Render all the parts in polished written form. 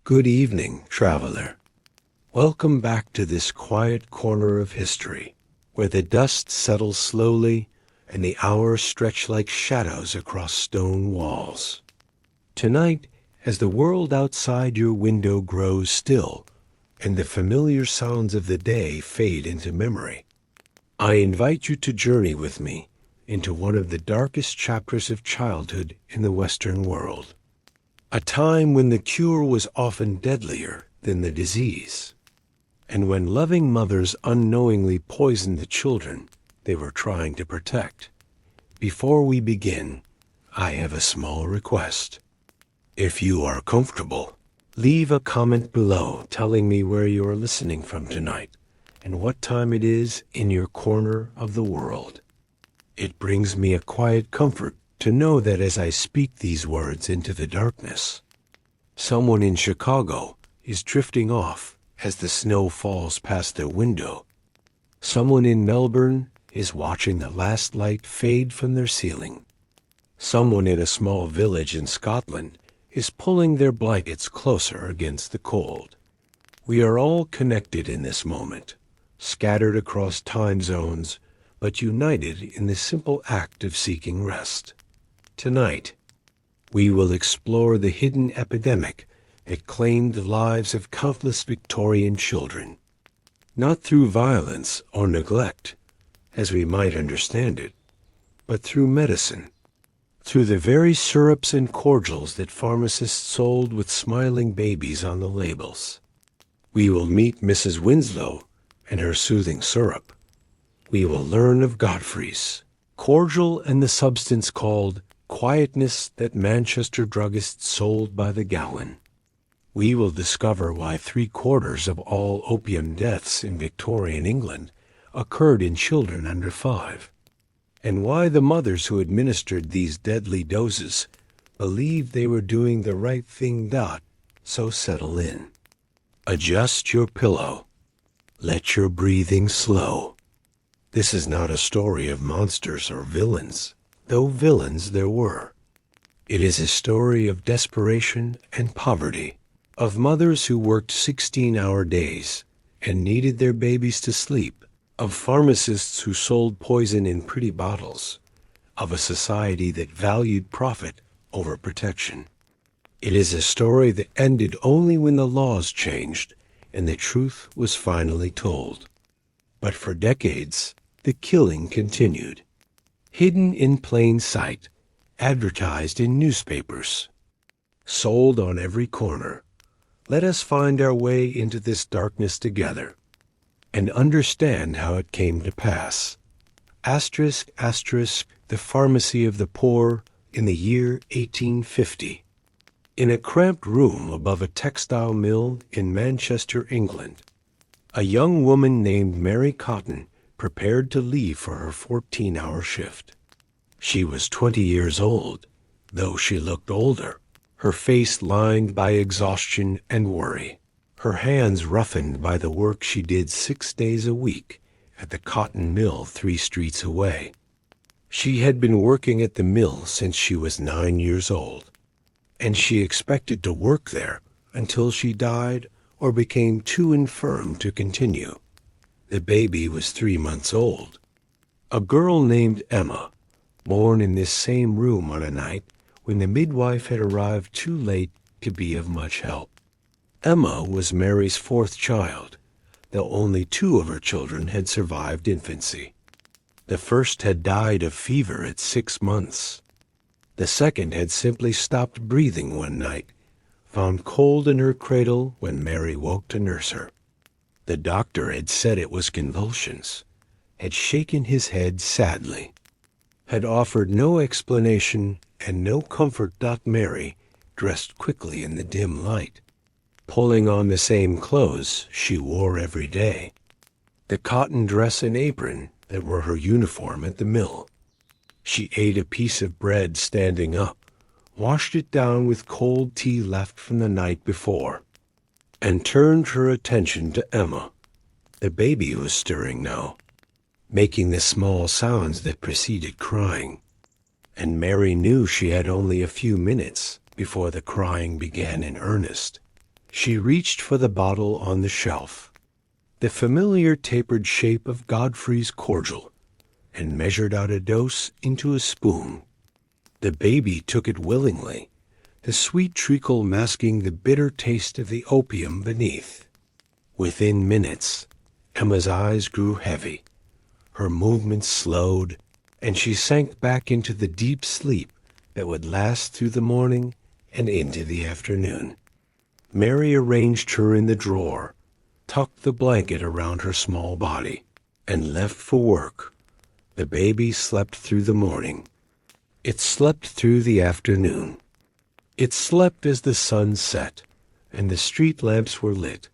Good evening, traveler. Welcome back to this quiet corner of history, where the dust settles slowly and the hours stretch like shadows across stone walls. Tonight, as the world outside your window grows still, and the familiar sounds of the day fade into memory, I invite you to journey with me into one of the darkest chapters of childhood in the Western world. A time when the cure was often deadlier than the disease, and when loving mothers unknowingly poisoned the children they were trying to protect. Before we begin, I have a small request. If you are comfortable, leave a comment below telling me where you are listening from tonight and what time it is in your corner of the world. It brings me a quiet comfort to know that as I speak these words into the darkness, someone in Chicago is drifting off as the snow falls past their window. Someone in Melbourne is watching the last light fade from their ceiling. Someone in a small village in Scotland is pulling their blankets closer against the cold. We are all connected in this moment, scattered across time zones, but united in the simple act of seeking rest. Tonight, we will explore the hidden epidemic that claimed the lives of countless Victorian children, not through violence or neglect, as we might understand it, but through medicine, through the very syrups and cordials that pharmacists sold with smiling babies on the labels. We will meet Mrs. Winslow and her soothing syrup. We will learn of Godfrey's cordial and the substance called quietness that Manchester druggists sold by the gallon. We will discover why 3/4 of all opium deaths in Victorian England occurred in children under 5, and why the mothers who administered these deadly doses believed they were doing the right thing. So settle in. Adjust your pillow. Let your breathing slow. This is not a story of monsters or villains, though villains there were. It is a story of desperation and poverty, of mothers who worked 16-hour days and needed their babies to sleep, of pharmacists who sold poison in pretty bottles, of a society that valued profit over protection. It is a story that ended only when the laws changed and the truth was finally told. But for decades, the killing continued. Hidden in plain sight, advertised in newspapers, sold on every corner. Let us find our way into this darkness together and understand how it came to pass. Asterisk, asterisk, the pharmacy of the poor in the year 1850. In a cramped room above a textile mill in Manchester, England, a young woman named Mary Cotton prepared to leave for her 14-hour shift. She was 20 years old, though she looked older, her face lined by exhaustion and worry, her hands roughened by the work she did 6 days a week at the cotton mill 3 streets away. She had been working at the mill since she was 9 years old, and she expected to work there until she died or became too infirm to continue. The baby was 3 months old. A girl named Emma, born in this same room on a night when the midwife had arrived too late to be of much help. Emma was Mary's 4th child, though only 2 of her children had survived infancy. The first had died of fever at 6 months. The second had simply stopped breathing one night, found cold in her cradle when Mary woke to nurse her. The doctor had said it was convulsions, had shaken his head sadly, had offered no explanation and no comfort. Mary dressed quickly in the dim light, pulling on the same clothes she wore every day, the cotton dress and apron that were her uniform at the mill. She ate a piece of bread standing up, washed it down with cold tea left from the night before, and turned her attention to Emma. The baby was stirring now, making the small sounds that preceded crying, and Mary knew she had only a few minutes before the crying began in earnest. She reached for the bottle on the shelf, the familiar tapered shape of Godfrey's cordial, and measured out a dose into a spoon. The baby took it willingly, the sweet treacle masking the bitter taste of the opium beneath. Within minutes, Emma's eyes grew heavy, her movements slowed, and she sank back into the deep sleep that would last through the morning and into the afternoon. Mary arranged her in the drawer, tucked the blanket around her small body, and left for work. The baby slept through the morning. It slept through the afternoon. It slept as the sun set, and the street lamps were lit,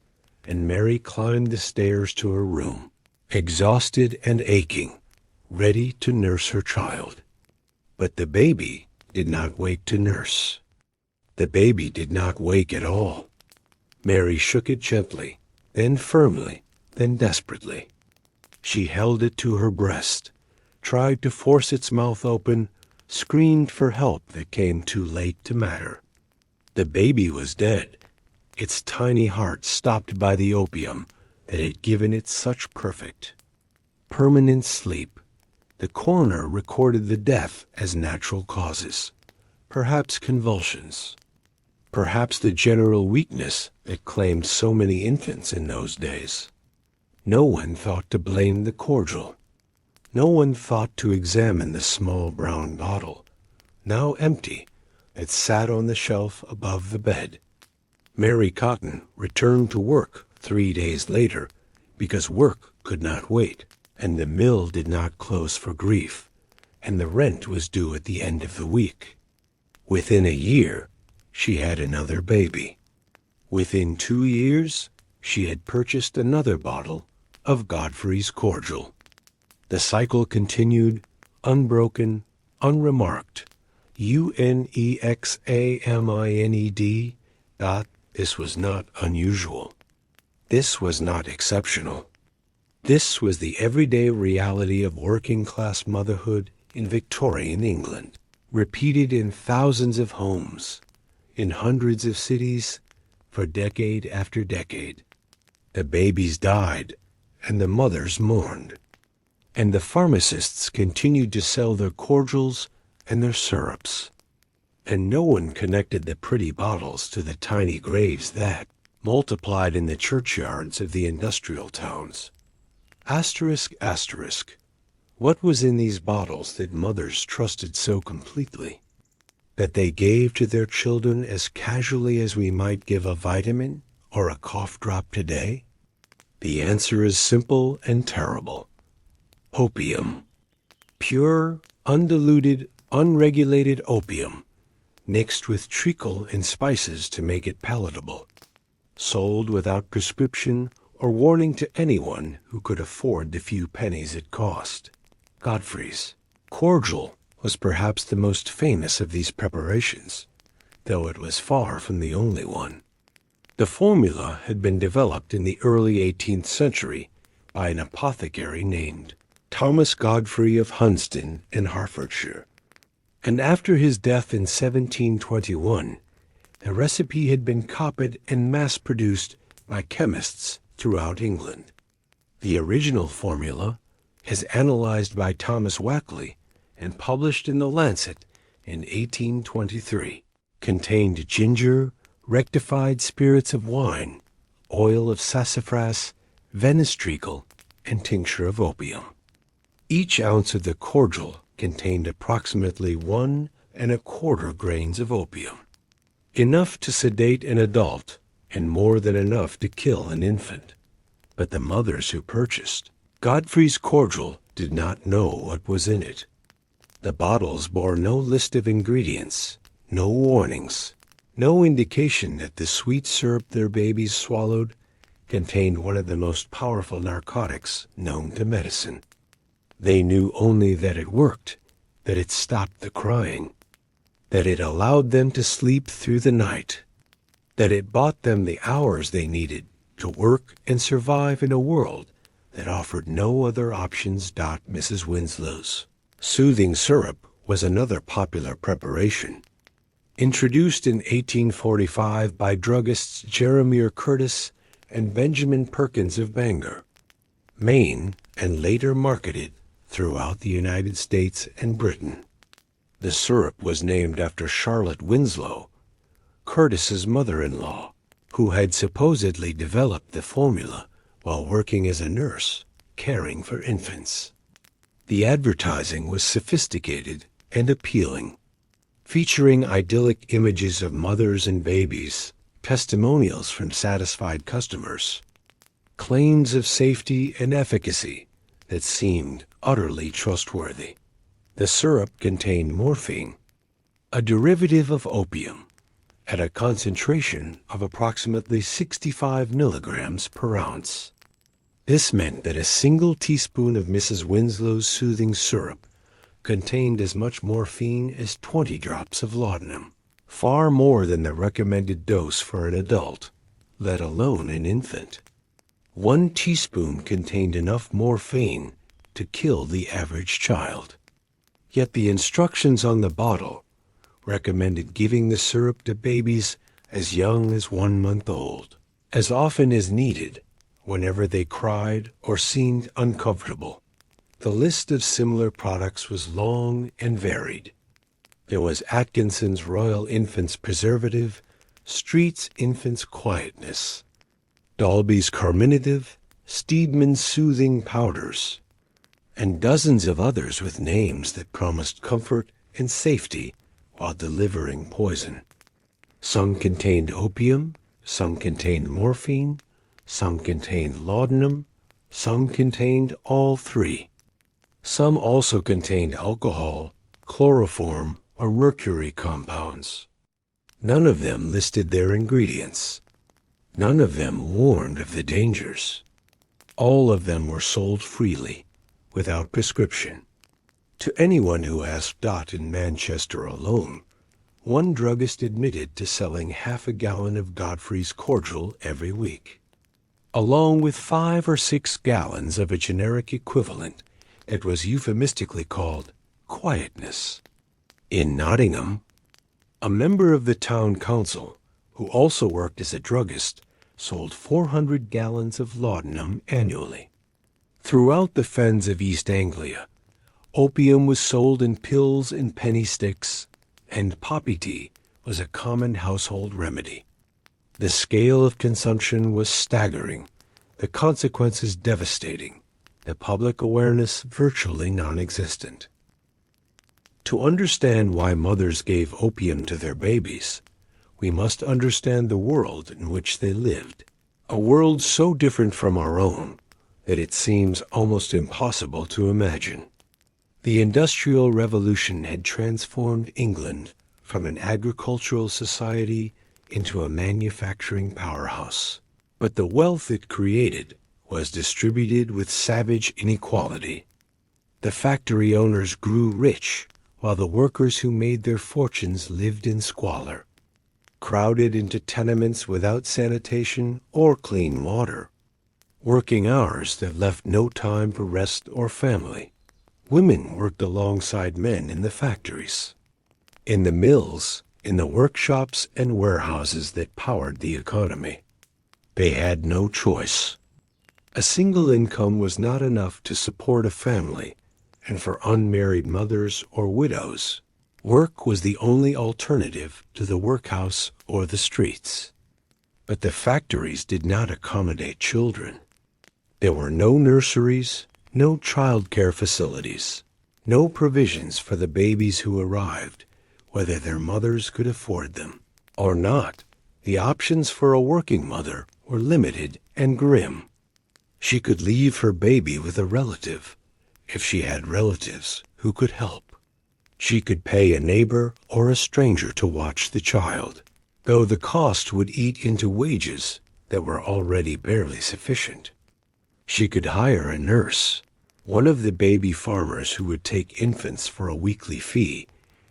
and Mary climbed the stairs to her room, exhausted and aching, ready to nurse her child. But the baby did not wake to nurse. The baby did not wake at all. Mary shook it gently, then firmly, then desperately. She held it to her breast, tried to force its mouth open, screamed for help that came too late to matter. The baby was dead, its tiny heart stopped by the opium that had given it such perfect, permanent sleep. The coroner recorded the death as natural causes, perhaps convulsions, perhaps the general weakness that claimed so many infants in those days. No one thought to blame the cordial. No one thought to examine the small brown bottle, now empty, that sat on the shelf above the bed. Mary Cotton returned to work 3 days later because work could not wait, and the mill did not close for grief, and the rent was due at the end of the week. Within a year, she had another baby. Within 2 years, she had purchased another bottle of Godfrey's cordial. The cycle continued, unbroken, unremarked. UNEXAMINED. This was not unusual. This was not exceptional. This was the everyday reality of working-class motherhood in Victorian England, repeated in thousands of homes, in hundreds of cities, for decade after decade. The babies died, and the mothers mourned. And the pharmacists continued to sell their cordials and their syrups. And no one connected the pretty bottles to the tiny graves that multiplied in the churchyards of the industrial towns. Asterisk, asterisk. What was in these bottles that mothers trusted so completely, that they gave to their children as casually as we might give a vitamin or a cough drop today? The answer is simple and terrible. Opium. Pure, undiluted, unregulated opium, mixed with treacle and spices to make it palatable, sold without prescription or warning to anyone who could afford the few pennies it cost. Godfrey's cordial was perhaps the most famous of these preparations, though it was far from the only one. The formula had been developed in the early 18th century by an apothecary named Thomas Godfrey of Hunsdon in Hertfordshire, and after his death in 1721, the recipe had been copied and mass-produced by chemists throughout England. The original formula, as analyzed by Thomas Wackley and published in The Lancet in 1823, contained ginger, rectified spirits of wine, oil of sassafras, Venice treacle, and tincture of opium. Each ounce of the cordial contained approximately 1 1/4 grains of opium, enough to sedate an adult and more than enough to kill an infant. But the mothers who purchased Godfrey's cordial did not know what was in it. The bottles bore no list of ingredients, no warnings, no indication that the sweet syrup their babies swallowed contained one of the most powerful narcotics known to medicine. They knew only that it worked, that it stopped the crying, that it allowed them to sleep through the night, that it bought them the hours they needed to work and survive in a world that offered no other options. Mrs. Winslow's soothing syrup was another popular preparation. Introduced in 1845 by druggists Jeremiah Curtis and Benjamin Perkins of Bangor, Maine, and later marketed throughout the United States and Britain. The syrup was named after Charlotte Winslow, Curtis's mother-in-law, who had supposedly developed the formula while working as a nurse, caring for infants. The advertising was sophisticated and appealing, featuring idyllic images of mothers and babies, testimonials from satisfied customers, claims of safety and efficacy that seemed utterly trustworthy. The syrup contained morphine, a derivative of opium, at a concentration of approximately 65 milligrams per ounce. This meant that a single teaspoon of Mrs. Winslow's soothing syrup contained as much morphine as 20 drops of laudanum, far more than the recommended dose for an adult, let alone an infant. 1 teaspoon contained enough morphine to kill the average child. Yet the instructions on the bottle recommended giving the syrup to babies as young as 1 month old, as often as needed, whenever they cried or seemed uncomfortable. The list of similar products was long and varied. There was Atkinson's Royal Infant's Preservative, Street's Infant's Quietness, Dalby's Carminative, Steedman's Soothing Powders, and dozens of others with names that promised comfort and safety while delivering poison. Some contained opium, some contained morphine, some contained laudanum, some contained all three. Some also contained alcohol, chloroform, or mercury compounds. None of them listed their ingredients. None of them warned of the dangers. All of them were sold freely, without prescription. To anyone who asked Dot in Manchester alone, one druggist admitted to selling half a gallon of Godfrey's Cordial every week, along with 5 or 6 gallons of a generic equivalent that was euphemistically called quietness. In Nottingham, a member of the town council, who also worked as a druggist, sold 400 gallons of laudanum annually. Throughout the fens of East Anglia, opium was sold in pills and penny sticks, and poppy tea was a common household remedy. The scale of consumption was staggering, the consequences devastating, the public awareness virtually non-existent. To understand why mothers gave opium to their babies, we must understand the world in which they lived, a world so different from our own that it seems almost impossible to imagine. The Industrial Revolution had transformed England from an agricultural society into a manufacturing powerhouse. But the wealth it created was distributed with savage inequality. The factory owners grew rich, while the workers who made their fortunes lived in squalor, crowded into tenements without sanitation or clean water, working hours that left no time for rest or family. Women worked alongside men in the factories, in the mills, in the workshops and warehouses that powered the economy. They had no choice. A single income was not enough to support a family, and for unmarried mothers or widows, work was the only alternative to the workhouse or the streets. But the factories did not accommodate children. There were no nurseries, no child care facilities, no provisions for the babies who arrived, whether their mothers could afford them or not. The options for a working mother were limited and grim. She could leave her baby with a relative, if she had relatives who could help. She could pay a neighbor or a stranger to watch the child, though the cost would eat into wages that were already barely sufficient. She could hire a nurse, one of the baby farmers who would take infants for a weekly fee,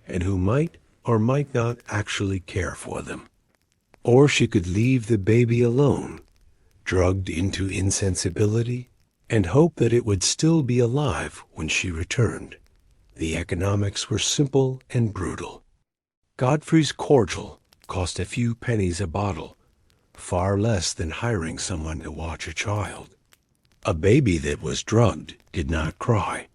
and who might or might not actually care for them. Or she could leave the baby alone, drugged into insensibility, and hope that it would still be alive when she returned. The economics were simple and brutal. Godfrey's Cordial cost a few pennies a bottle, far less than hiring someone to watch a child. A baby that was drugged did not cry,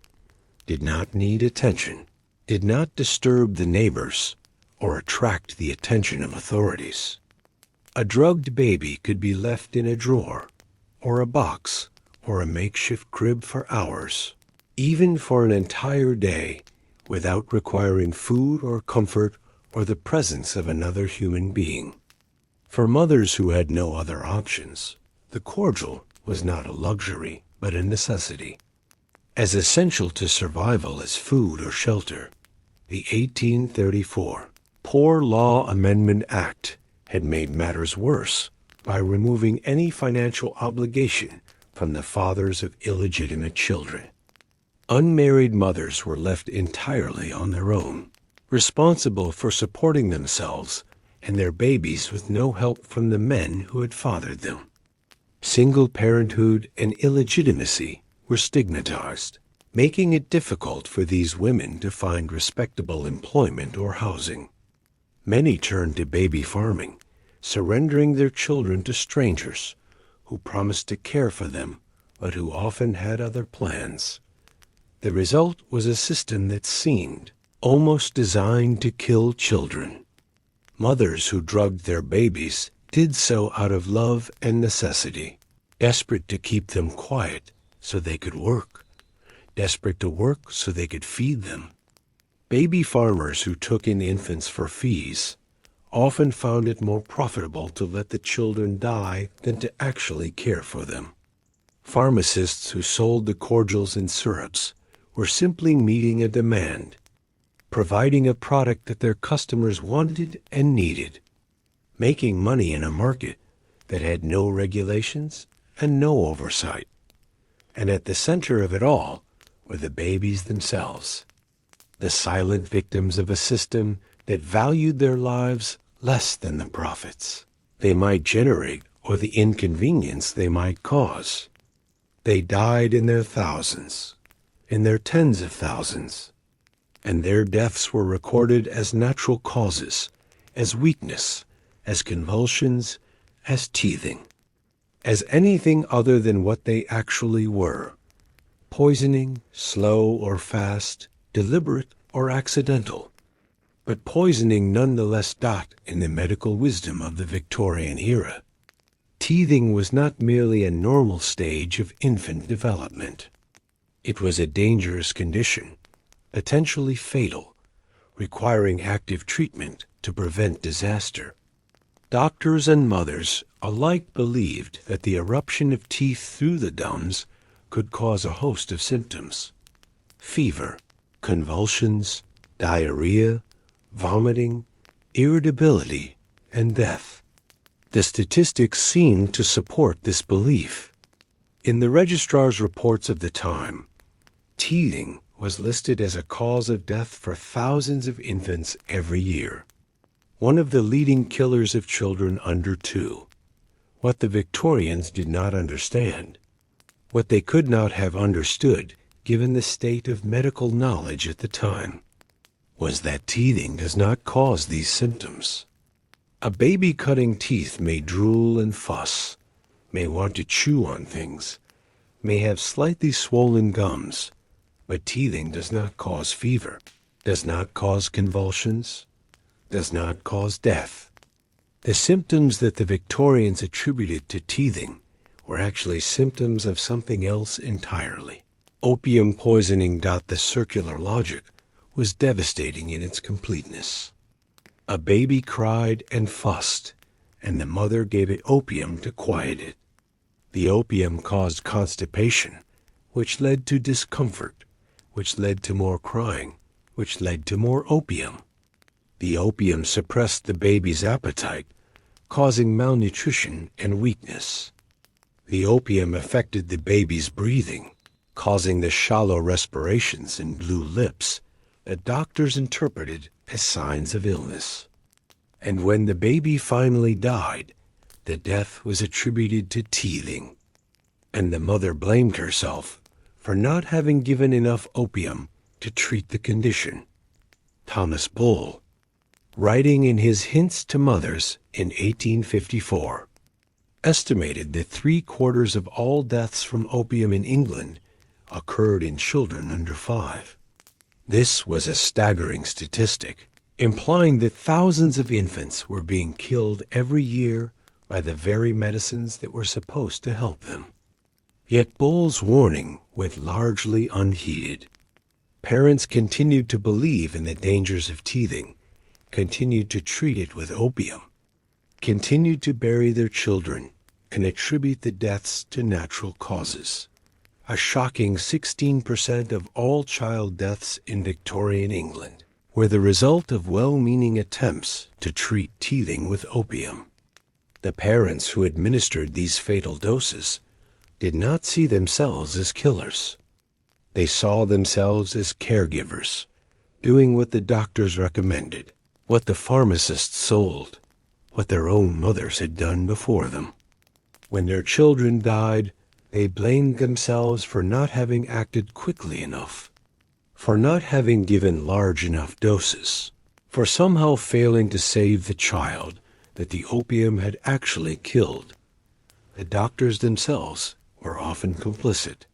did not need attention, did not disturb the neighbors or attract the attention of authorities. A drugged baby could be left in a drawer or a box or a makeshift crib for hours, even for an entire day, without requiring food or comfort or the presence of another human being. For mothers who had no other options, the cordial was not a luxury, but a necessity. As essential to survival as food or shelter, the 1834 Poor Law Amendment Act had made matters worse by removing any financial obligation from the fathers of illegitimate children. Unmarried mothers were left entirely on their own, responsible for supporting themselves and their babies with no help from the men who had fathered them. Single parenthood and illegitimacy were stigmatized, making it difficult for these women to find respectable employment or housing. Many turned to baby farming, surrendering their children to strangers who promised to care for them, but who often had other plans. The result was a system that seemed almost designed to kill children. Mothers who drugged their babies did so out of love and necessity, desperate to keep them quiet so they could work, desperate to work so they could feed them. Baby farmers who took in infants for fees often found it more profitable to let the children die than to actually care for them. Pharmacists who sold the cordials and syrups were simply meeting a demand, providing a product that their customers wanted and needed, making money in a market that had no regulations and no oversight. And at the center of it all were the babies themselves, the silent victims of a system that valued their lives less than the profits they might generate or the inconvenience they might cause. They died in their thousands, in their tens of thousands, and their deaths were recorded as natural causes, as weakness, as convulsions, as teething, as anything other than what they actually were: poisoning, slow or fast, deliberate or accidental, but poisoning nonetheless. In the medical wisdom of the Victorian era, teething was not merely a normal stage of infant development. It was a dangerous condition, potentially fatal, requiring active treatment to prevent disaster. Doctors and mothers alike believed that the eruption of teeth through the gums could cause a host of symptoms: fever, convulsions, diarrhea, vomiting, irritability, and death. The statistics seemed to support this belief. In the registrar's reports of the time, teething was listed as a cause of death for thousands of infants every year, one of the leading killers of children under 2. What the Victorians did not understand, what they could not have understood given the state of medical knowledge at the time, was that teething does not cause these symptoms. A baby cutting teeth may drool and fuss, may want to chew on things, may have slightly swollen gums, but teething does not cause fever, does not cause convulsions, does not cause death. The symptoms that the Victorians attributed to teething were actually symptoms of something else entirely. Opium poisoning. The circular logic was devastating in its completeness. A baby cried and fussed, and the mother gave it opium to quiet it. The opium caused constipation, which led to discomfort, which led to more crying, which led to more opium. The opium suppressed the baby's appetite, causing malnutrition and weakness. The opium affected the baby's breathing, causing the shallow respirations and blue lips that doctors interpreted as signs of illness. And when the baby finally died, the death was attributed to teething, and the mother blamed herself for not having given enough opium to treat the condition. Thomas Bull, writing in his Hints to Mothers in 1854, estimated that 3/4 of all deaths from opium in England occurred in children under 5. This was a staggering statistic, implying that thousands of infants were being killed every year by the very medicines that were supposed to help them. Yet Bull's warning went largely unheeded. Parents continued to believe in the dangers of teething, continued to treat it with opium, continued to bury their children, and attribute the deaths to natural causes. A shocking 16% of all child deaths in Victorian England were the result of well-meaning attempts to treat teething with opium. The parents who administered these fatal doses did not see themselves as killers. They saw themselves as caregivers, doing what the doctors recommended, what the pharmacists sold, what their own mothers had done before them. When their children died, they blamed themselves for not having acted quickly enough, for not having given large enough doses, for somehow failing to save the child that the opium had actually killed. The doctors themselves were often complicit.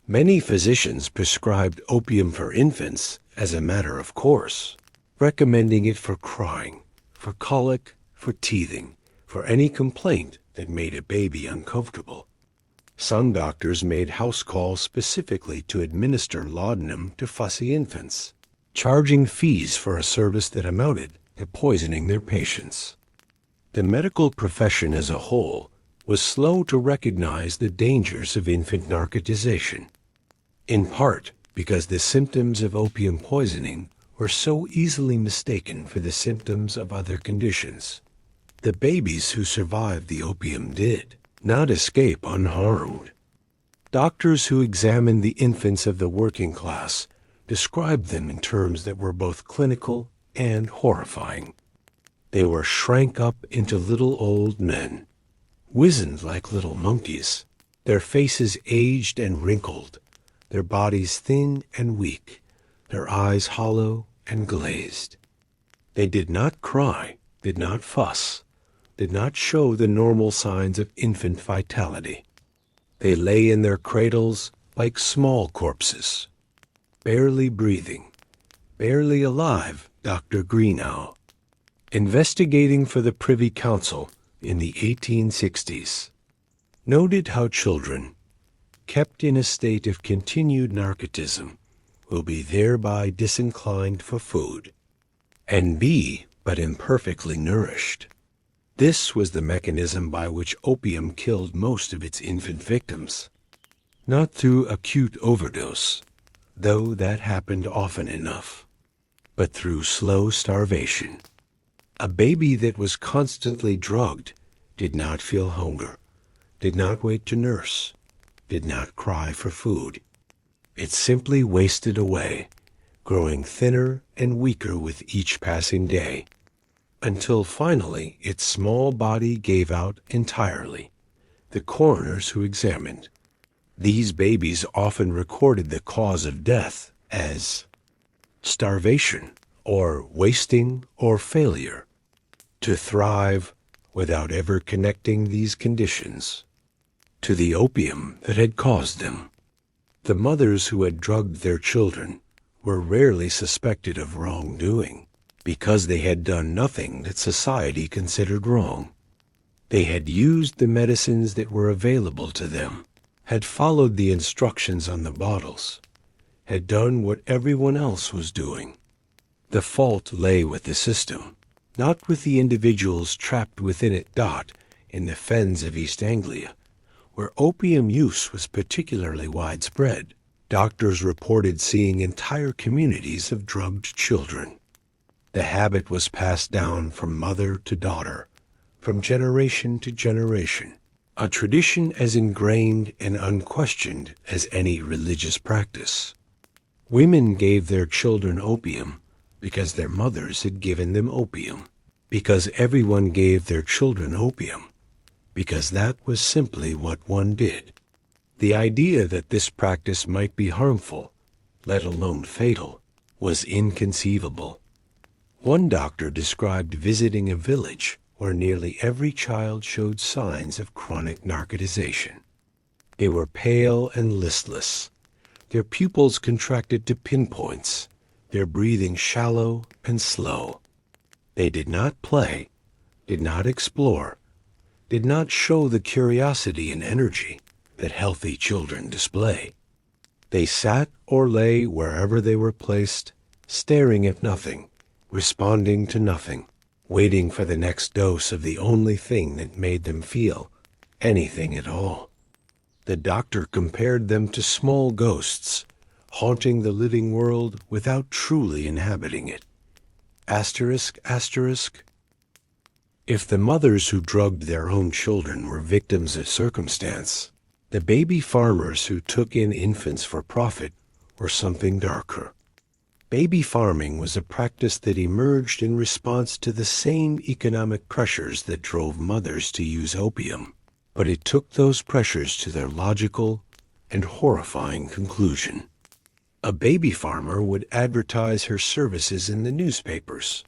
Many physicians prescribed opium for infants as a matter of course, recommending it for crying, for colic, for teething, for any complaint that made a baby uncomfortable. Some doctors made house calls specifically to administer laudanum to fussy infants, charging fees for a service that amounted to poisoning their patients. The medical profession as a whole was slow to recognize the dangers of infant narcotization, in part because the symptoms of opium poisoning were so easily mistaken for the symptoms of other conditions. The babies who survived the opium did not escape unharmed. Doctors who examined the infants of the working class described them in terms that were both clinical and horrifying. They were shrank up into little old men, wizened like little monkeys, their faces aged and wrinkled, their bodies thin and weak, their eyes hollow and glazed. They did not cry, did not fuss, did not show the normal signs of infant vitality. They lay in their cradles like small corpses, barely breathing, barely alive. Dr. Greenough, investigating for the Privy Council in the 1860s, noted how children, kept in a state of continued narcotism, will be thereby disinclined for food, and be but imperfectly nourished. This was the mechanism by which opium killed most of its infant victims, not through acute overdose, though that happened often enough, but through slow starvation. A baby that was constantly drugged did not feel hunger, did not wait to nurse, did not cry for food. It simply wasted away, growing thinner and weaker with each passing day, until finally its small body gave out entirely. The coroners who examined these babies often recorded the cause of death as starvation, or wasting, or failure to thrive, without ever connecting these conditions to the opium that had caused them. The mothers who had drugged their children were rarely suspected of wrongdoing, because they had done nothing that society considered wrong. They had used the medicines that were available to them, had followed the instructions on the bottles, had done what everyone else was doing. The fault lay with the system, not with the individuals trapped within it. In the fens of East Anglia, where opium use was particularly widespread, doctors reported seeing entire communities of drugged children. The habit was passed down from mother to daughter, from generation to generation, a tradition as ingrained and unquestioned as any religious practice. Women gave their children opium because their mothers had given them opium, because everyone gave their children opium, because that was simply what one did. The idea that this practice might be harmful, let alone fatal, was inconceivable. One doctor described visiting a village where nearly every child showed signs of chronic narcotization. They were pale and listless. Their pupils contracted to pinpoints, their breathing shallow and slow. They did not play, did not explore, did not show the curiosity and energy that healthy children display. They sat or lay wherever they were placed, staring at nothing, responding to nothing, waiting for the next dose of the only thing that made them feel anything at all. The doctor compared them to small ghosts, haunting the living world without truly inhabiting it. Asterisk, asterisk. If the mothers who drugged their own children were victims of circumstance, the baby farmers who took in infants for profit were something darker. Baby farming was a practice that emerged in response to the same economic pressures that drove mothers to use opium, but it took those pressures to their logical and horrifying conclusion. A baby farmer would advertise her services in the newspapers,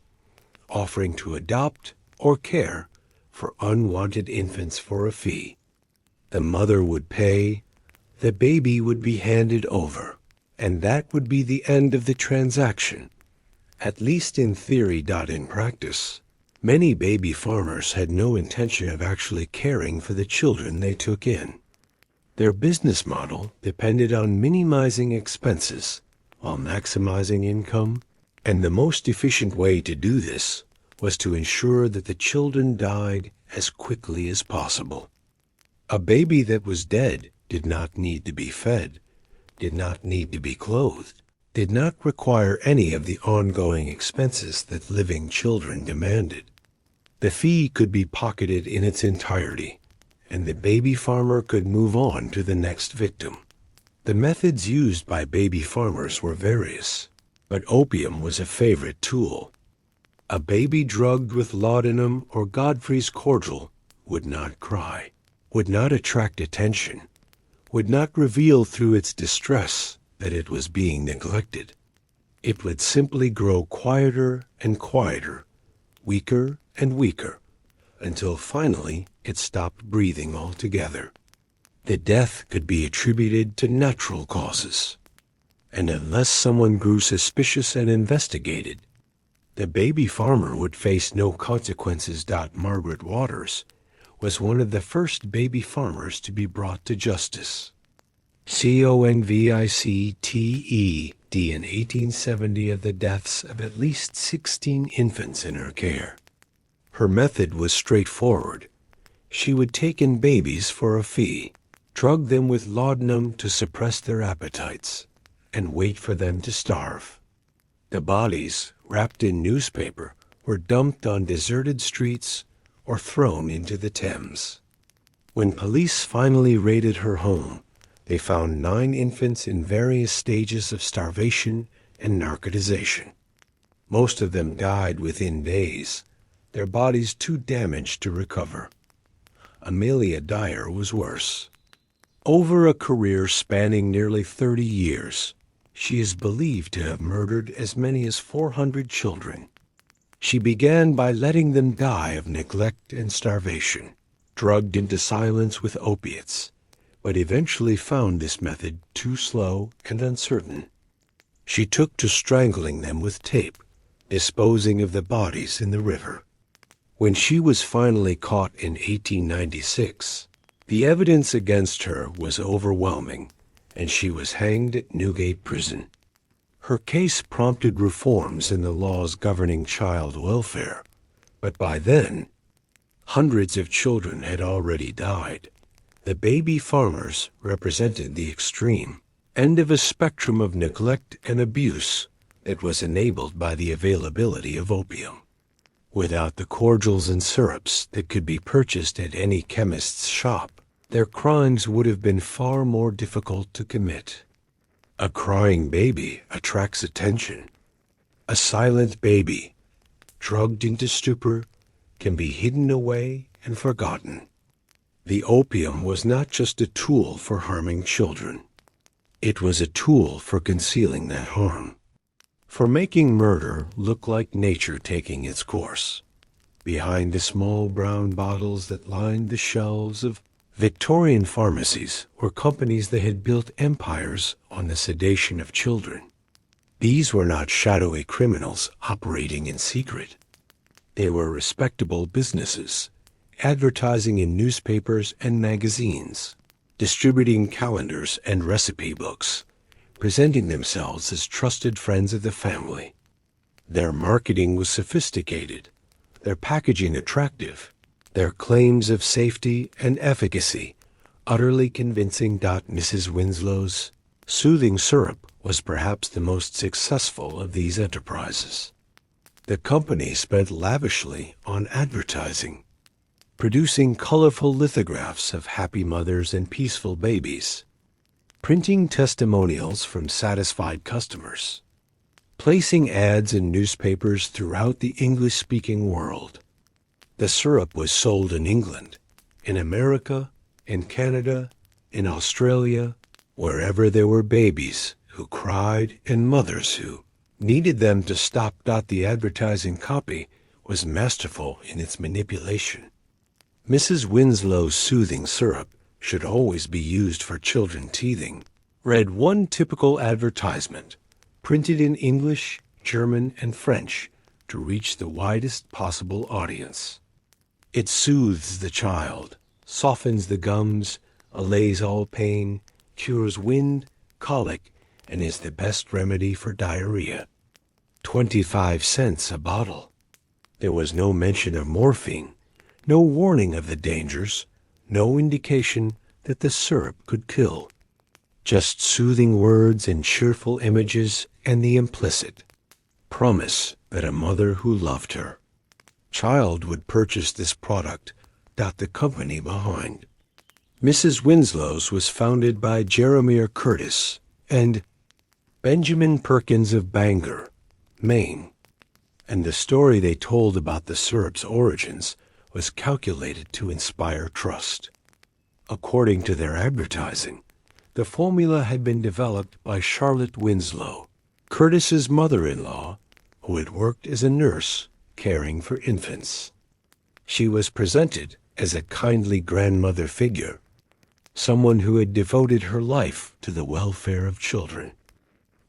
offering to adopt or care for unwanted infants for a fee. The mother would pay, the baby would be handed over, and that would be the end of the transaction, at least in theory, not in practice. Many baby farmers had no intention of actually caring for the children they took in. Their business model depended on minimizing expenses while maximizing income, and the most efficient way to do this was to ensure that the children died as quickly as possible. A baby that was dead did not need to be fed, did not need to be clothed, did not require any of the ongoing expenses that living children demanded. The fee could be pocketed in its entirety, and the baby farmer could move on to the next victim. The methods used by baby farmers were various, but opium was a favorite tool. A baby drugged with laudanum or Godfrey's Cordial would not cry, would not attract attention, would not reveal through its distress that it was being neglected. It would simply grow quieter and quieter, weaker and weaker, until finally it stopped breathing altogether. The death could be attributed to natural causes, and unless someone grew suspicious and investigated, the baby farmer would face no consequences. Margaret Waters was one of the first baby farmers to be brought to justice. Convicted in 1870 of the deaths of at least 16 infants in her care. Her method was straightforward. She would take in babies for a fee, drug them with laudanum to suppress their appetites, and wait for them to starve. The bodies, wrapped in newspaper, were dumped on deserted streets or thrown into the Thames. When police finally raided her home, they found 9 infants in various stages of starvation and narcotization. Most of them died within days, their bodies too damaged to recover. Amelia Dyer was worse. Over a career spanning nearly 30 years, she is believed to have murdered as many as 400 children. She began by letting them die of neglect and starvation, drugged into silence with opiates, but eventually found this method too slow and uncertain. She took to strangling them with tape, disposing of the bodies in the river. When she was finally caught in 1896, the evidence against her was overwhelming, and she was hanged at Newgate Prison. Her case prompted reforms in the laws governing child welfare, but by then, hundreds of children had already died. The baby farmers represented the extreme end of a spectrum of neglect and abuse that was enabled by the availability of opium. Without the cordials and syrups that could be purchased at any chemist's shop, their crimes would have been far more difficult to commit. A crying baby attracts attention. A silent baby, drugged into stupor, can be hidden away and forgotten. The opium was not just a tool for harming children. It was a tool for concealing that harm. for making murder look like nature taking its course. Behind the small brown bottles that lined the shelves of Victorian pharmacies were companies that had built empires on the sedation of children. These were not shadowy criminals operating in secret. They were respectable businesses, advertising in newspapers and magazines, distributing calendars and recipe books, presenting themselves as trusted friends of the family. Their marketing was sophisticated, their packaging attractive, their claims of safety and efficacy utterly convincing. Mrs. Winslow's soothing syrup was perhaps the most successful of these enterprises. The company spent lavishly on advertising, producing colorful lithographs of happy mothers and peaceful babies, printing testimonials from satisfied customers, placing ads in newspapers throughout the English-speaking world. The syrup was sold in England, in America, in Canada, in Australia, wherever there were babies who cried and mothers who needed them to stop. The advertising copy was masterful in its manipulation. Mrs. Winslow's soothing syrup should always be used for children teething, read one typical advertisement, printed in English, German, and French to reach the widest possible audience. It soothes the child, softens the gums, allays all pain, cures wind, colic, and is the best remedy for diarrhea. 25 cents a bottle. There was no mention of morphine, no warning of the dangers, no indication that the syrup could kill. Just soothing words and cheerful images and the implicit promise that a mother who loved her child would purchase this product. The company behind Mrs. Winslow's was founded by Jeremiah Curtis and Benjamin Perkins of Bangor, Maine, and the story they told about the syrup's origins was calculated to inspire trust. According to their advertising, the formula had been developed by Charlotte Winslow, Curtis's mother-in-law, who had worked as a nurse caring for infants. She was presented as a kindly grandmother figure, someone who had devoted her life to the welfare of children,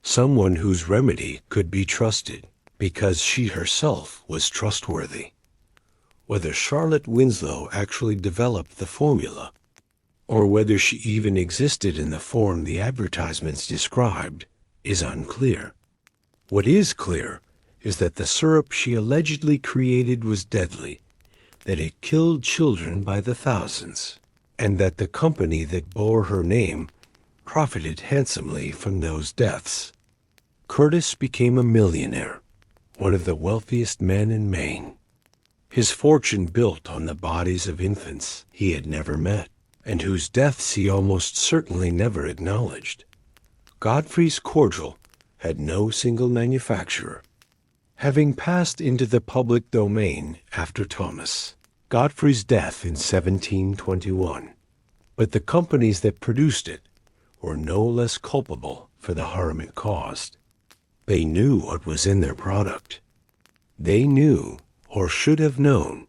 someone whose remedy could be trusted because she herself was trustworthy. Whether Charlotte Winslow actually developed the formula, or whether she even existed in the form the advertisements described, is unclear. What is clear is that the syrup she allegedly created was deadly, that it killed children by the thousands, and that the company that bore her name profited handsomely from those deaths. Curtis became a millionaire, one of the wealthiest men in Maine. His fortune built on the bodies of infants he had never met, and whose deaths he almost certainly never acknowledged. Godfrey's Cordial had no single manufacturer. Having passed into the public domain after Thomas Godfrey's death in 1721, but the companies that produced it were no less culpable for the harm it caused. They knew what was in their product. They knew, or should have known,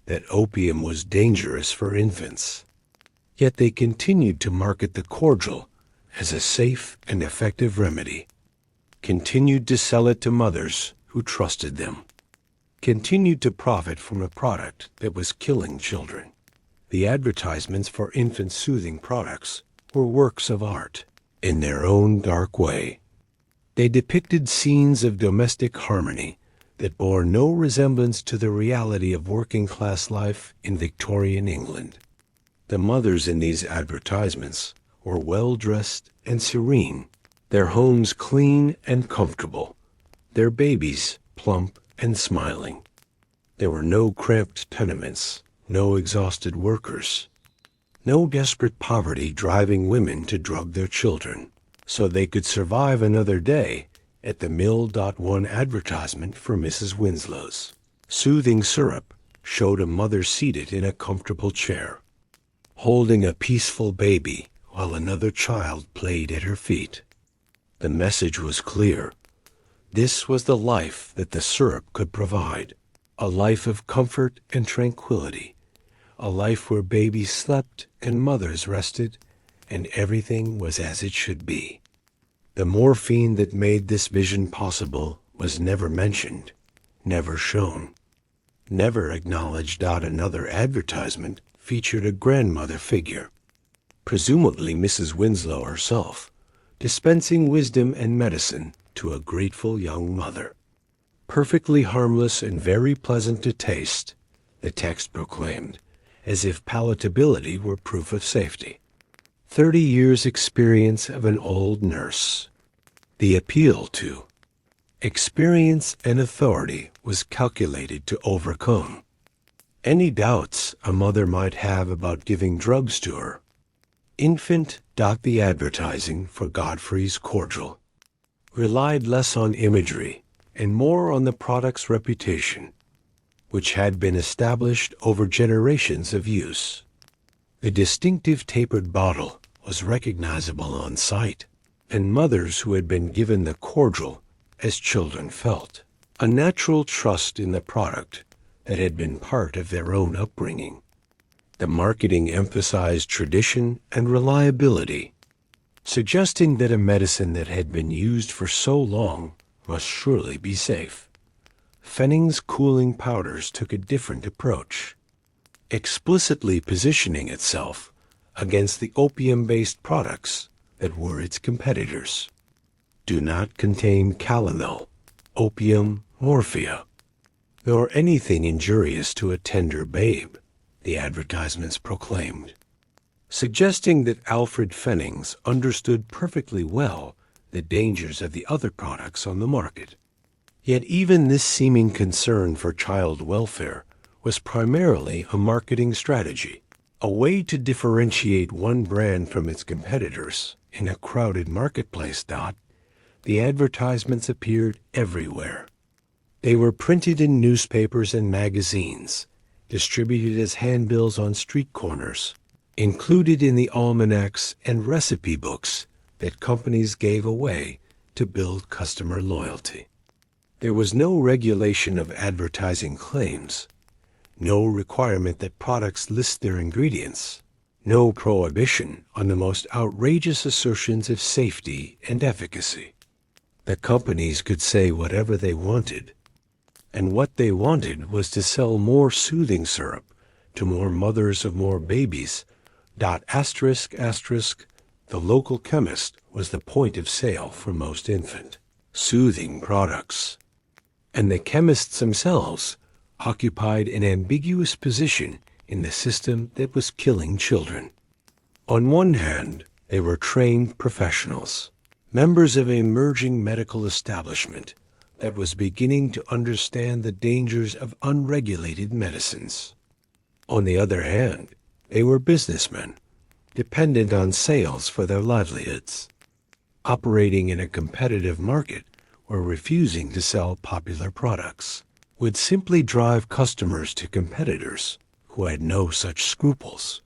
that opium was dangerous for infants. Yet they continued to market the cordial as a safe and effective remedy, continued to sell it to mothers who trusted them, continued to profit from a product that was killing children. The advertisements for infant soothing products were works of art in their own dark way. They depicted scenes of domestic harmony that bore no resemblance to the reality of working-class life in Victorian England. The mothers in these advertisements were well-dressed and serene, their homes clean and comfortable, their babies plump and smiling. There were no cramped tenements, no exhausted workers, no desperate poverty driving women to drug their children so they could survive another day at the mill. One advertisement for Mrs. Winslow's soothing syrup showed a mother seated in a comfortable chair, holding a peaceful baby while another child played at her feet. The message was clear. This was the life that the syrup could provide, a life of comfort and tranquility, a life where babies slept and mothers rested, and everything was as it should be. The morphine that made this vision possible was never mentioned, never shown, never acknowledged. Another advertisement featured a grandmother figure, presumably Mrs. Winslow herself, dispensing wisdom and medicine to a grateful young mother. Perfectly harmless and very pleasant to taste, the text proclaimed, as if palatability were proof of safety. 30 years' experience of an old nurse. The appeal to experience and authority was calculated to overcome any doubts a mother might have about giving drugs to her infant. The advertising for Godfrey's Cordial relied less on imagery and more on the product's reputation, which had been established over generations of use. The distinctive tapered bottle was recognizable on sight, and mothers who had been given the cordial as children felt a natural trust in the product that had been part of their own upbringing. The marketing emphasized tradition and reliability, suggesting that a medicine that had been used for so long must surely be safe. Fenning's cooling powders took a different approach, explicitly positioning itself against the opium-based products that were its competitors. Do not contain calomel, opium, morphia, nor anything injurious to a tender babe, the advertisements proclaimed, suggesting that Alfred Fennings understood perfectly well the dangers of the other products on the market. Yet even this seeming concern for child welfare was primarily a marketing strategy, a way to differentiate one brand from its competitors in a crowded marketplace. The advertisements appeared everywhere. They were printed in newspapers and magazines, distributed as handbills on street corners, included in the almanacs and recipe books that companies gave away to build customer loyalty. There was no regulation of advertising claims, no requirement that products list their ingredients, no prohibition on the most outrageous assertions of safety and efficacy. The companies could say whatever they wanted, and what they wanted was to sell more soothing syrup to more mothers of more babies. ***, the local chemist was the point of sale for most infant soothing products, and the chemists themselves occupied an ambiguous position in the system that was killing children. On one hand, they were trained professionals, members of an emerging medical establishment that was beginning to understand the dangers of unregulated medicines. On the other hand, they were businessmen, dependent on sales for their livelihoods, operating in a competitive market where refusing to sell popular products would simply drive customers to competitors who had no such scruples.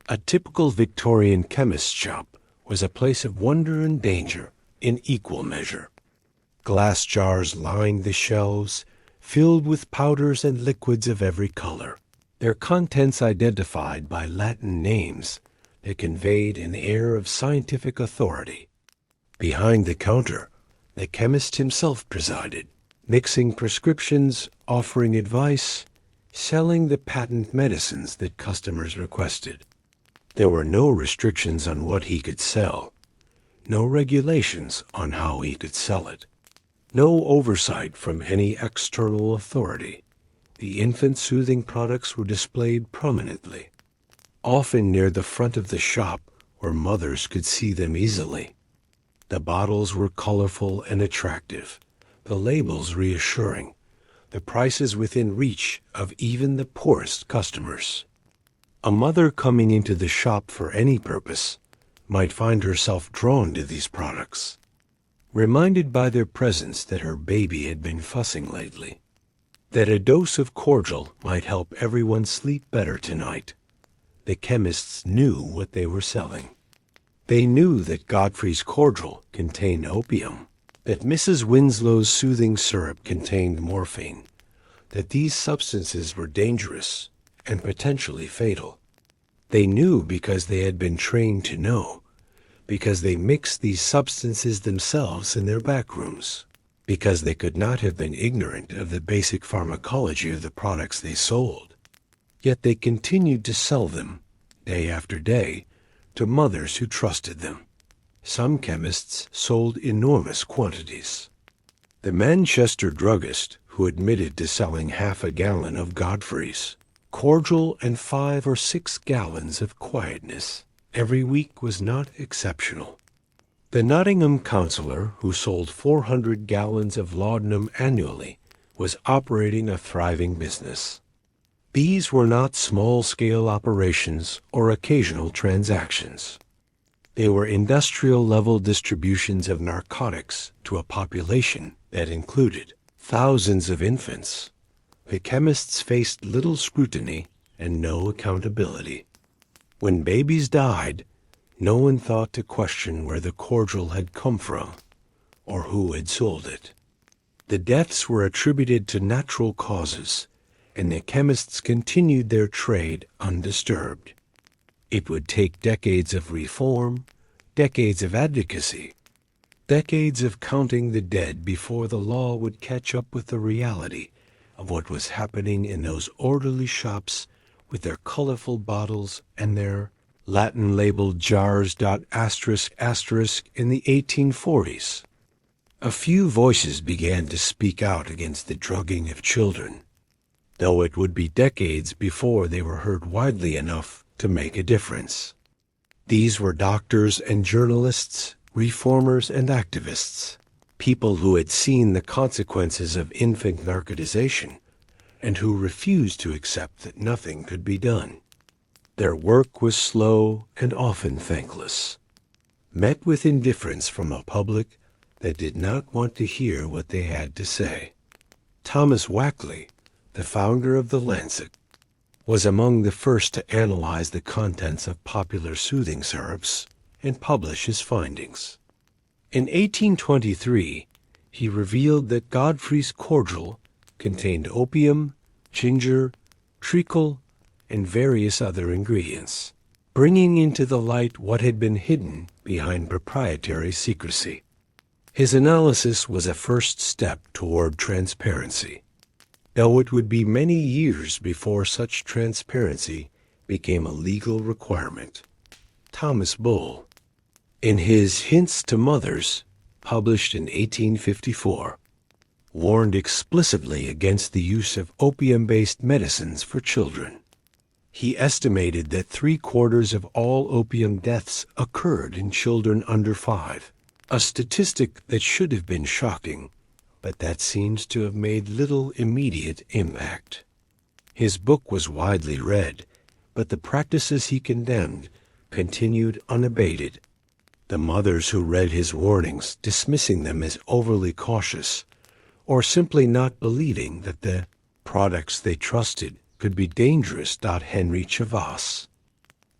A typical Victorian chemist's shop was a place of wonder and danger in equal measure. Glass jars lined the shelves, filled with powders and liquids of every color, their contents identified by Latin names that conveyed an air of scientific authority. Behind the counter, the chemist himself presided, mixing prescriptions, offering advice, selling the patent medicines that customers requested. There were no restrictions on what he could sell, no regulations on how he could sell it, no oversight from any external authority. The infant soothing products were displayed prominently, often near the front of the shop where mothers could see them easily. The bottles were colorful and attractive, the labels reassuring, the prices within reach of even the poorest customers. A mother coming into the shop for any purpose might find herself drawn to these products, reminded by their presence that her baby had been fussing lately, that a dose of cordial might help everyone sleep better tonight. The chemists knew what they were selling. They knew that Godfrey's Cordial contained opium, that Mrs. Winslow's soothing syrup contained morphine, that these substances were dangerous and potentially fatal. They knew because they had been trained to know, because they mixed these substances themselves in their back rooms, because they could not have been ignorant of the basic pharmacology of the products they sold. Yet they continued to sell them, day after day, to mothers who trusted them. Some chemists sold enormous quantities. The Manchester druggist who admitted to selling half a gallon of Godfrey's, Cordial, and 5 or 6 gallons of quietness every week was not exceptional. The Nottingham councillor who sold 400 gallons of laudanum annually was operating a thriving business. These were not small-scale operations or occasional transactions. They were industrial-level distributions of narcotics to a population that included thousands of infants. The chemists faced little scrutiny and no accountability. When babies died, no one thought to question where the cordial had come from or who had sold it. The deaths were attributed to natural causes, and the chemists continued their trade undisturbed. It would take decades of reform, decades of advocacy, decades of counting the dead before the law would catch up with the reality of what was happening in those orderly shops with their colorful bottles and their Latin-labeled jars in the 1840s. A few voices began to speak out against the drugging of children, though it would be decades before they were heard widely enough to make a difference. These were doctors and journalists, reformers and activists, people who had seen the consequences of infant narcotization and who refused to accept that nothing could be done. Their work was slow and often thankless, met with indifference from a public that did not want to hear what they had to say. Thomas Wackley, the founder of The Lancet, was among the first to analyze the contents of popular soothing syrups and publish his findings. In 1823, he revealed that Godfrey's cordial contained opium, ginger, treacle, and various other ingredients, bringing into the light what had been hidden behind proprietary secrecy. His analysis was a first step toward transparency, though it would be many years before such transparency became a legal requirement. Thomas Bull, in his Hints to Mothers, published in 1854, warned explicitly against the use of opium-based medicines for children. He estimated that 3/4 of all opium deaths occurred in children under 5, a statistic that should have been shocking, but that seems to have made little immediate impact. His book was widely read, but the practices he condemned continued unabated. The mothers who read his warnings dismissing them as overly cautious, or simply not believing that the products they trusted could be dangerous. Henry Chavas,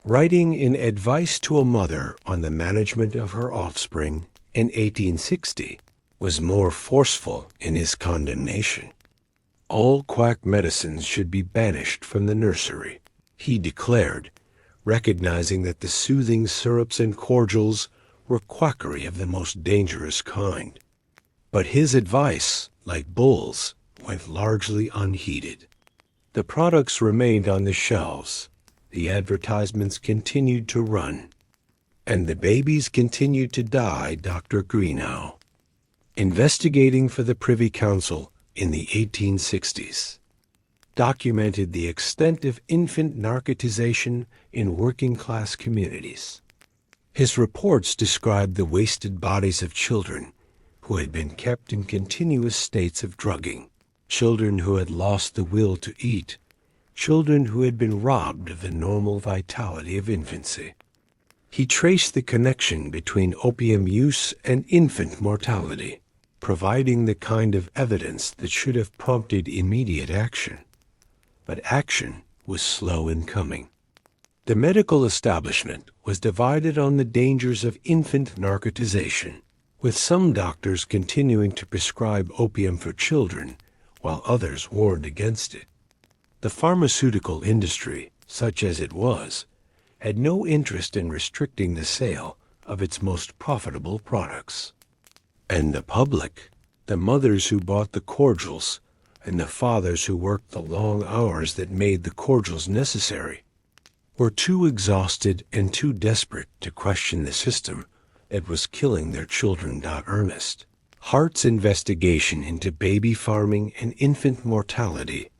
writing in Advice to a Mother on the Management of Her Offspring in 1860, was more forceful in his condemnation. All quack medicines should be banished from the nursery, he declared, recognizing that the soothing syrups and cordials were quackery of the most dangerous kind. But his advice, like Bull's, went largely unheeded. The products remained on the shelves, the advertisements continued to run, and the babies continued to die. Dr. Greenough, investigating for the Privy Council in the 1860s, documented the extent of infant narcotization in working-class communities. His reports described the wasted bodies of children who had been kept in continuous states of drugging, children who had lost the will to eat, children who had been robbed of the normal vitality of infancy. He traced the connection between opium use and infant mortality, providing the kind of evidence that should have prompted immediate action. But action was slow in coming. The medical establishment was divided on the dangers of infant narcotization. with some doctors continuing to prescribe opium for children while others warned against it. The pharmaceutical industry, such as it was, had no interest in restricting the sale of its most profitable products. And the public, the mothers who bought the cordials, and the fathers who worked the long hours that made the cordials necessary, were too exhausted and too desperate to question the system that was killing their children. Ernest Hart's investigation into baby farming and infant mortality,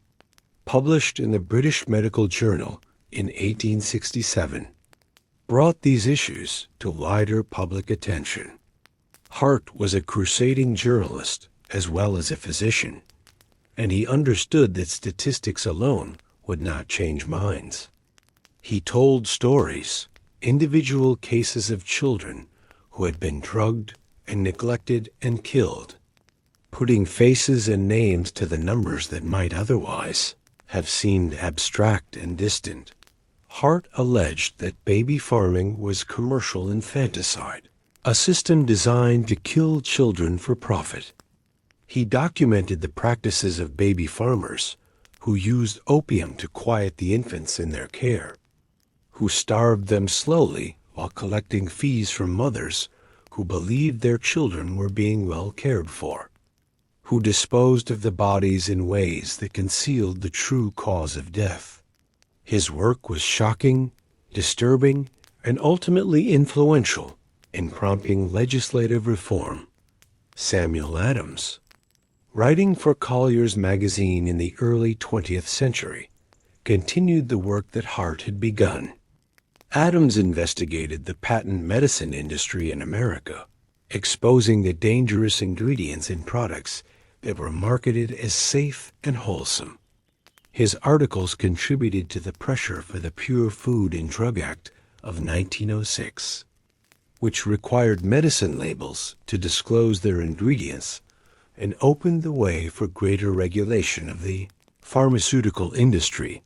published in the British Medical Journal in 1867, brought these issues to wider public attention. Hart was a crusading journalist as well as a physician, and he understood that statistics alone would not change minds. He told stories, individual cases of children who had been drugged and neglected and killed, putting faces and names to the numbers that might otherwise have seemed abstract and distant. Hart alleged that baby farming was commercial infanticide, a system designed to kill children for profit. He documented the practices of baby farmers who used opium to quiet the infants in their care, who starved them slowly while collecting fees from mothers who believed their children were being well cared for, who disposed of the bodies in ways that concealed the true cause of death. His work was shocking, disturbing, and ultimately influential in prompting legislative reform. Samuel Adams, writing for Collier's magazine in the early 20th century, continued the work that Hart had begun. Adams investigated the patent medicine industry in America, exposing the dangerous ingredients in products that were marketed as safe and wholesome. His articles contributed to the pressure for the Pure Food and Drug Act of 1906, which required medicine labels to disclose their ingredients and opened the way for greater regulation of the pharmaceutical industry.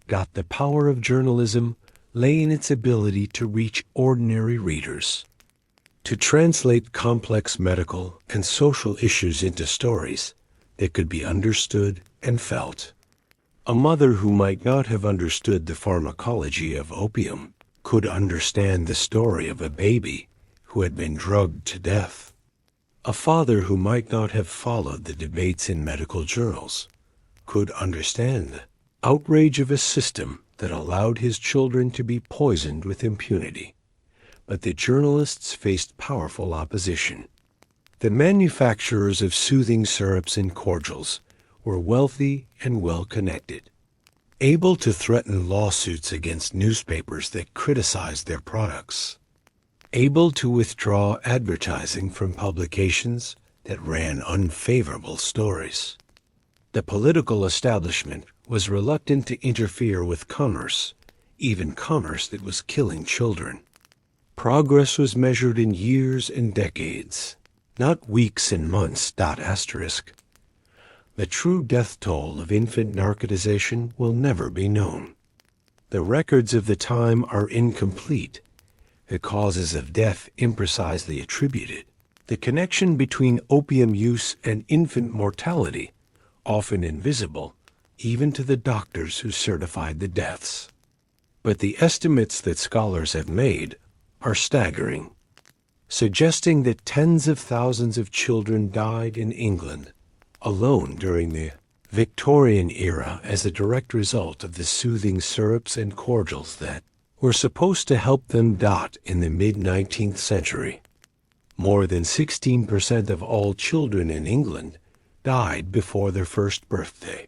The power of journalism lay in its ability to reach ordinary readers, to translate complex medical and social issues into stories that could be understood and felt. A mother who might not have understood the pharmacology of opium could understand the story of a baby who had been drugged to death. A father who might not have followed the debates in medical journals could understand the outrage of a system that allowed his children to be poisoned with impunity. But the journalists faced powerful opposition. The manufacturers of soothing syrups and cordials were wealthy and well-connected, able to threaten lawsuits against newspapers that criticized their products, able to withdraw advertising from publications that ran unfavorable stories. The political establishment was reluctant to interfere with commerce, even commerce that was killing children. Progress was measured in years and decades, not weeks and months. The true death toll of infant narcotization will never be known. The records of the time are incomplete, the causes of death imprecisely attributed, the connection between opium use and infant mortality often invisible even to the doctors who certified the deaths. But the estimates that scholars have made are staggering, suggesting that tens of thousands of children died in England alone during the Victorian era as a direct result of the soothing syrups and cordials that were supposed to help them. In the mid-19th century, more than 16% of all children in England died before their first birthday.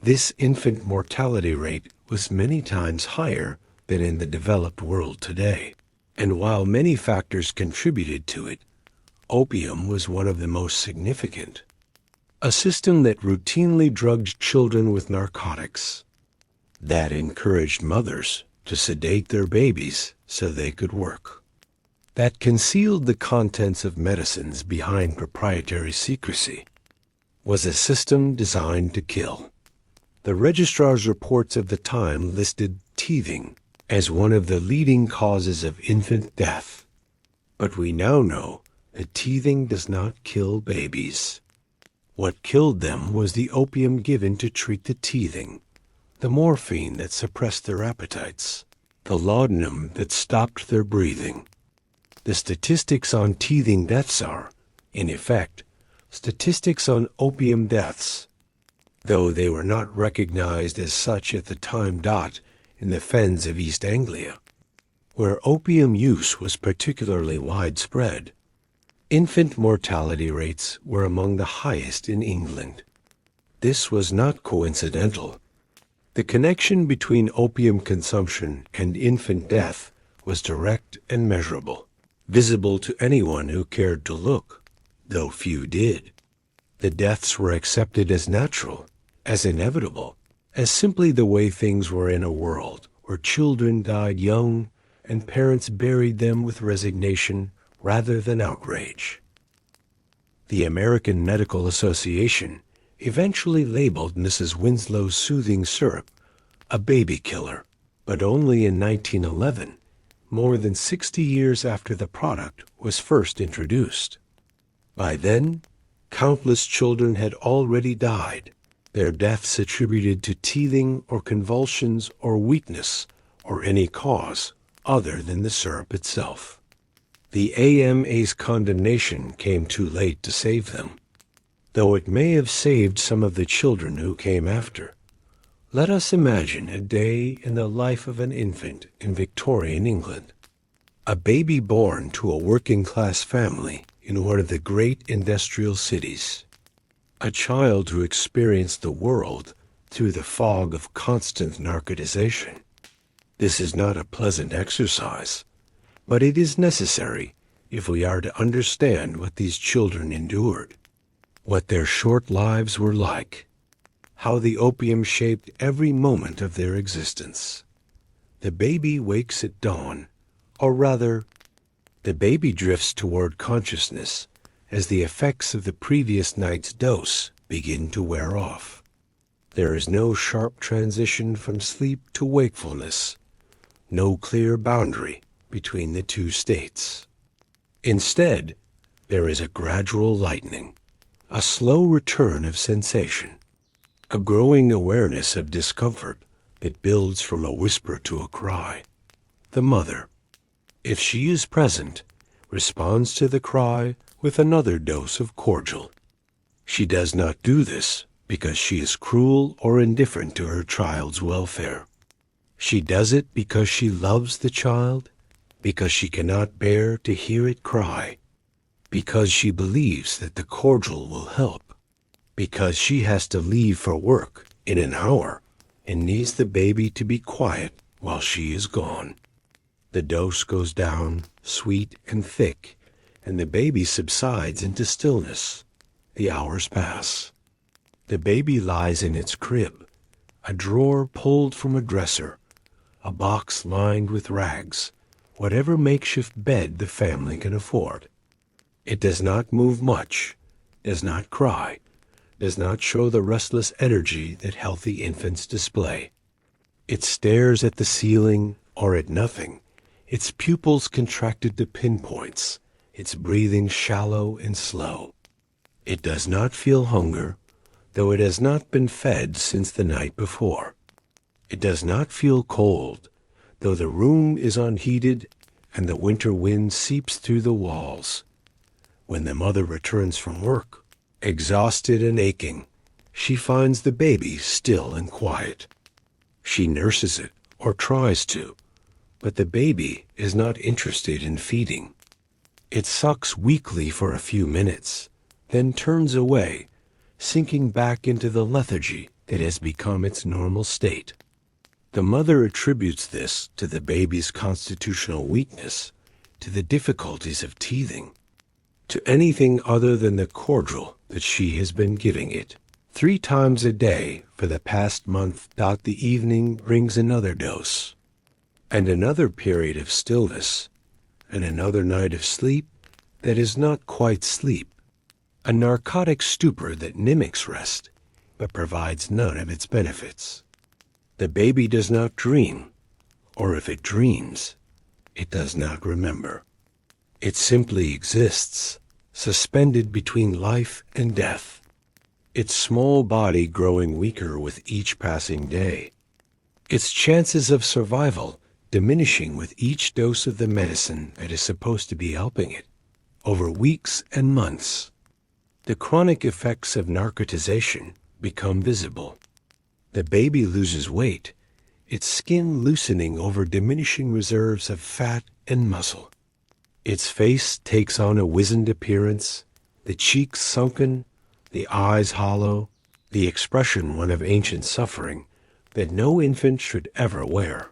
This infant mortality rate was many times higher than in the developed world today, and while many factors contributed to it, opium was one of the most significant. A system that routinely drugged children with narcotics, that encouraged mothers to sedate their babies so they could work, that concealed the contents of medicines behind proprietary secrecy, was a system designed to kill. The registrar's reports of the time listed teething as one of the leading causes of infant death, but we now know that teething does not kill babies. What killed them was the opium given to treat the teething, the morphine that suppressed their appetites, the laudanum that stopped their breathing. The statistics on teething deaths are, in effect, statistics on opium deaths, though they were not recognized as such at the time. In the fens of East Anglia, where opium use was particularly widespread, infant mortality rates were among the highest in England. This was not coincidental. The connection between opium consumption and infant death was direct and measurable, visible to anyone who cared to look, though few did. The deaths were accepted as natural, as inevitable, as simply the way things were in a world where children died young and parents buried them with resignation rather than outrage. The American Medical Association eventually labeled Mrs. Winslow's soothing syrup a baby killer, but only in 1911, more than 60 years after the product was first introduced. By then, countless children had already died, their deaths attributed to teething or convulsions or weakness or any cause other than the syrup itself. The AMA's condemnation came too late to save them, though it may have saved some of the children who came after. Let us imagine a day in the life of an infant in Victorian England, a baby born to a working-class family in one of the great industrial cities, a child who experienced the world through the fog of constant narcotization. This is not a pleasant exercise, but it is necessary if we are to understand what these children endured, what their short lives were like, how the opium shaped every moment of their existence. The baby wakes at dawn, or rather, the baby drifts toward consciousness as the effects of the previous night's dose begin to wear off. There is no sharp transition from sleep to wakefulness, no clear boundary between the two states. Instead, there is a gradual lightening, a slow return of sensation, a growing awareness of discomfort that builds from a whisper to a cry. The mother, if she is present, responds to the cry with another dose of cordial. She does not do this because she is cruel or indifferent to her child's welfare. She does it because she loves the child, because she cannot bear to hear it cry, because she believes that the cordial will help, because she has to leave for work in an hour and needs the baby to be quiet while she is gone. The dose goes down, sweet and thick, and the baby subsides into stillness. The hours pass. The baby lies in its crib, a drawer pulled from a dresser, a box lined with rags, whatever makeshift bed the family can afford. It does not move much, does not cry, does not show the restless energy that healthy infants display. It stares at the ceiling or at nothing, its pupils contracted to pinpoints, its breathing shallow and slow. It does not feel hunger, though it has not been fed since the night before. It does not feel cold, though the room is unheated and the winter wind seeps through the walls. When the mother returns from work, exhausted and aching, she finds the baby still and quiet. She nurses it, or tries to, but the baby is not interested in feeding. It sucks weakly for a few minutes, then turns away, sinking back into the lethargy that has become its normal state. The mother attributes this to the baby's constitutional weakness, to the difficulties of teething, to anything other than the cordial that she has been giving it. 3 times a day for the past month. The evening brings another dose, and another period of stillness, and another night of sleep that is not quite sleep, a narcotic stupor that mimics rest, but provides none of its benefits. The baby does not dream, or if it dreams, it does not remember. It simply exists, suspended between life and death, its small body growing weaker with each passing day, its chances of survival diminishing with each dose of the medicine that is supposed to be helping it, over weeks and months. The chronic effects of narcotization become visible. The baby loses weight, its skin loosening over diminishing reserves of fat and muscle. Its face takes on a wizened appearance, the cheeks sunken, the eyes hollow, the expression one of ancient suffering that no infant should ever wear.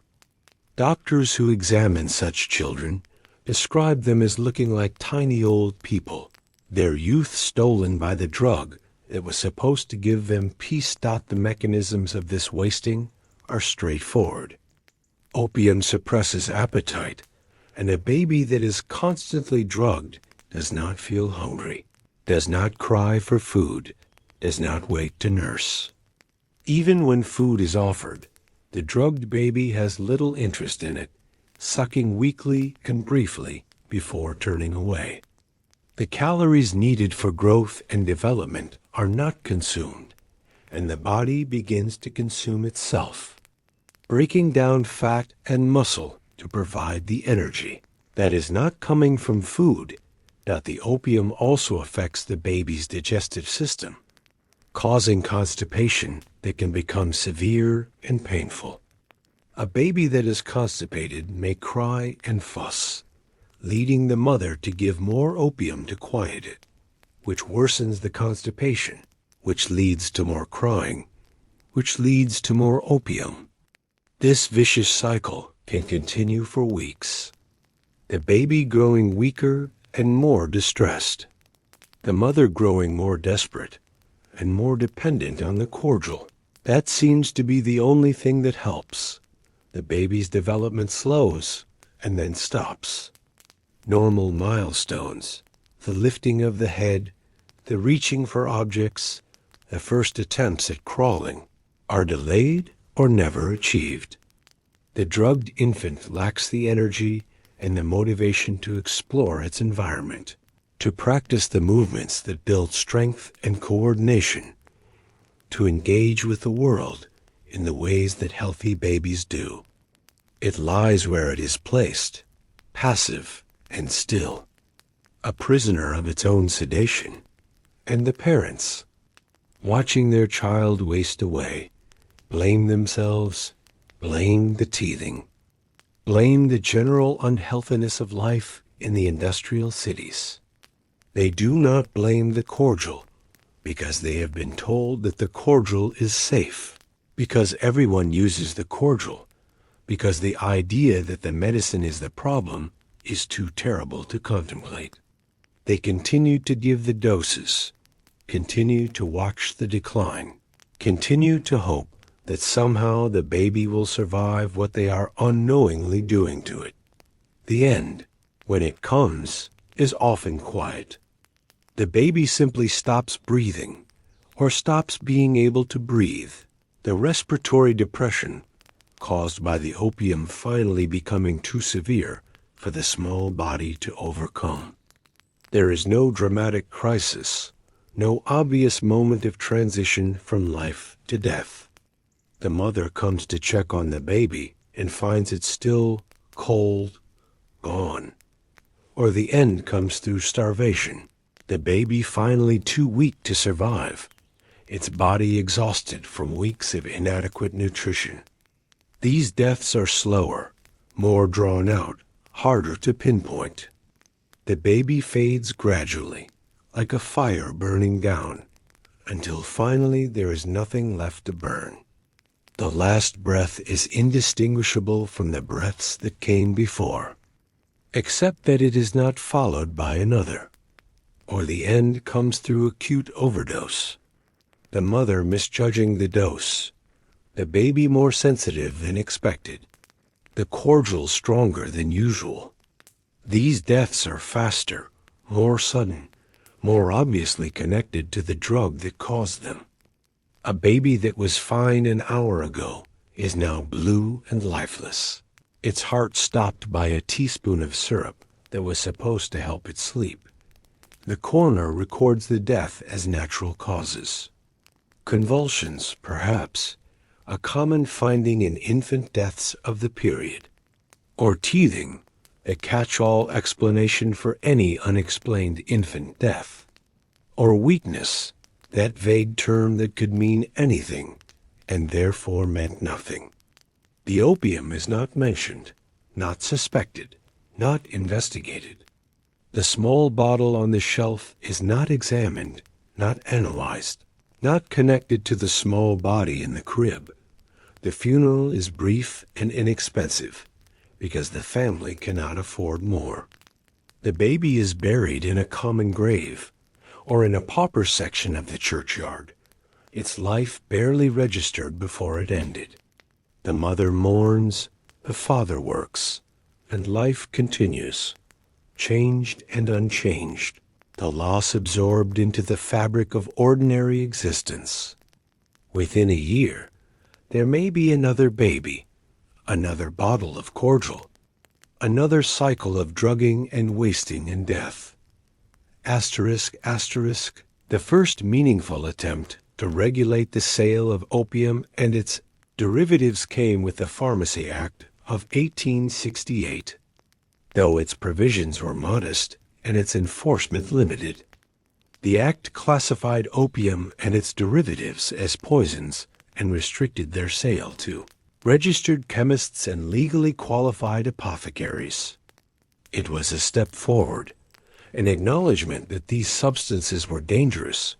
Doctors who examine such children describe them as looking like tiny old people, their youth stolen by the drug that was supposed to give them peace. The mechanisms of this wasting are straightforward. Opium suppresses appetite, and a baby that is constantly drugged does not feel hungry, does not cry for food, does not wait to nurse. Even when food is offered, the drugged baby has little interest in it, sucking weakly and briefly before turning away. The calories needed for growth and development are not consumed, and the body begins to consume itself, breaking down fat and muscle to provide the energy that is not coming from food. That the opium also affects the baby's digestive system, causing constipation that can become severe and painful. A baby that is constipated may cry and fuss, leading the mother to give more opium to quiet it, which worsens the constipation, which leads to more crying, which leads to more opium. This vicious cycle can continue for weeks, the baby growing weaker and more distressed, the mother growing more desperate and more dependent on the cordial. That seems to be the only thing that helps. The baby's development slows and then stops. Normal milestones, the lifting of the head, the reaching for objects, the first attempts at crawling, are delayed or never achieved. The drugged infant lacks the energy and the motivation to explore its environment, to practice the movements that build strength and coordination, to engage with the world in the ways that healthy babies do. It lies where it is placed, passive and still, a prisoner of its own sedation, and the parents, watching their child waste away, blame themselves, blame the teething, blame the general unhealthiness of life in the industrial cities. They do not blame the cordial because they have been told that the cordial is safe, because everyone uses the cordial, because the idea that the medicine is the problem is too terrible to contemplate. They continue to give the doses, continue to watch the decline, continue to hope that somehow the baby will survive what they are unknowingly doing to it. The end, when it comes, is often quiet. The baby simply stops breathing or stops being able to breathe. The respiratory depression caused by the opium finally becoming too severe for the small body to overcome. There is no dramatic crisis, no obvious moment of transition from life to death. The mother comes to check on the baby and finds it still cold, gone. Or the end comes through starvation, the baby finally too weak to survive, its body exhausted from weeks of inadequate nutrition. These deaths are slower, more drawn out, harder to pinpoint. The baby fades gradually, like a fire burning down, until finally there is nothing left to burn. The last breath is indistinguishable from the breaths that came before, except that it is not followed by another, or the end comes through acute overdose, the mother misjudging the dose, the baby more sensitive than expected, the cordial stronger than usual. These deaths are faster, more sudden, more obviously connected to the drug that caused them. A baby that was fine an hour ago is now blue and lifeless, its heart stopped by a teaspoon of syrup that was supposed to help it sleep. The coroner records the death as natural causes. Convulsions, perhaps, a common finding in infant deaths of the period. Or teething, a catch-all explanation for any unexplained infant death. Or weakness, that vague term that could mean anything, and therefore meant nothing. The opium is not mentioned, not suspected, not investigated. The small bottle on the shelf is not examined, not analyzed, not connected to the small body in the crib. The funeral is brief and inexpensive, because the family cannot afford more. The baby is buried in a common grave, or in a pauper section of the churchyard, its life barely registered before it ended. The mother mourns, the father works, and life continues, changed and unchanged, the loss absorbed into the fabric of ordinary existence. Within a year, there may be another baby, another bottle of cordial, another cycle of drugging and wasting and death. Asterisk, asterisk, the first meaningful attempt to regulate the sale of opium and its derivatives came with the Pharmacy Act of 1868, though its provisions were modest and its enforcement limited. The act classified opium and its derivatives as poisons and restricted their sale to registered chemists and legally qualified apothecaries. It was a step forward, an acknowledgement that these substances were dangerous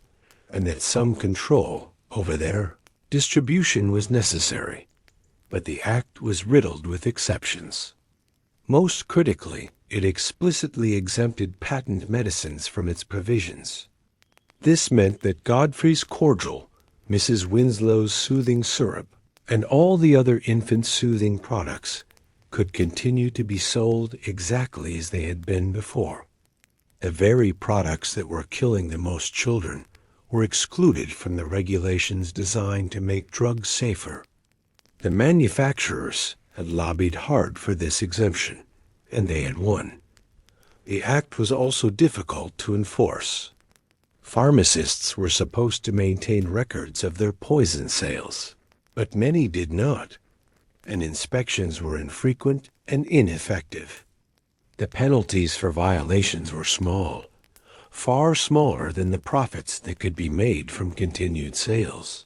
and that some control over their distribution was necessary, but the act was riddled with exceptions. Most critically, it explicitly exempted patent medicines from its provisions. This meant that Godfrey's Cordial, Mrs. Winslow's soothing syrup, and all the other infant soothing products could continue to be sold exactly as they had been before. The very products that were killing the most children were excluded from the regulations designed to make drugs safer. The manufacturers had lobbied hard for this exemption, and they had won. The act was also difficult to enforce. Pharmacists were supposed to maintain records of their poison sales, but many did not, and inspections were infrequent and ineffective. The penalties for violations were small, far smaller than the profits that could be made from continued sales.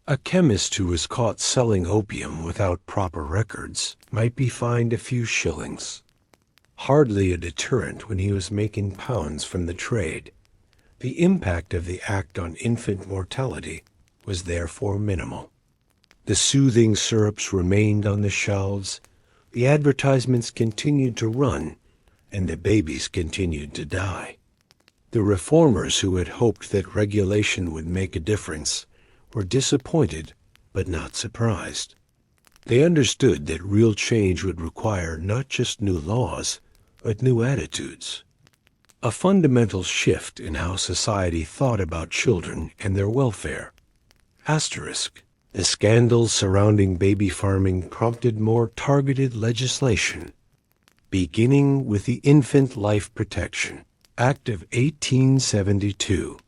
A chemist who was caught selling opium without proper records might be fined a few shillings. Hardly a deterrent when he was making pounds from the trade. The impact of the act on infant mortality was therefore minimal. The soothing syrups remained on the shelves, the advertisements continued to run, and the babies continued to die. The reformers who had hoped that regulation would make a difference were disappointed but not surprised. They understood that real change would require not just new laws, but new attitudes. A fundamental shift in how society thought about children and their welfare. Asterisk. The scandals surrounding baby farming prompted more targeted legislation, beginning with the Infant Life Protection Act of 1872.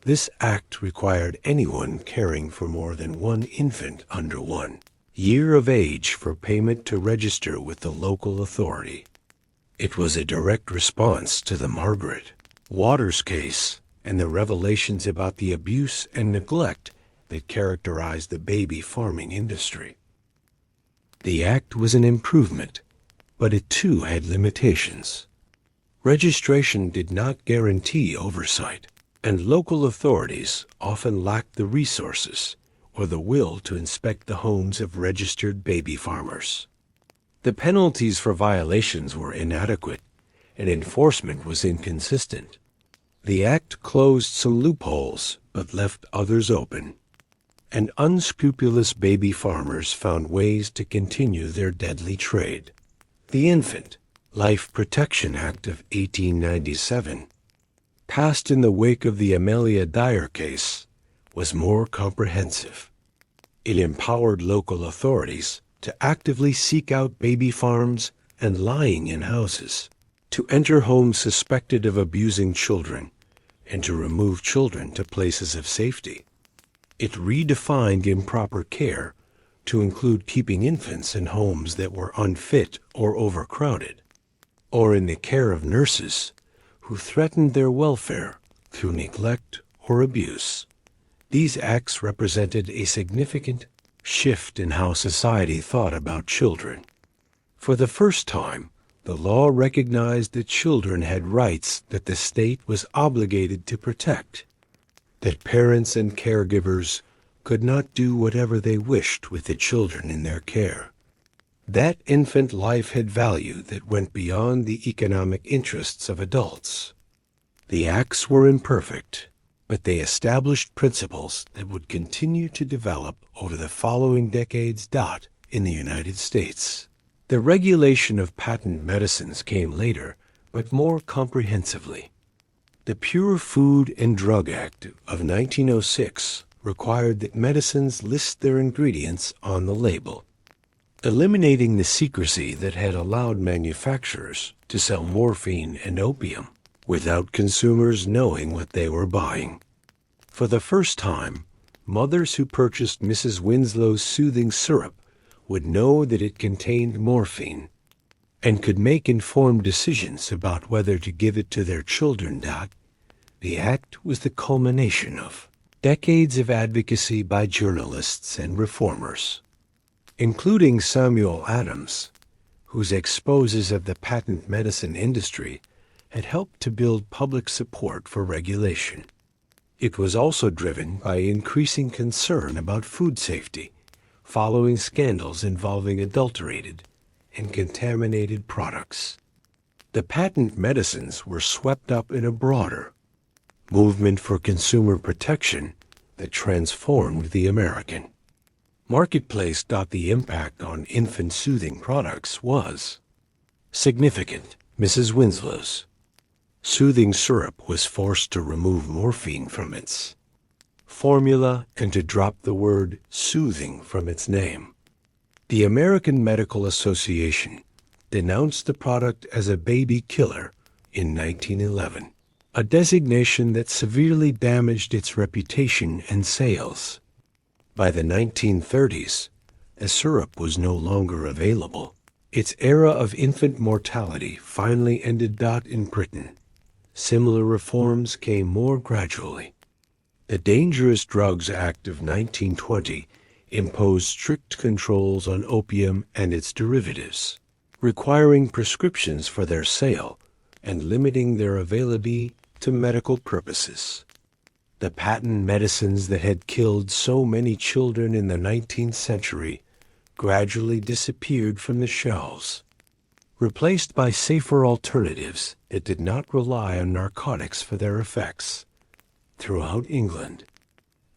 This act required anyone caring for more than one infant under 1 year of age for payment to register with the local authority. It was a direct response to the Margaret Waters case and the revelations about the abuse and neglect that characterized the baby farming industry. The act was an improvement, but it too had limitations. Registration did not guarantee oversight, and local authorities often lacked the resources or the will to inspect the homes of registered baby farmers. The penalties for violations were inadequate, and enforcement was inconsistent. The act closed some loopholes, but left others open, and unscrupulous baby farmers found ways to continue their deadly trade. The Infant Life Protection Act of 1897, passed in the wake of the Amelia Dyer case, was more comprehensive. It empowered local authorities to actively seek out baby farms and lying-in houses, to enter homes suspected of abusing children, and to remove children to places of safety. It redefined improper care to include keeping infants in homes that were unfit or overcrowded, or in the care of nurses who threatened their welfare through neglect or abuse. These acts represented a significant shift in how society thought about children. For the first time, the law recognized that children had rights that the state was obligated to protect, that parents and caregivers could not do whatever they wished with the children in their care. That infant life had value that went beyond the economic interests of adults. The acts were imperfect, but they established principles that would continue to develop over the following decades. In the United States, the regulation of patent medicines came later, but more comprehensively. The Pure Food and Drug Act of 1906 required that medicines list their ingredients on the label, eliminating the secrecy that had allowed manufacturers to sell morphine and opium without consumers knowing what they were buying. For the first time, mothers who purchased Mrs. Winslow's soothing syrup would know that it contained morphine and could make informed decisions about whether to give it to their children. The act was the culmination of decades of advocacy by journalists and reformers, including Samuel Adams, whose exposes of the patent medicine industry had helped to build public support for regulation. It was also driven by increasing concern about food safety, following scandals involving adulterated and contaminated products. The patent medicines were swept up in a broader movement for consumer protection that transformed the American marketplace. The impact on infant soothing products was significant. Mrs. Winslow's soothing syrup was forced to remove morphine from its formula and to drop the word soothing from its name. The American Medical Association denounced the product as a baby killer in 1911, a designation that severely damaged its reputation and sales. By the 1930s, a syrup was no longer available. Its era of infant mortality finally ended. In Britain, similar reforms came more gradually. The Dangerous Drugs Act of 1920 imposed strict controls on opium and its derivatives, requiring prescriptions for their sale and limiting their availability to medical purposes. The patent medicines that had killed so many children in the 19th century gradually disappeared from the shelves, replaced by safer alternatives that did not rely on narcotics for their effects. Throughout England,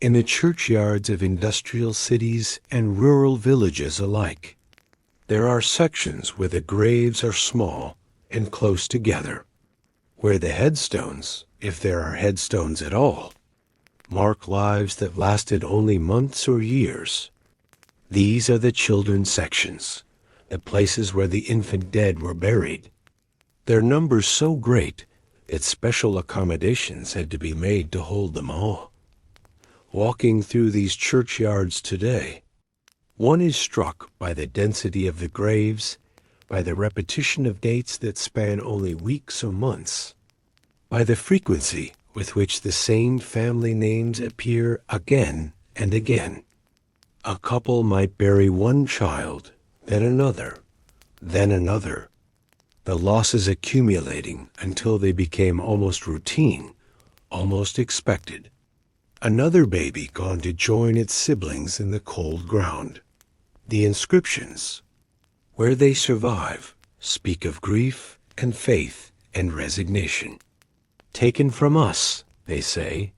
in the churchyards of industrial cities and rural villages alike, there are sections where the graves are small and close together, where the headstones, if there are headstones at all, mark lives that lasted only months or years. These are the children's sections, the places where the infant dead were buried. Their numbers so great that special accommodations had to be made to hold them all. Walking through these churchyards today, one is struck by the density of the graves, by the repetition of dates that span only weeks or months, by the frequency with which the same family names appear again and again. A couple might bury one child, then another, the losses accumulating until they became almost routine, almost expected. Another baby gone to join its siblings in the cold ground. The inscriptions, where they survive, speak of grief and faith and resignation. Taken from us, they say,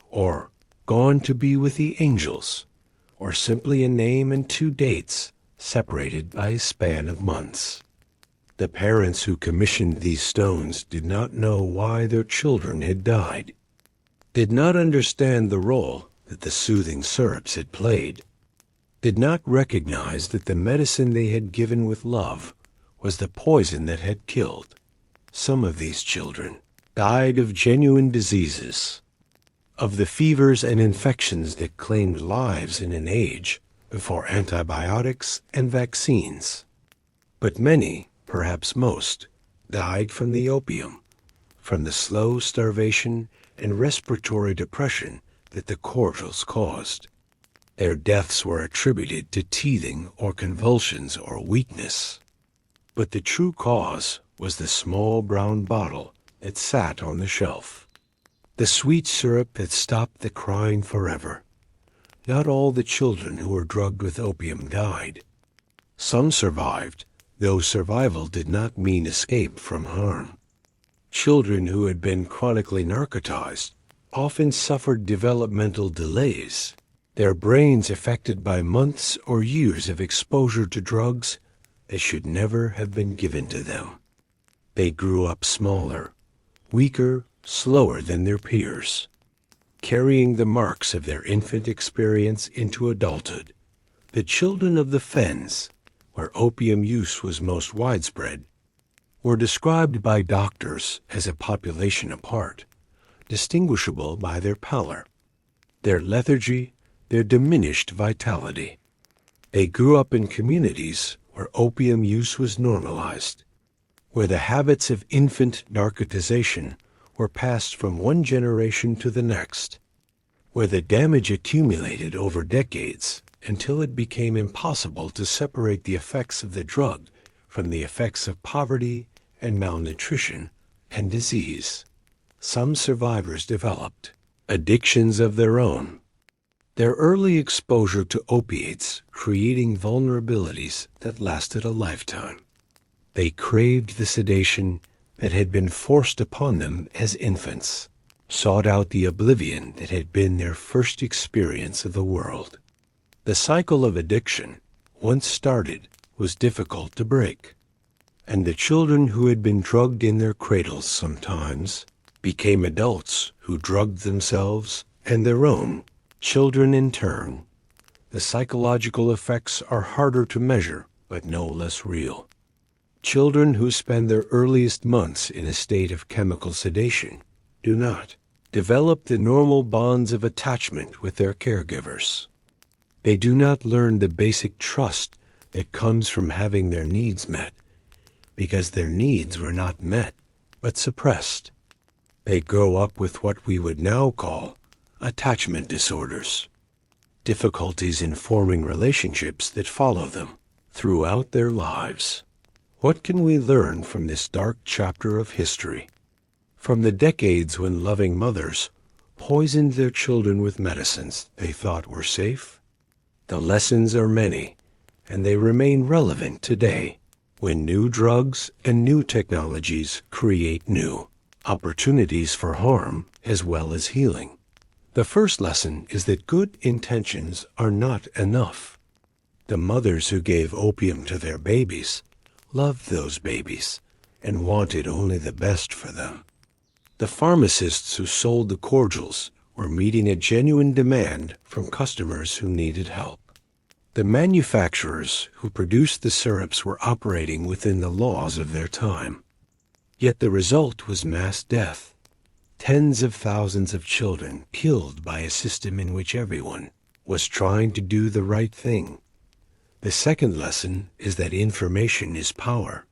or gone to be with the angels, or simply a name and two dates separated by a span of months. The parents who commissioned these stones did not know why their children had died, did not understand the role that the soothing syrups had played, did not recognize that the medicine they had given with love was the poison that had killed. Some of these children died of genuine diseases, of the fevers and infections that claimed lives in an age before antibiotics and vaccines. But many, perhaps most, died from the opium, from the slow starvation and respiratory depression that the cordials caused. Their deaths were attributed to teething or convulsions or weakness. But the true cause was the small brown bottle that sat on the shelf, the sweet syrup that stopped the crying forever. Not all the children who were drugged with opium died. Some survived, though survival did not mean escape from harm. Children who had been chronically narcotized often suffered developmental delays, their brains affected by months or years of exposure to drugs that should never have been given to them. They grew up smaller, weaker, slower than their peers, carrying the marks of their infant experience into adulthood. The children of the fens, where opium use was most widespread, were described by doctors as a population apart, distinguishable by their pallor, their lethargy, their diminished vitality. They grew up in communities where opium use was normalized, where the habits of infant narcotization were passed from one generation to the next, where the damage accumulated over decades until it became impossible to separate the effects of the drug from the effects of poverty and malnutrition and disease. Some survivors developed addictions of their own, their early exposure to opiates creating vulnerabilities that lasted a lifetime. They craved the sedation that had been forced upon them as infants, sought out the oblivion that had been their first experience of the world. The cycle of addiction, once started, was difficult to break, and the children who had been drugged in their cradles sometimes became adults who drugged themselves and their own children in turn. The psychological effects are harder to measure, but no less real. Children who spend their earliest months in a state of chemical sedation do not develop the normal bonds of attachment with their caregivers. They do not learn the basic trust that comes from having their needs met, because their needs were not met, but suppressed. They grow up with what we would now call attachment disorders, difficulties in forming relationships that follow them throughout their lives. What can we learn from this dark chapter of history? From the decades when loving mothers poisoned their children with medicines they thought were safe? The lessons are many, and they remain relevant today, when new drugs and new technologies create new opportunities for harm as well as healing. The first lesson is that good intentions are not enough. The mothers who gave opium to their babies loved those babies and wanted only the best for them. The pharmacists who sold the cordials were meeting a genuine demand from customers who needed help. The manufacturers who produced the syrups were operating within the laws of their time. Yet the result was mass death. Tens of thousands of children killed by a system in which everyone was trying to do the right thing. The second lesson is that information is power.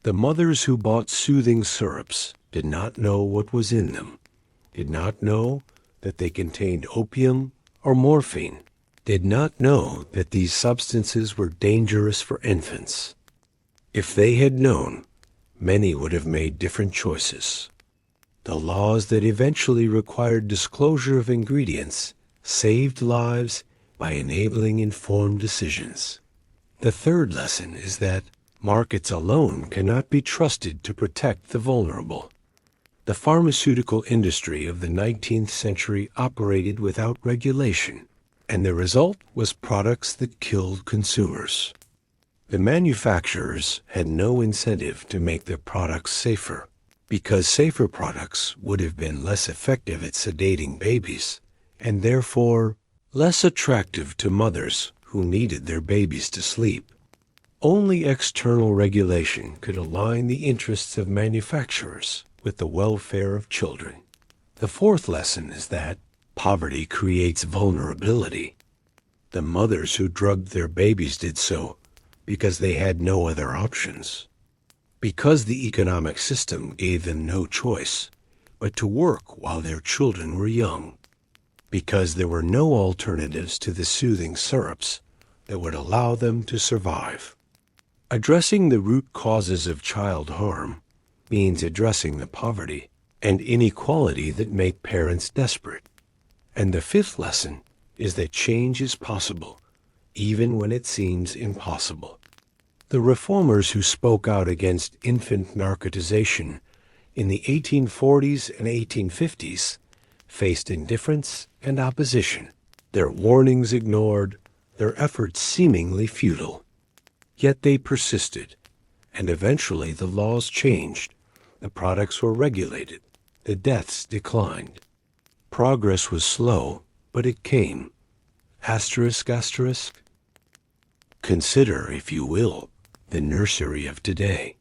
The mothers who bought soothing syrups did not know what was in them, did not know that they contained opium or morphine, did not know that these substances were dangerous for infants. If they had known, many would have made different choices. The laws that eventually required disclosure of ingredients saved lives by enabling informed decisions. The third lesson is that markets alone cannot be trusted to protect the vulnerable. The pharmaceutical industry of the 19th century operated without regulation, and the result was products that killed consumers. The manufacturers had no incentive to make their products safer, because safer products would have been less effective at sedating babies, and therefore less attractive to mothers who needed their babies to sleep. Only external regulation could align the interests of manufacturers with the welfare of children. The fourth lesson is that poverty creates vulnerability. The mothers who drugged their babies did so because they had no other options, because the economic system gave them no choice but to work while their children were young, because there were no alternatives to the soothing syrups that would allow them to survive. Addressing the root causes of child harm means addressing the poverty and inequality that make parents desperate. And the fifth lesson is that change is possible, even when it seems impossible. The reformers who spoke out against infant narcotization in the 1840s and 1850s faced indifference and opposition, their warnings ignored, their efforts seemingly futile. Yet they persisted, and eventually the laws changed, the products were regulated, the deaths declined. Progress was slow, but it came. Asterisk, asterisk. Consider, if you will, the nursery of today.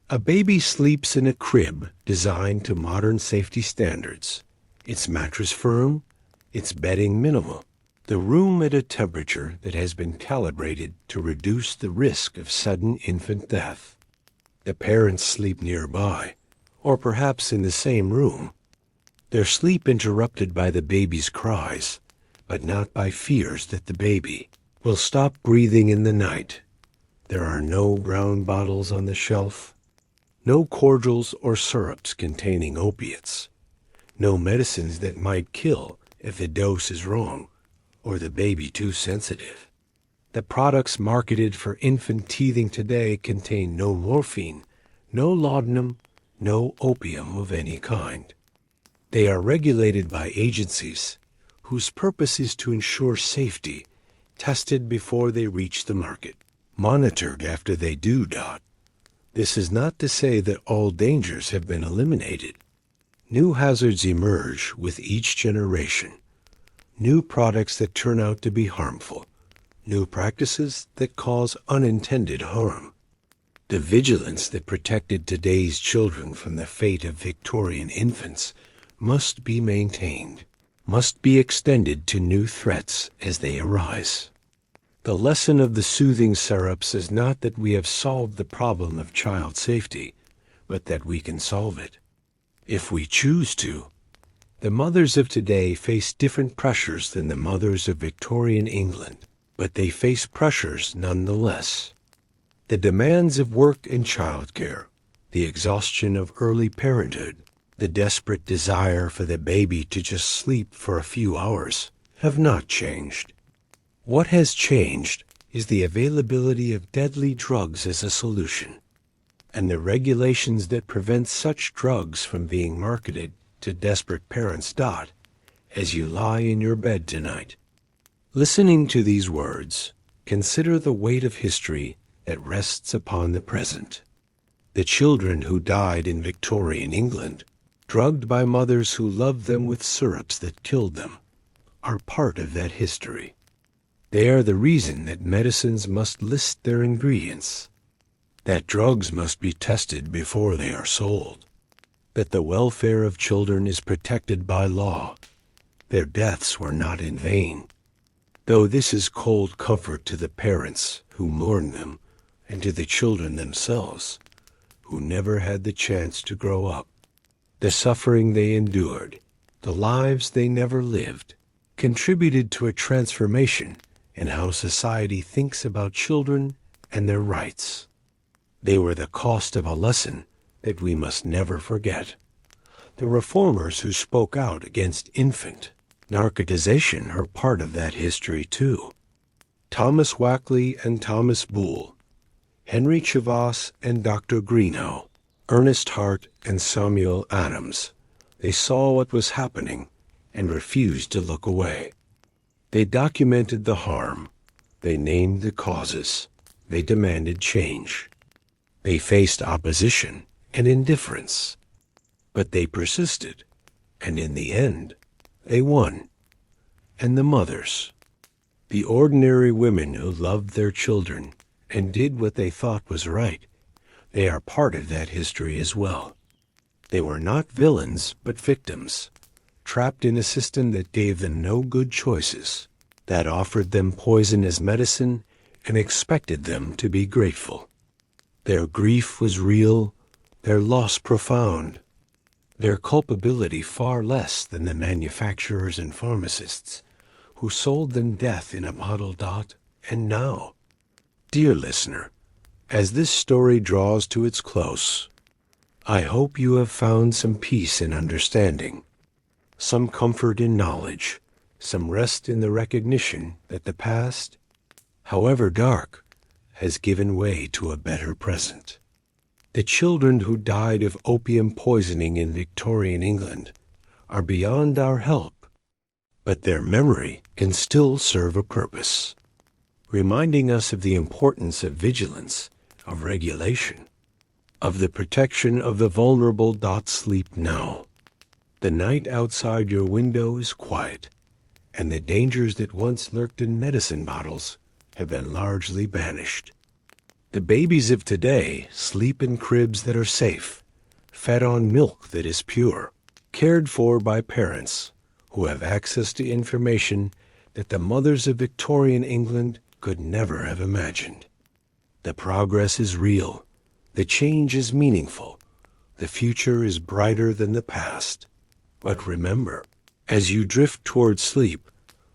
A baby sleeps in a crib designed to modern safety standards. Its mattress firm, its bedding minimal. The room at a temperature that has been calibrated to reduce the risk of sudden infant death. The parents sleep nearby, or perhaps in the same room. Their sleep interrupted by the baby's cries, but not by fears that the baby will stop breathing in the night. There are no brown bottles on the shelf, no cordials or syrups containing opiates, no medicines that might kill if the dose is wrong or the baby too sensitive. The products marketed for infant teething today contain no morphine, no laudanum, no opium of any kind. They are regulated by agencies whose purpose is to ensure safety, tested before they reach the market, monitored after they do. This is not to say that all dangers have been eliminated. New hazards emerge with each generation, new products that turn out to be harmful, new practices that cause unintended harm. The vigilance that protected today's children from the fate of Victorian infants must be maintained, must be extended to new threats as they arise. The lesson of the soothing syrups is not that we have solved the problem of child safety, but that we can solve it, if we choose to. The mothers of today face different pressures than the mothers of Victorian England, but they face pressures nonetheless. The demands of work and childcare, the exhaustion of early parenthood, the desperate desire for the baby to just sleep for a few hours have not changed. What has changed is the availability of deadly drugs as a solution, and the regulations that prevent such drugs from being marketed to desperate parents. As you lie in your bed tonight, listening to these words, consider the weight of history that rests upon the present. The children who died in Victorian England, drugged by mothers who loved them with syrups that killed them, are part of that history. They are the reason that medicines must list their ingredients, that drugs must be tested before they are sold, that the welfare of children is protected by law. Their deaths were not in vain, though this is cold comfort to the parents who mourn them and to the children themselves, who never had the chance to grow up. The suffering they endured, the lives they never lived, contributed to a transformation in how society thinks about children and their rights. They were the cost of a lesson that we must never forget. The reformers who spoke out against infant narcotization are part of that history too. Thomas Wackley and Thomas Boole, Henry Chivas and Dr. Greenough, Ernest Hart and Samuel Adams. They saw what was happening and refused to look away. They documented the harm. They named the causes. They demanded change. They faced opposition and indifference. But they persisted, and in the end, they won. And the mothers, the ordinary women who loved their children and did what they thought was right, they are part of that history as well. They were not villains, but victims, trapped in a system that gave them no good choices, that offered them poison as medicine and expected them to be grateful. Their grief was real, their loss profound, their culpability far less than the manufacturers and pharmacists who sold them death in a bottle. And now, dear listener, as this story draws to its close, I hope you have found some peace in understanding, some comfort in knowledge, some rest in the recognition that the past, however dark, has given way to a better present. The children who died of opium poisoning in Victorian England are beyond our help, but their memory can still serve a purpose, reminding us of the importance of vigilance, of regulation, of the protection of the vulnerable. Sleep now. The night outside your window is quiet, and the dangers that once lurked in medicine bottles have been largely banished. The babies of today sleep in cribs that are safe, fed on milk that is pure, cared for by parents who have access to information that the mothers of Victorian England could never have imagined. The progress is real, the change is meaningful, the future is brighter than the past. But remember, as you drift toward sleep,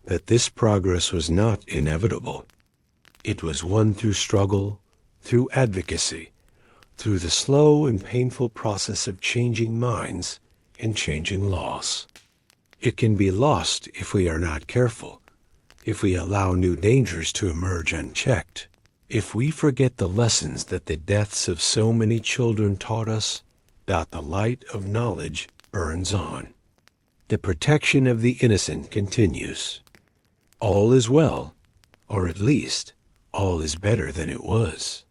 that this progress was not inevitable. It was won through struggle, through advocacy, through the slow and painful process of changing minds and changing laws. It can be lost if we are not careful, if we allow new dangers to emerge unchecked, if we forget the lessons that the deaths of so many children taught us. The light of knowledge burns on. The protection of the innocent continues. All is well, or at least all is better than it was.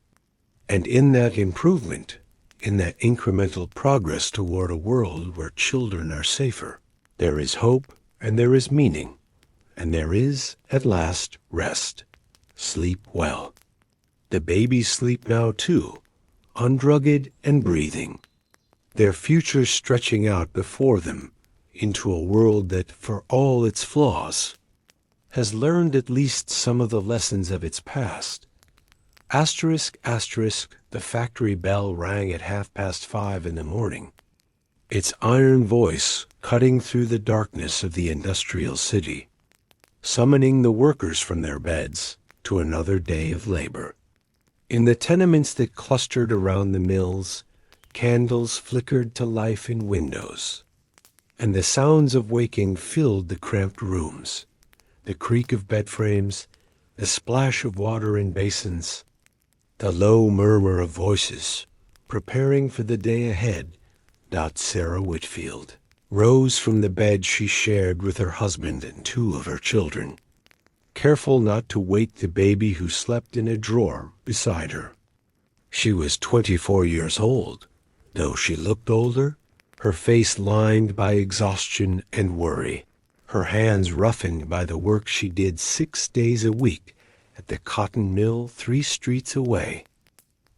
And in that improvement, in that incremental progress toward a world where children are safer, there is hope and there is meaning, and there is, at last, rest. Sleep well. The babies sleep now too, undrugged and breathing, their future stretching out before them into a world that, for all its flaws, has learned at least some of the lessons of its past. Asterisk, asterisk, the factory bell rang at 5:30 in the morning, its iron voice cutting through the darkness of the industrial city, summoning the workers from their beds to another day of labor. In the tenements that clustered around the mills, candles flickered to life in windows, and the sounds of waking filled the cramped rooms, the creak of bed frames, the splash of water in basins, the low murmur of voices preparing for the day ahead. Sarah Whitfield rose from the bed she shared with her husband and 2 of her children, careful not to wake the baby who slept in a drawer beside her. She was 24 years old, though she looked older, her face lined by exhaustion and worry, her hands roughened by the work she did 6 days a week at the cotton mill 3 streets away.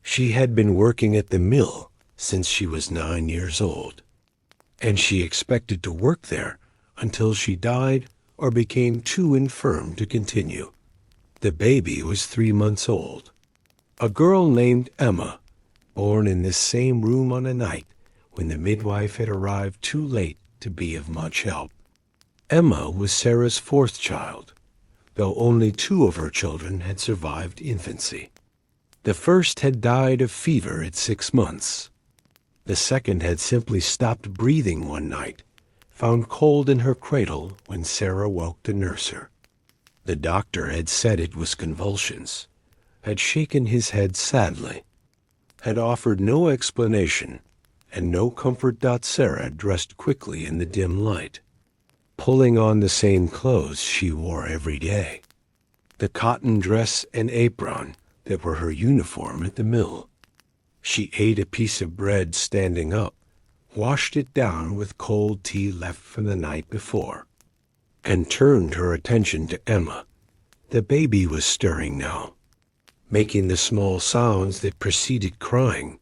She had been working at the mill since she was 9 years old, and she expected to work there until she died or became too infirm to continue. The baby was 3 months old, a girl named Emma, born in this same room on a night when the midwife had arrived too late to be of much help. Emma was Sarah's 4th child, though only 2 of her children had survived infancy. The first had died of fever at 6 months. The second had simply stopped breathing one night, found cold in her cradle when Sarah woke to nurse her. The doctor had said it was convulsions, had shaken his head sadly, had offered no explanation and no comfort. Sarah dressed quickly in the dim light, pulling on the same clothes she wore every day, the cotton dress and apron that were her uniform at the mill. She ate a piece of bread standing up, washed it down with cold tea left from the night before, and turned her attention to Emma. The baby was stirring now, making the small sounds that preceded crying.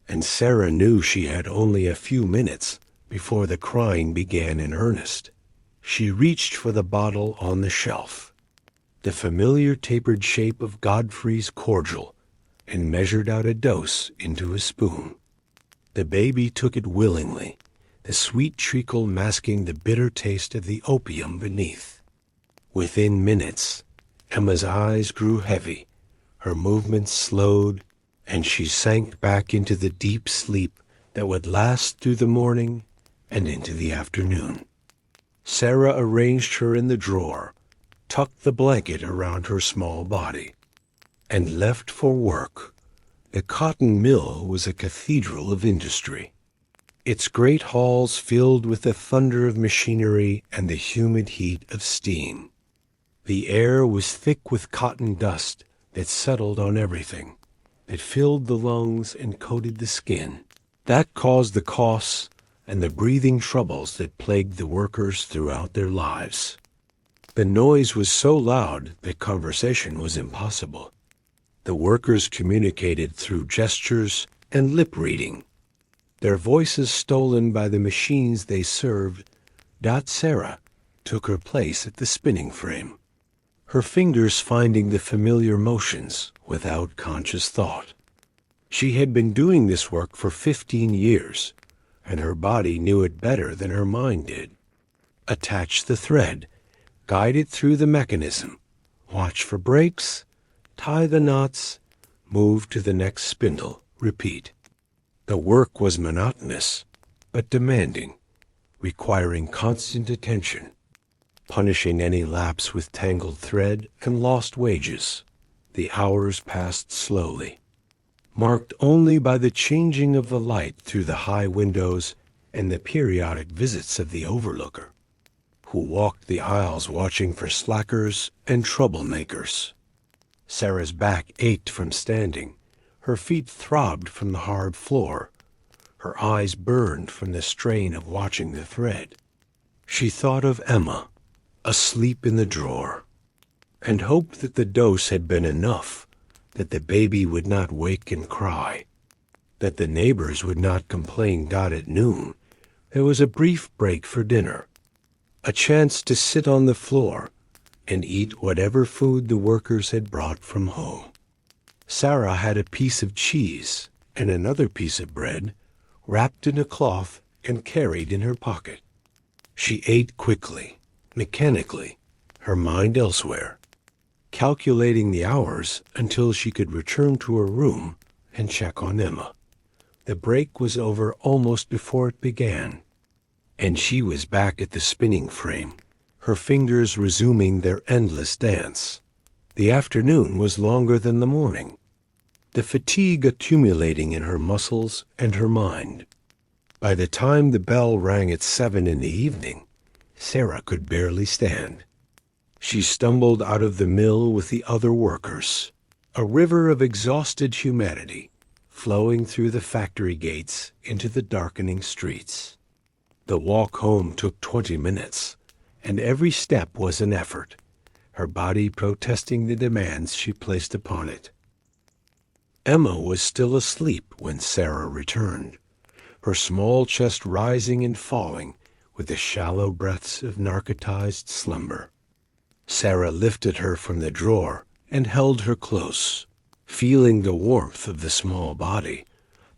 And Sarah knew she had only a few minutes before the crying began in earnest. She reached for the bottle on the shelf, the familiar tapered shape of Godfrey's Cordial, and measured out a dose into a spoon. The baby took it willingly, the sweet treacle masking the bitter taste of the opium beneath. Within minutes, Emma's eyes grew heavy, her movements slowed, and she sank back into the deep sleep that would last through the morning and into the afternoon. Sarah arranged her in the drawer, tucked the blanket around her small body, and left for work. The cotton mill was a cathedral of industry, its great halls filled with the thunder of machinery and the humid heat of steam. The air was thick with cotton dust that settled on everything, that filled the lungs and coated the skin. That caused the coughs and the breathing troubles that plagued the workers throughout their lives. The noise was so loud that conversation was impossible. The workers communicated through gestures and lip reading, their voices stolen by the machines they served. Sarah took her place at the spinning frame, her fingers finding the familiar motions without conscious thought. She had been doing this work for 15 years, and her body knew it better than her mind did. Attach the thread, guide it through the mechanism, watch for breaks, tie the knots, move to the next spindle, repeat. The work was monotonous, but demanding, requiring constant attention, punishing any lapse with tangled thread and lost wages. The hours passed slowly, marked only by the changing of the light through the high windows and the periodic visits of the overlooker, who walked the aisles watching for slackers and troublemakers. Sarah's back ached from standing, her feet throbbed from the hard floor, her eyes burned from the strain of watching the thread. She thought of Emma, asleep in the drawer, and hoped that the dose had been enough, that the baby would not wake and cry, that the neighbors would not complain. At noon, there was a brief break for dinner, a chance to sit on the floor and eat whatever food the workers had brought from home. Sarah had a piece of cheese and another piece of bread wrapped in a cloth and carried in her pocket. She ate quickly, mechanically, her mind elsewhere, calculating the hours until she could return to her room and check on Emma. The break was over almost before it began, and she was back at the spinning frame, her fingers resuming their endless dance. The afternoon was longer than the morning, the fatigue accumulating in her muscles and her mind. By the time the bell rang at 7 in the evening, Sarah could barely stand. She stumbled out of the mill with the other workers, a river of exhausted humanity flowing through the factory gates into the darkening streets. The walk home took 20 minutes, and every step was an effort, her body protesting the demands she placed upon it. Emma was still asleep when Sarah returned, her small chest rising and falling with the shallow breaths of narcotized slumber. Sarah lifted her from the drawer and held her close, feeling the warmth of the small body,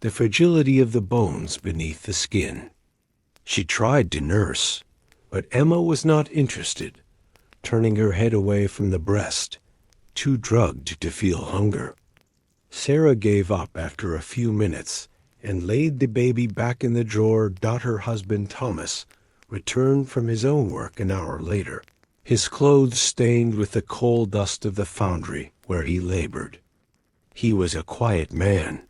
the fragility of the bones beneath the skin. She tried to nurse, but Emma was not interested, turning her head away from the breast, too drugged to feel hunger. Sarah gave up after a few minutes and laid the baby back in the drawer. Her husband, Thomas, returned from his own work an hour later, his clothes stained with the coal dust of the foundry where he labored. He was a quiet man,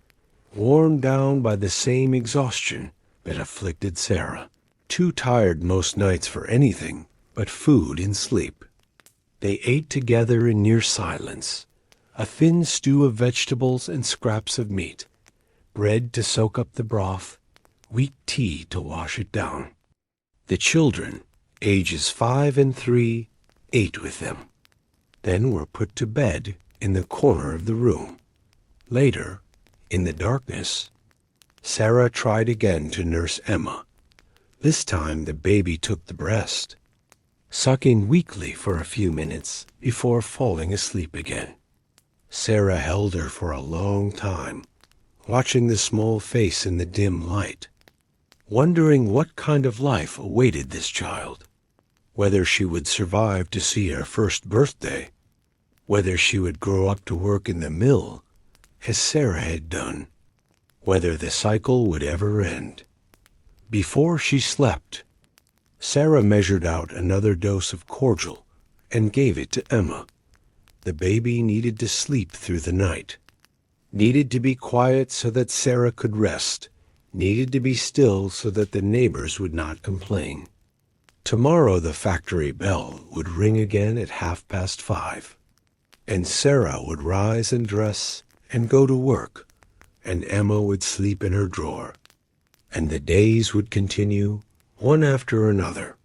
worn down by the same exhaustion that afflicted Sarah, too tired most nights for anything but food and sleep. They ate together in near silence, a thin stew of vegetables and scraps of meat, bread to soak up the broth, weak tea to wash it down. The children, ages 5 and 3, ate with them, then were put to bed in the corner of the room. Later, in the darkness, Sarah tried again to nurse Emma. This time the baby took the breast, sucking weakly for a few minutes before falling asleep again. Sarah held her for a long time, watching the small face in the dim light, wondering what kind of life awaited this child, whether she would survive to see her first birthday, whether she would grow up to work in the mill as Sarah had done, whether the cycle would ever end. Before she slept, Sarah measured out another dose of cordial and gave it to Emma. The baby needed to sleep through the night, needed to be quiet so that Sarah could rest, needed to be still so that the neighbors would not complain. Tomorrow the factory bell would ring again at 5:30, and Sarah would rise and dress and go to work, and Emma would sleep in her drawer, and the days would continue, one after another,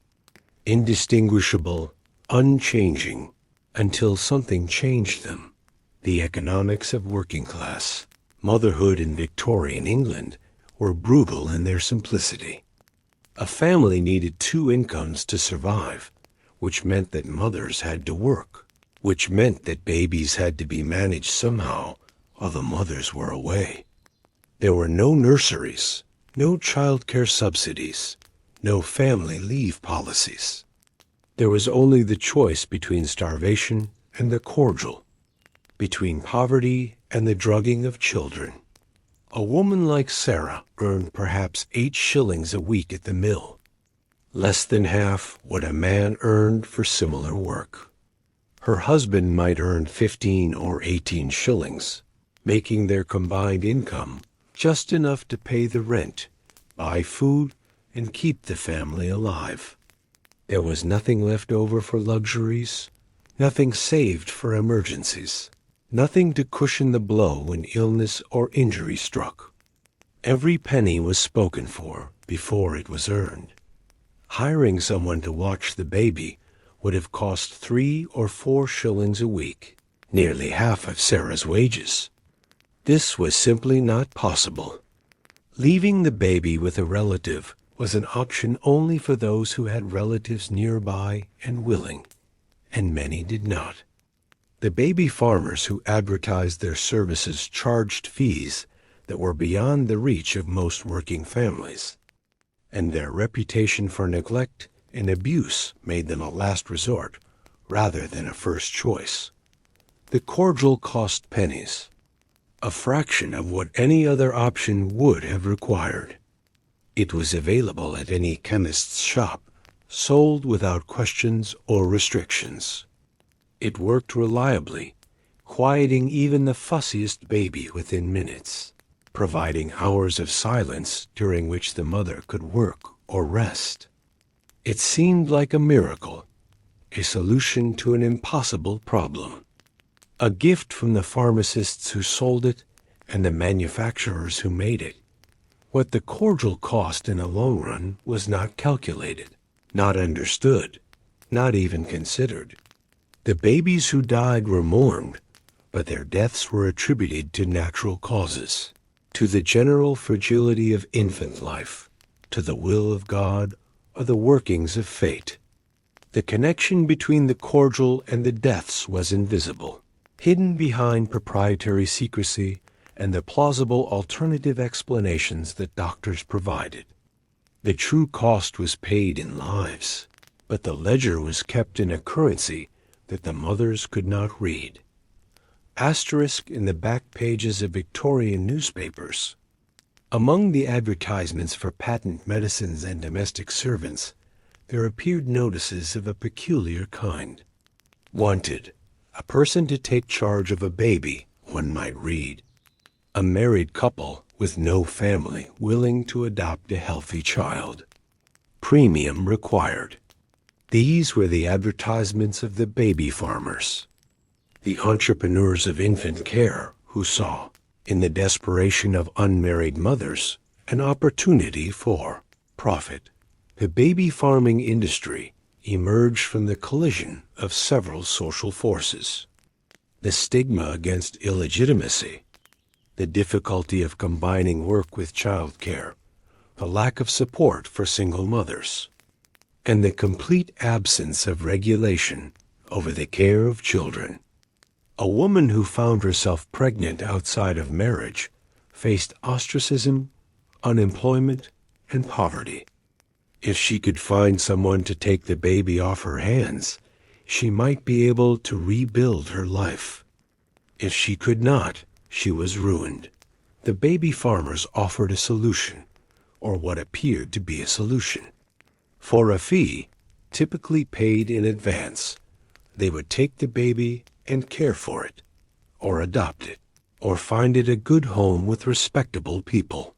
indistinguishable, unchanging, until something changed them. The economics of working class, motherhood in Victorian England, were brutal in their simplicity. A family needed 2 incomes to survive, which meant that mothers had to work, which meant that babies had to be managed somehow while the mothers were away. There were no nurseries, no child care subsidies, no family leave policies. There was only the choice between starvation and the cordial, between poverty and the drugging of children. A woman like Sarah earned perhaps 8 shillings a week at the mill, less than half what a man earned for similar work. Her husband might earn 15 or 18 shillings, making their combined income just enough to pay the rent, buy food, and keep the family alive. There was nothing left over for luxuries, nothing saved for emergencies, nothing to cushion the blow when illness or injury struck. Every penny was spoken for before it was earned. Hiring someone to watch the baby would have cost 3 or 4 shillings a week, nearly half of Sarah's wages. This was simply not possible. Leaving the baby with a relative was an option only for those who had relatives nearby and willing, and many did not. The baby farmers who advertised their services charged fees that were beyond the reach of most working families, and their reputation for neglect and abuse made them a last resort rather than a first choice. The cordial cost pennies, a fraction of what any other option would have required. It was available at any chemist's shop, sold without questions or restrictions. It worked reliably, quieting even the fussiest baby within minutes, providing hours of silence during which the mother could work or rest. It seemed like a miracle, a solution to an impossible problem, a gift from the pharmacists who sold it and the manufacturers who made it. What the cordial cost in the long run was not calculated, not understood, not even considered. The babies who died were mourned, but their deaths were attributed to natural causes, to the general fragility of infant life, to the will of God, or the workings of fate. The connection between the cordial and the deaths was invisible, hidden behind proprietary secrecy and the plausible alternative explanations that doctors provided. The true cost was paid in lives, but the ledger was kept in a currency that the mothers could not read. Asterisk in the back pages of Victorian newspapers. Among the advertisements for patent medicines and domestic servants, there appeared notices of a peculiar kind. Wanted, a person to take charge of a baby, one might read. A married couple with no family willing to adopt a healthy child. Premium required. These were the advertisements of the baby farmers, the entrepreneurs of infant care who saw, in the desperation of unmarried mothers, an opportunity for profit. The baby farming industry emerged from the collision of several social forces. The stigma against illegitimacy, the difficulty of combining work with childcare, the lack of support for single mothers, and the complete absence of regulation over the care of children. A woman who found herself pregnant outside of marriage faced ostracism, unemployment, and poverty. If she could find someone to take the baby off her hands, she might be able to rebuild her life. If she could not, she was ruined. The baby farmers offered a solution, or what appeared to be a solution. For a fee, typically paid in advance, they would take the baby and care for it, or adopt it, or find it a good home with respectable people.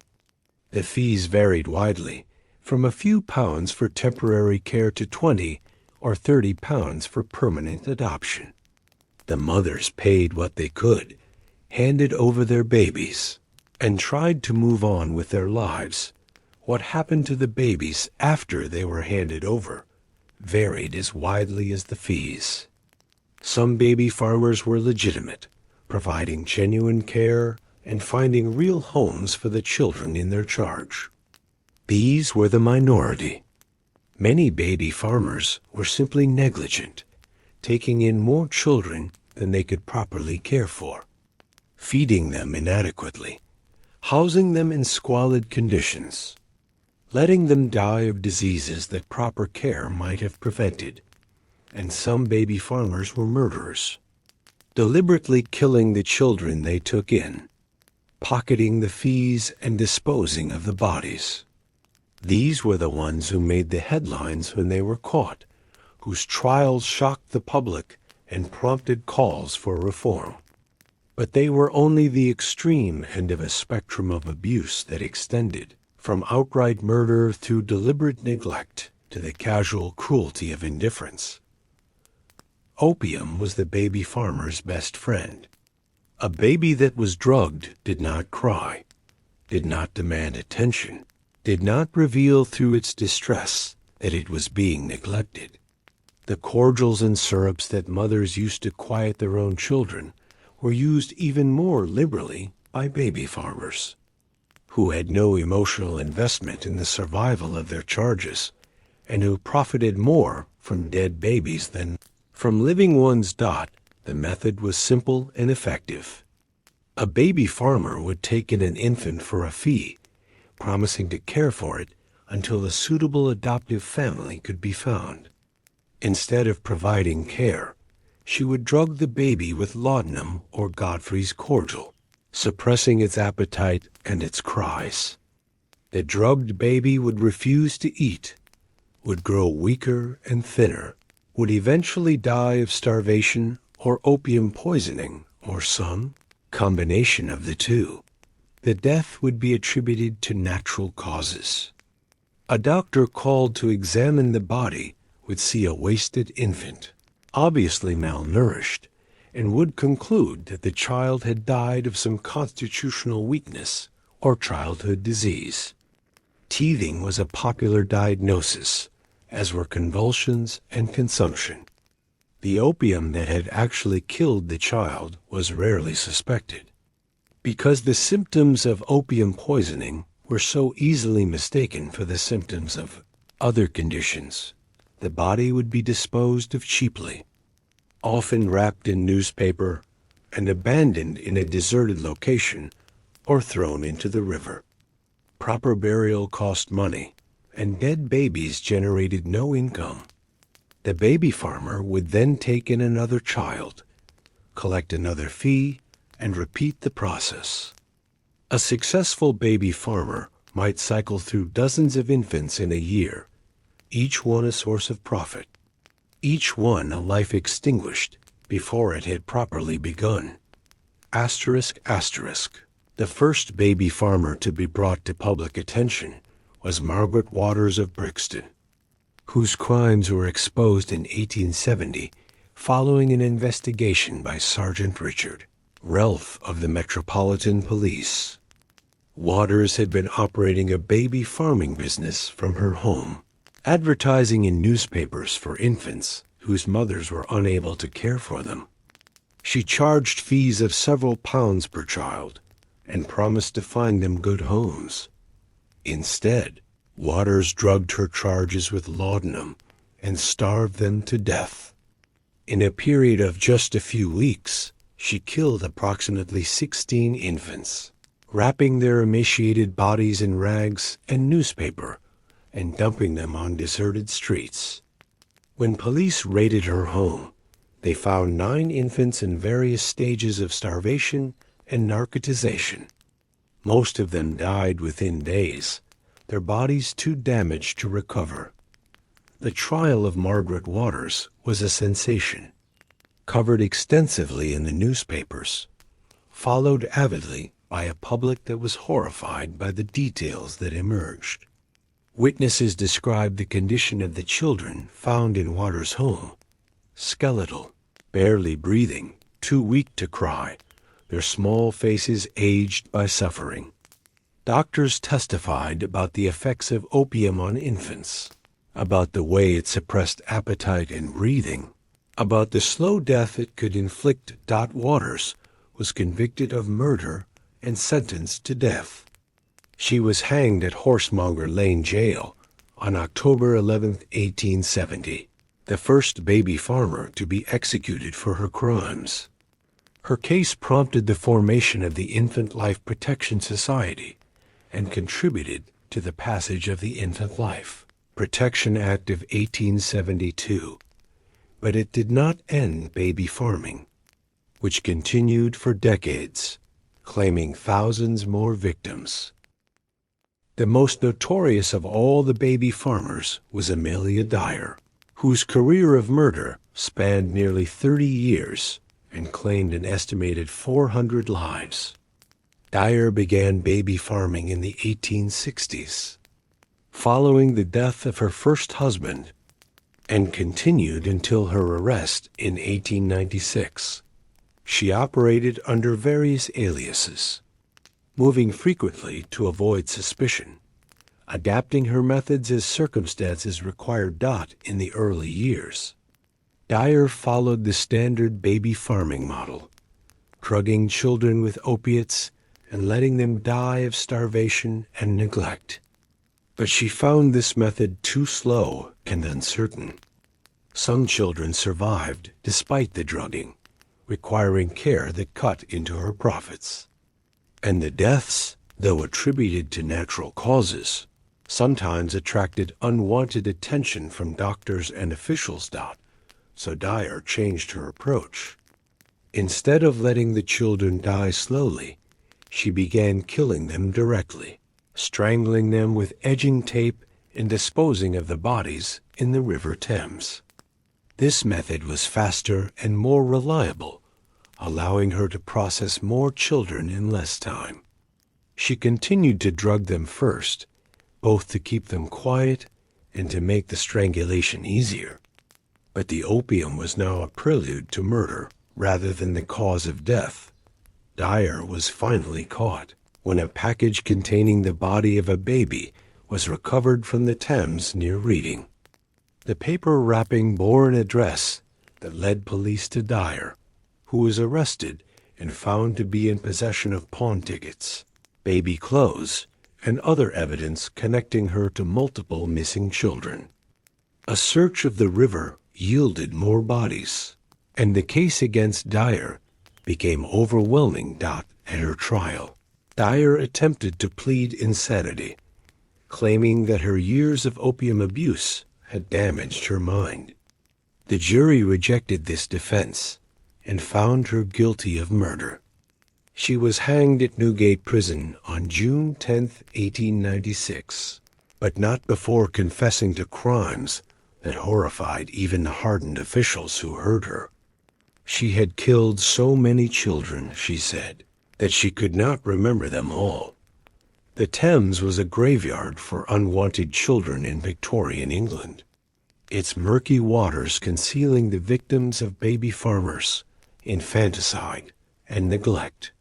The fees varied widely, from a few pounds for temporary care to 20 or 30 pounds for permanent adoption. The mothers paid what they could, handed over their babies, and tried to move on with their lives. What happened to the babies after they were handed over varied as widely as the fees. Some baby farmers were legitimate, providing genuine care and finding real homes for the children in their charge. These were the minority. Many baby farmers were simply negligent, taking in more children than they could properly care for, feeding them inadequately, housing them in squalid conditions, letting them die of diseases that proper care might have prevented. And some baby farmers were murderers, deliberately killing the children they took in, pocketing the fees and disposing of the bodies. These were the ones who made the headlines when they were caught, whose trials shocked the public and prompted calls for reform. But they were only the extreme end of a spectrum of abuse that extended from outright murder through deliberate neglect to the casual cruelty of indifference. Opium was the baby farmer's best friend. A baby that was drugged did not cry, did not demand attention, did not reveal through its distress that it was being neglected. The cordials and syrups that mothers used to quiet their own children were used even more liberally by baby farmers, who had no emotional investment in the survival of their charges, and who profited more from dead babies than from living ones. The method was simple and effective. A baby farmer would take in an infant for a fee, promising to care for it until a suitable adoptive family could be found. Instead of providing care, she would drug the baby with laudanum or Godfrey's Cordial, suppressing its appetite and its cries. The drugged baby would refuse to eat, would grow weaker and thinner, would eventually die of starvation or opium poisoning or some combination of the two. The death would be attributed to natural causes. A doctor called to examine the body would see a wasted infant, obviously malnourished, and would conclude that the child had died of some constitutional weakness or childhood disease. Teething was a popular diagnosis, as were convulsions and consumption. The opium that had actually killed the child was rarely suspected, because the symptoms of opium poisoning were so easily mistaken for the symptoms of other conditions. The body would be disposed of cheaply, often wrapped in newspaper and abandoned in a deserted location or thrown into the river. Proper burial cost money, and dead babies generated no income. The baby farmer would then take in another child, collect another fee, and repeat the process. A successful baby farmer might cycle through dozens of infants in a year, each one a source of profit, each one a life extinguished before it had properly begun. Asterisk, asterisk. The first baby farmer to be brought to public attention was Margaret Waters of Brixton, whose crimes were exposed in 1870 following an investigation by Sergeant Richard Relf of the Metropolitan Police. Waters had been operating a baby farming business from her home, advertising in newspapers for infants whose mothers were unable to care for them. She charged fees of several pounds per child and promised to find them good homes. Instead, Waters drugged her charges with laudanum and starved them to death. In a period of just a few weeks, she killed approximately 16 infants, wrapping their emaciated bodies in rags and newspaper and dumping them on deserted streets. When police raided her home, they found 9 infants in various stages of starvation and narcotization. Most of them died within days, their bodies too damaged to recover. The trial of Margaret Waters was a sensation, covered extensively in the newspapers, followed avidly by a public that was horrified by the details that emerged. Witnesses described the condition of the children found in Waters' home: skeletal, barely breathing, too weak to cry, their small faces aged by suffering. Doctors testified about the effects of opium on infants, about the way it suppressed appetite and breathing, about the slow death it could inflict. Waters was convicted of murder and sentenced to death. She was hanged at Horsemonger Lane Jail on October 11, 1870, the first baby farmer to be executed for her crimes. Her case prompted the formation of the Infant Life Protection Society and contributed to the passage of the Infant Life Protection Act of 1872. But it did not end baby farming, which continued for decades, claiming thousands more victims. The most notorious of all the baby farmers was Amelia Dyer, whose career of murder spanned nearly 30 years and claimed an estimated 400 lives. Dyer began baby farming in the 1860s, following the death of her first husband, and continued until her arrest in 1896. She operated under various aliases, moving frequently to avoid suspicion, adapting her methods as circumstances required. In the early years, Dyer followed the standard baby farming model, drugging children with opiates and letting them die of starvation and neglect. But she found this method too slow and uncertain. Some children survived despite the drugging, requiring care that cut into her profits. And the deaths, though attributed to natural causes, sometimes attracted unwanted attention from doctors and officials. So Dyer changed her approach. Instead of letting the children die slowly, she began killing them directly, strangling them with edging tape and disposing of the bodies in the River Thames. This method was faster and more reliable, allowing her to process more children in less time. She continued to drug them first, both to keep them quiet and to make the strangulation easier. But the opium was now a prelude to murder rather than the cause of death. Dyer was finally caught when a package containing the body of a baby was recovered from the Thames near Reading. The paper wrapping bore an address that led police to Dyer, who was arrested and found to be in possession of pawn tickets, baby clothes, and other evidence connecting her to multiple missing children. A search of the river yielded more bodies, and the case against Dyer became overwhelming. At her trial, Dyer attempted to plead insanity, claiming that her years of opium abuse had damaged her mind. The jury rejected this defense and found her guilty of murder. She was hanged at Newgate Prison on June 10, 1896, but not before confessing to crimes that horrified even the hardened officials who heard her. She had killed so many children, she said, that she could not remember them all. The Thames was a graveyard for unwanted children in Victorian England, its murky waters concealing the victims of baby farmers, infanticide, and neglect.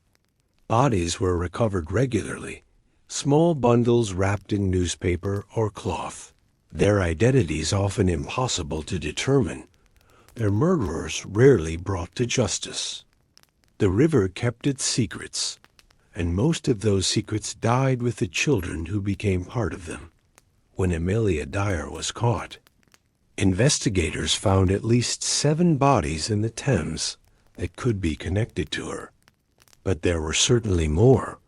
Bodies were recovered regularly, small bundles wrapped in newspaper or cloth, their identities often impossible to determine, their murderers rarely brought to justice. The river kept its secrets, and most of those secrets died with the children who became part of them. When Amelia Dyer was caught, investigators found at least 7 bodies in the Thames that could be connected to her. But there were certainly more,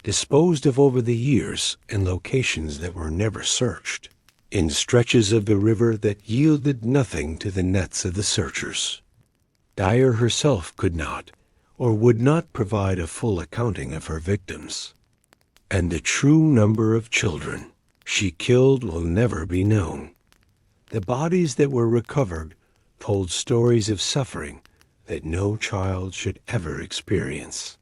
disposed of over the years in locations that were never searched, in stretches of the river that yielded nothing to the nets of the searchers. Dyer herself could not, or would not provide a full accounting of her victims, and the true number of children she killed will never be known. The bodies that were recovered told stories of suffering that no child should ever experience.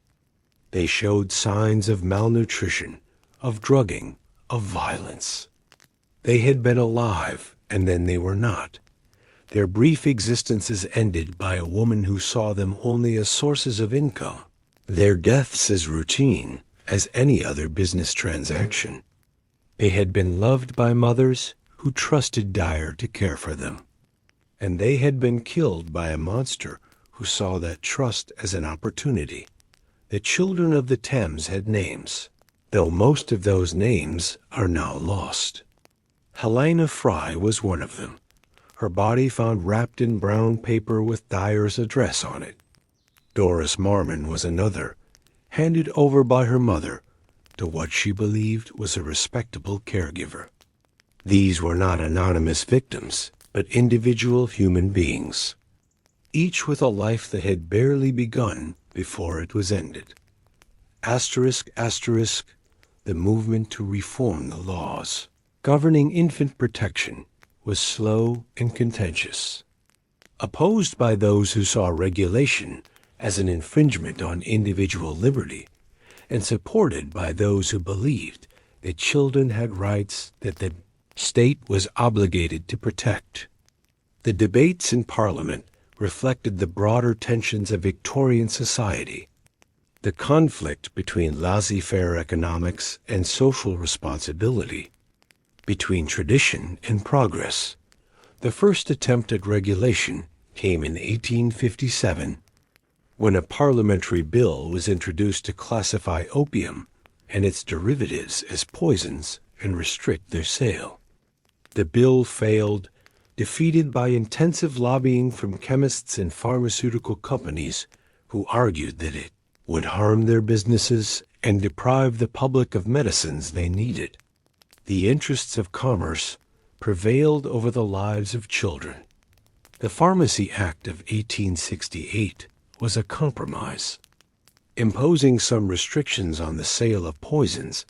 They showed signs of malnutrition, of drugging, of violence. They had been alive, and then they were not. Their brief existences ended by a woman who saw them only as sources of income, their deaths as routine as any other business transaction. They had been loved by mothers who trusted Dyer to care for them, and they had been killed by a monster who saw that trust as an opportunity. The children of the Thames had names, though most of those names are now lost. Helena Fry was one of them, her body found wrapped in brown paper with Dyer's address on it. Doris Marmon was another, handed over by her mother to what she believed was a respectable caregiver. These were not anonymous victims, but individual human beings, each with a life that had barely begun before it was ended. Asterisk, asterisk, the movement to reform the laws governing infant protection was slow and contentious. Opposed by those who saw regulation as an infringement on individual liberty, and supported by those who believed that children had rights that the state was obligated to protect. The debates in Parliament reflected the broader tensions of Victorian society, the conflict between laissez-faire economics and social responsibility, between tradition and progress. The first attempt at regulation came in 1857, when a parliamentary bill was introduced to classify opium and its derivatives as poisons and restrict their sale. The bill failed, defeated by intensive lobbying from chemists and pharmaceutical companies who argued that it would harm their businesses and deprive the public of medicines they needed. The interests of commerce prevailed over the lives of children. The Pharmacy Act of 1868 was a compromise, imposing some restrictions on the sale of poisons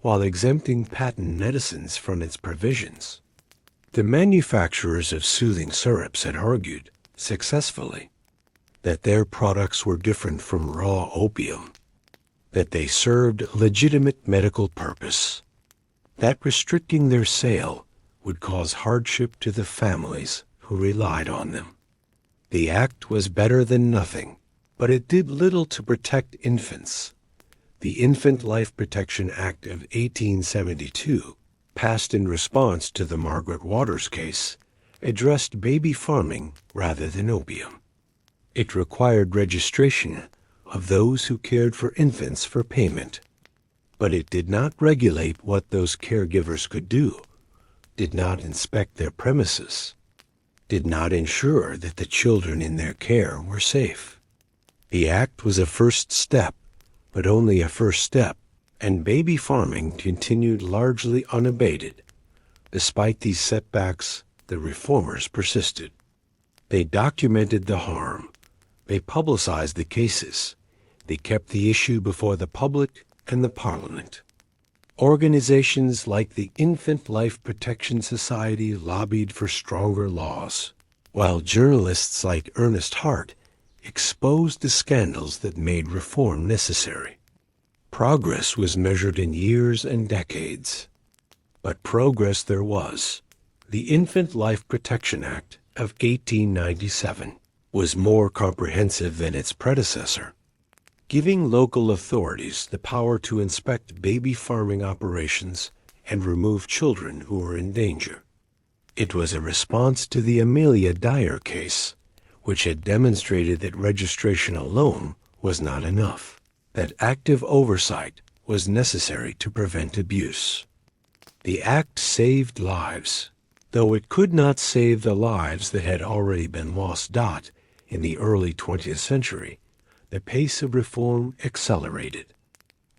while exempting patent medicines from its provisions. The manufacturers of soothing syrups had argued, successfully, that their products were different from raw opium, that they served a legitimate medical purpose, that restricting their sale would cause hardship to the families who relied on them. The act was better than nothing, but it did little to protect infants. The Infant Life Protection Act of 1872, passed in response to the Margaret Waters case, addressed baby farming rather than opium. It required registration of those who cared for infants for payment, but it did not regulate what those caregivers could do, did not inspect their premises, did not ensure that the children in their care were safe. The act was a first step, but only a first step, and baby farming continued largely unabated. Despite these setbacks, the reformers persisted. They documented the harm. They publicized the cases. They kept the issue before the public and the Parliament. Organizations like the Infant Life Protection Society lobbied for stronger laws, while journalists like Ernest Hart exposed the scandals that made reform necessary. Progress was measured in years and decades, but progress there was. The Infant Life Protection Act of 1897 was more comprehensive than its predecessor, giving local authorities the power to inspect baby farming operations and remove children who were in danger. It was a response to the Amelia Dyer case, which had demonstrated that registration alone was not enough, that active oversight was necessary to prevent abuse. The act saved lives, though it could not save the lives that had already been lost. In the early 20th century, the pace of reform accelerated.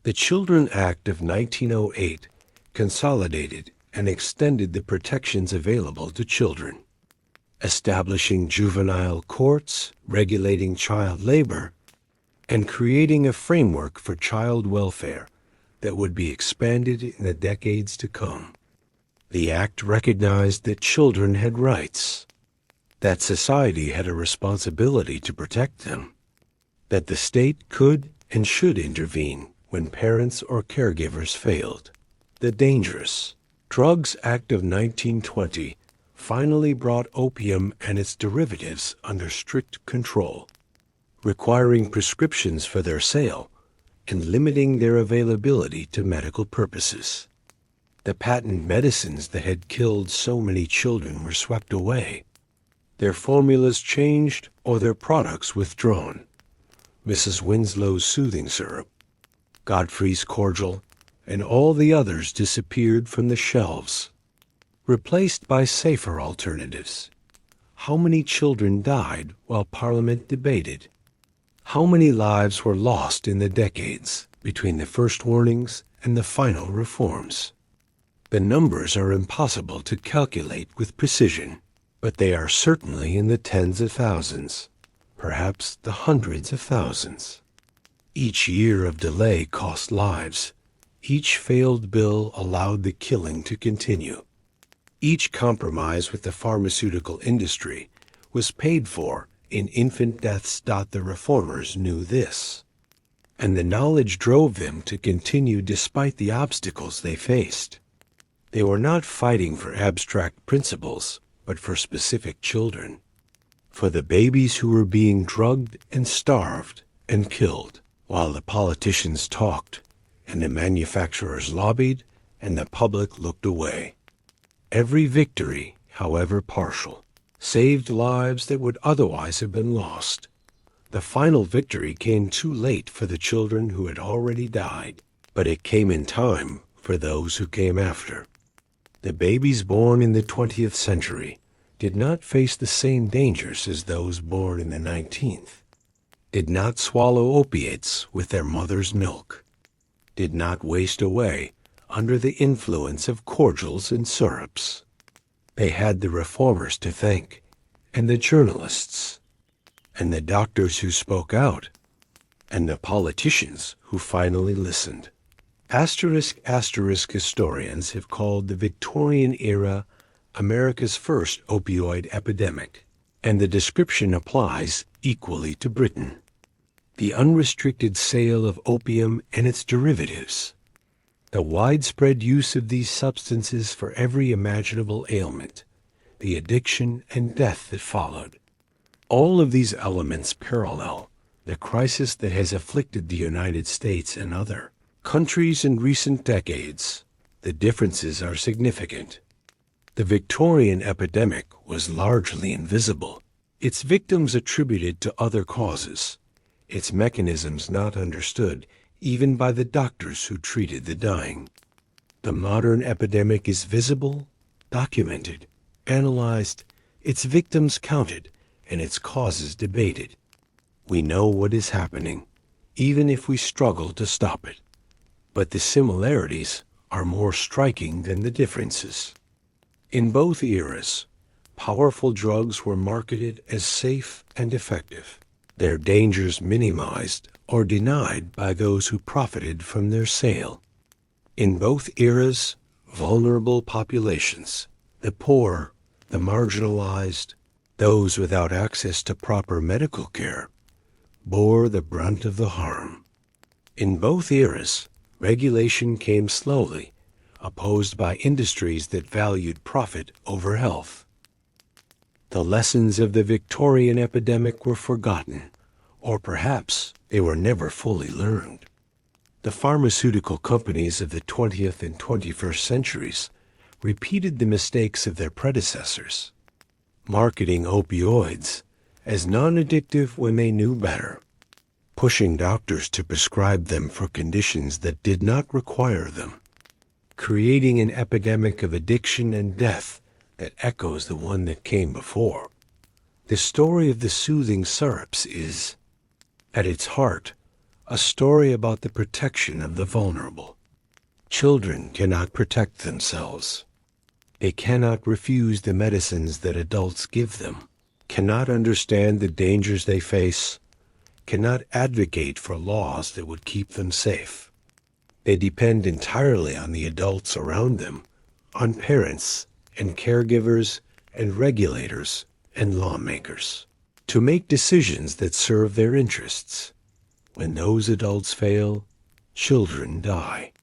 The Children Act of 1908 consolidated and extended the protections available to children, establishing juvenile courts, regulating child labor, and creating a framework for child welfare that would be expanded in the decades to come. The act recognized that children had rights, that society had a responsibility to protect them, that the state could and should intervene when parents or caregivers failed. The Dangerous Drugs Act of 1920 finally brought opium and its derivatives under strict control, requiring prescriptions for their sale and limiting their availability to medical purposes. The patent medicines that had killed so many children were swept away, their formulas changed or their products withdrawn. Mrs. Winslow's soothing syrup, Godfrey's Cordial, and all the others disappeared from the shelves, replaced by safer alternatives. How many children died while Parliament debated? How many lives were lost in the decades between the first warnings and the final reforms? The numbers are impossible to calculate with precision, but they are certainly in the tens of thousands, perhaps the hundreds of thousands. Each year of delay cost lives. Each failed bill allowed the killing to continue. Each compromise with the pharmaceutical industry was paid for in infant deaths. The reformers knew this, and the knowledge drove them to continue despite the obstacles they faced. They were not fighting for abstract principles, but for specific children, for the babies who were being drugged and starved and killed, while the politicians talked and the manufacturers lobbied and the public looked away. Every victory, however partial, saved lives that would otherwise have been lost. The final victory came too late for the children who had already died, but it came in time for those who came after. The babies born in the 20th century did not face the same dangers as those born in the 19th, did not swallow opiates with their mother's milk, did not waste away under the influence of cordials and syrups. They had the reformers to thank, and the journalists, and the doctors who spoke out, and the politicians who finally listened. Asterisk historians have called the Victorian era America's first opioid epidemic, and the description applies equally to Britain. The unrestricted sale of opium and its derivatives, the widespread use of these substances for every imaginable ailment, the addiction and death that followed. All of these elements parallel the crisis that has afflicted the United States and other countries in recent decades. The differences are significant. The Victorian epidemic was largely invisible, its victims attributed to other causes, its mechanisms not understood even by the doctors who treated the dying. The modern epidemic is visible, documented, analyzed, its victims counted, and its causes debated. We know what is happening, even if we struggle to stop it. But the similarities are more striking than the differences. In both eras, powerful drugs were marketed as safe and effective, their dangers minimized or denied by those who profited from their sale. In both eras, vulnerable populations, the poor, the marginalized, those without access to proper medical care, bore the brunt of the harm. In both eras, regulation came slowly, opposed by industries that valued profit over health. The lessons of the Victorian epidemic were forgotten, or perhaps they were never fully learned. The pharmaceutical companies of the 20th and 21st centuries repeated the mistakes of their predecessors, marketing opioids as non-addictive when they knew better. pushing doctors to prescribe them for conditions that did not require them, creating an epidemic of addiction and death that echoes the one that came before. The story of the soothing syrups is, at its heart, a story about the protection of the vulnerable. Children cannot protect themselves. They cannot refuse the medicines that adults give them, cannot understand the dangers they face, cannot advocate for laws that would keep them safe. They depend entirely on the adults around them, on parents and caregivers and regulators and lawmakers, to make decisions that serve their interests. When those adults fail, children die.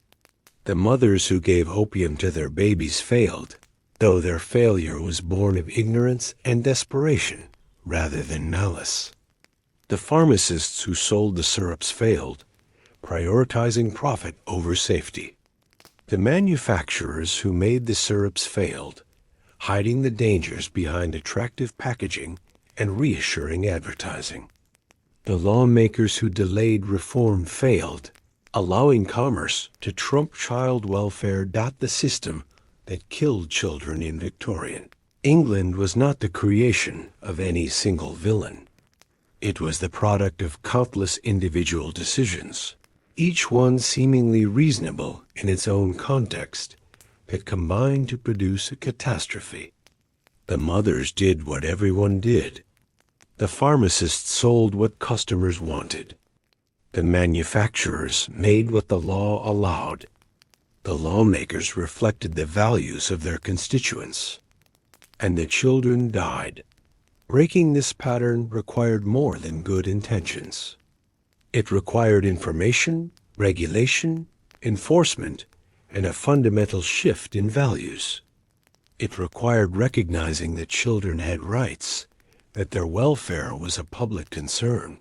The mothers who gave opium to their babies failed, though their failure was born of ignorance and desperation rather than malice. The pharmacists who sold the syrups failed, prioritizing profit over safety. The manufacturers who made the syrups failed, hiding the dangers behind attractive packaging and reassuring advertising. The lawmakers who delayed reform failed, allowing commerce to trump child welfare. The system that killed children in Victorian England was not the creation of any single villain. It was the product of countless individual decisions, each one seemingly reasonable in its own context, that combined to produce a catastrophe. The mothers did what everyone did. The pharmacists sold what customers wanted. The manufacturers made what the law allowed. The lawmakers reflected the values of their constituents. And the children died. Breaking this pattern required more than good intentions. It required information, regulation, enforcement, and a fundamental shift in values. It required recognizing that children had rights, that their welfare was a public concern,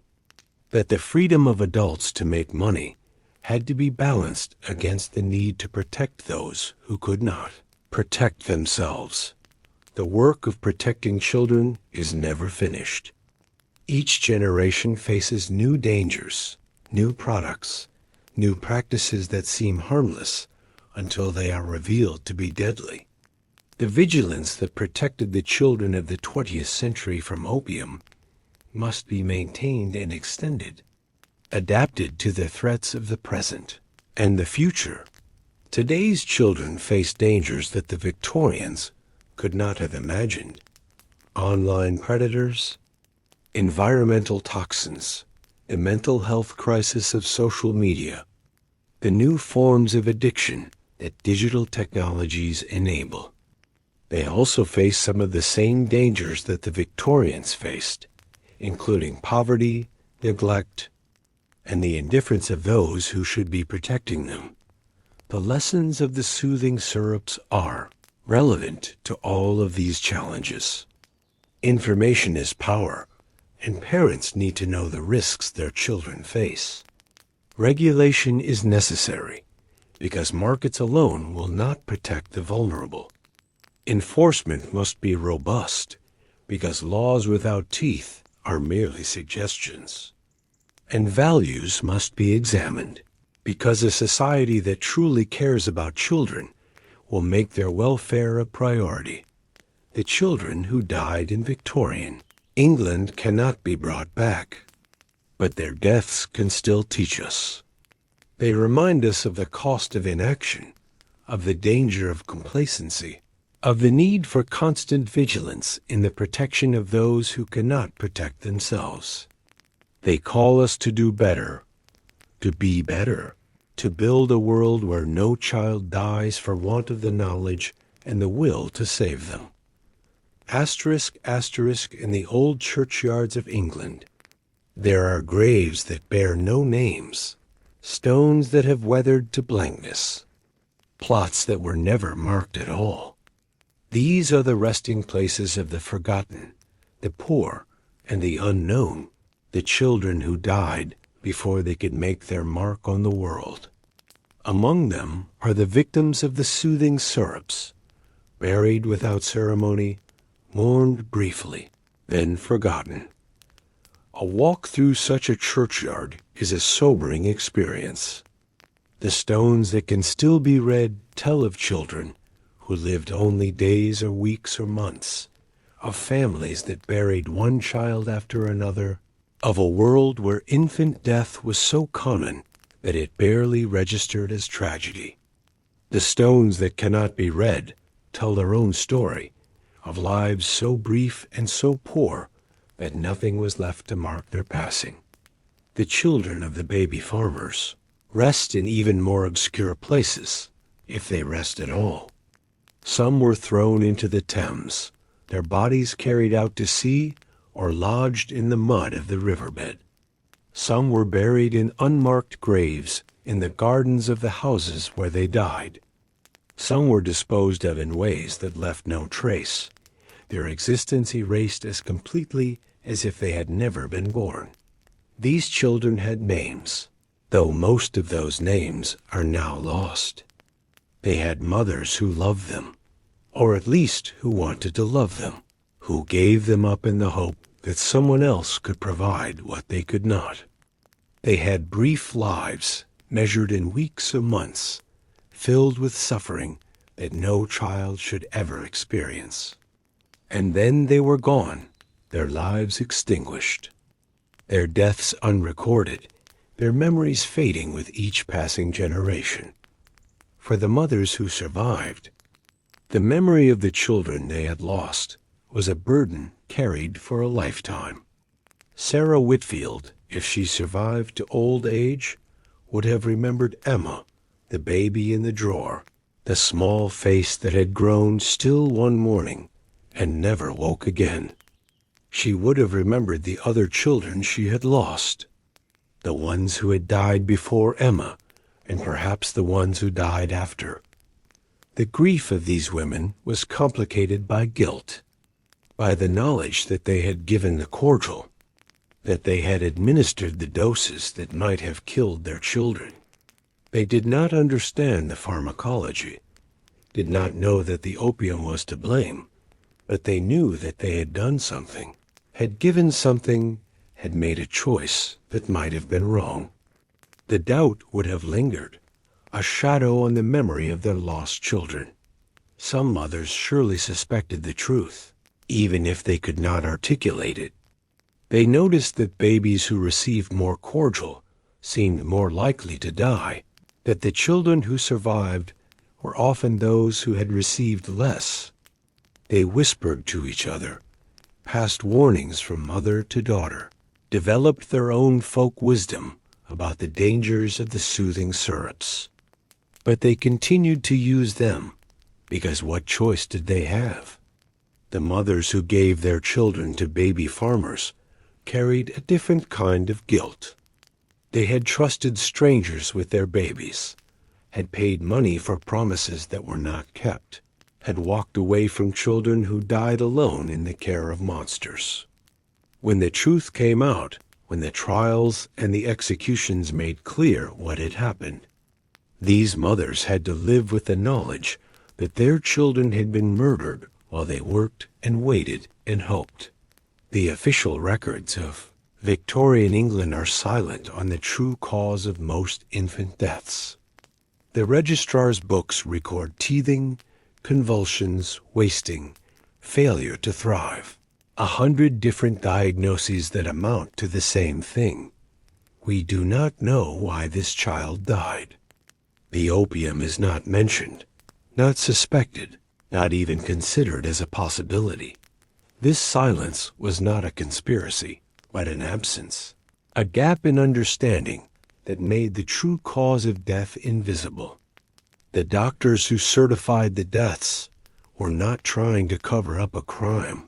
that the freedom of adults to make money had to be balanced against the need to protect those who could not protect themselves. The work of protecting children is never finished. Each generation faces new dangers, new products, new practices that seem harmless until they are revealed to be deadly. The vigilance that protected the children of the 20th century from opium must be maintained and extended, adapted to the threats of the present and the future. Today's children face dangers that the Victorians could not have imagined. Online predators, environmental toxins, the mental health crisis of social media, the new forms of addiction that digital technologies enable. They also face some of the same dangers that the Victorians faced, including poverty, neglect, and the indifference of those who should be protecting them. The lessons of the soothing syrups are relevant to all of these challenges. Information is power, and parents need to know the risks their children face. Regulation is necessary, because markets alone will not protect the vulnerable. Enforcement must be robust, because laws without teeth are merely suggestions. And values must be examined, because a society that truly cares about children will make their welfare a priority. The children who died in Victorian England cannot be brought back, but their deaths can still teach us. They remind us of the cost of inaction, of the danger of complacency, of the need for constant vigilance in the protection of those who cannot protect themselves. They call us to do better, to be better, to build a world where no child dies for want of the knowledge and the will to save them. Asterisk, asterisk, in the old churchyards of England, there are graves that bear no names, stones that have weathered to blankness, plots that were never marked at all. These are the resting places of the forgotten, the poor, and the unknown, the children who died before they could make their mark on the world. Among them are the victims of the soothing syrups, buried without ceremony, mourned briefly, then forgotten. A walk through such a churchyard is a sobering experience. The stones that can still be read tell of children who lived only days or weeks or months, of families that buried one child after another, of a world where infant death was so common that it barely registered as tragedy. The stones that cannot be read tell their own story, of lives so brief and so poor that nothing was left to mark their passing. The children of the baby farmers rest in even more obscure places, if they rest at all. Some were thrown into the Thames, their bodies carried out to sea or lodged in the mud of the riverbed. Some were buried in unmarked graves in the gardens of the houses where they died. Some were disposed of in ways that left no trace, their existence erased as completely as if they had never been born. These children had names, though most of those names are now lost. They had mothers who loved them, or at least who wanted to love them, who gave them up in the hope that someone else could provide what they could not. They had brief lives, measured in weeks or months, filled with suffering that no child should ever experience. And then they were gone, their lives extinguished, their deaths unrecorded, their memories fading with each passing generation. For the mothers who survived, the memory of the children they had lost was a burden carried for a lifetime. Sarah Whitfield, if she survived to old age, would have remembered Emma, the baby in the drawer, the small face that had grown still one morning and never woke again. She would have remembered the other children she had lost, the ones who had died before Emma, and perhaps the ones who died after. The grief of these women was complicated by guilt, by the knowledge that they had given the cordial, that they had administered the doses that might have killed their children. They did not understand the pharmacology, did not know that the opium was to blame, but they knew that they had done something, had given something, had made a choice that might have been wrong. The doubt would have lingered, a shadow on the memory of their lost children. Some mothers surely suspected the truth, even if they could not articulate it. They noticed that babies who received more cordial seemed more likely to die, that the children who survived were often those who had received less. They whispered to each other, passed warnings from mother to daughter, developed their own folk wisdom about the dangers of the soothing syrups. But they continued to use them, because what choice did they have? The mothers who gave their children to baby farmers carried a different kind of guilt. They had trusted strangers with their babies, had paid money for promises that were not kept, had walked away from children who died alone in the care of monsters. When the truth came out, when the trials and the executions made clear what had happened, these mothers had to live with the knowledge that their children had been murdered while they worked and waited and hoped. The official records of Victorian England are silent on the true cause of most infant deaths. The registrar's books record teething, convulsions, wasting, failure to thrive, 100 different diagnoses that amount to the same thing. We do not know why this child died. The opium is not mentioned, not suspected, not even considered as a possibility. This silence was not a conspiracy, but an absence, a gap in understanding that made the true cause of death invisible. The doctors who certified the deaths were not trying to cover up a crime.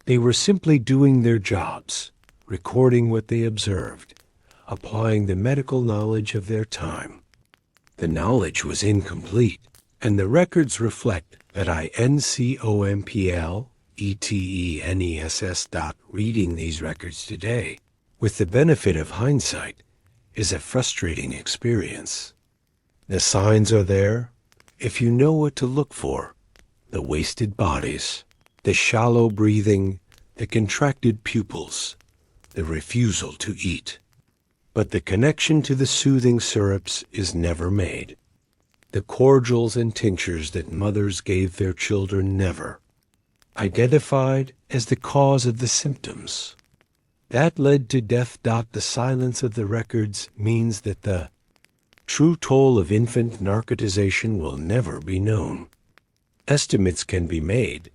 They were simply doing their jobs, recording what they observed, applying the medical knowledge of their time. The knowledge was incomplete, and the records reflect that reading these records today, with the benefit of hindsight, is a frustrating experience. The signs are there, if you know what to look for: the wasted bodies, the shallow breathing, the contracted pupils, the refusal to eat. But the connection to the soothing syrups is never made. The cordials and tinctures that mothers gave their children never identified as the cause of the symptoms. That led to death. The silence of the records means that the true toll of infant narcotization will never be known. Estimates can be made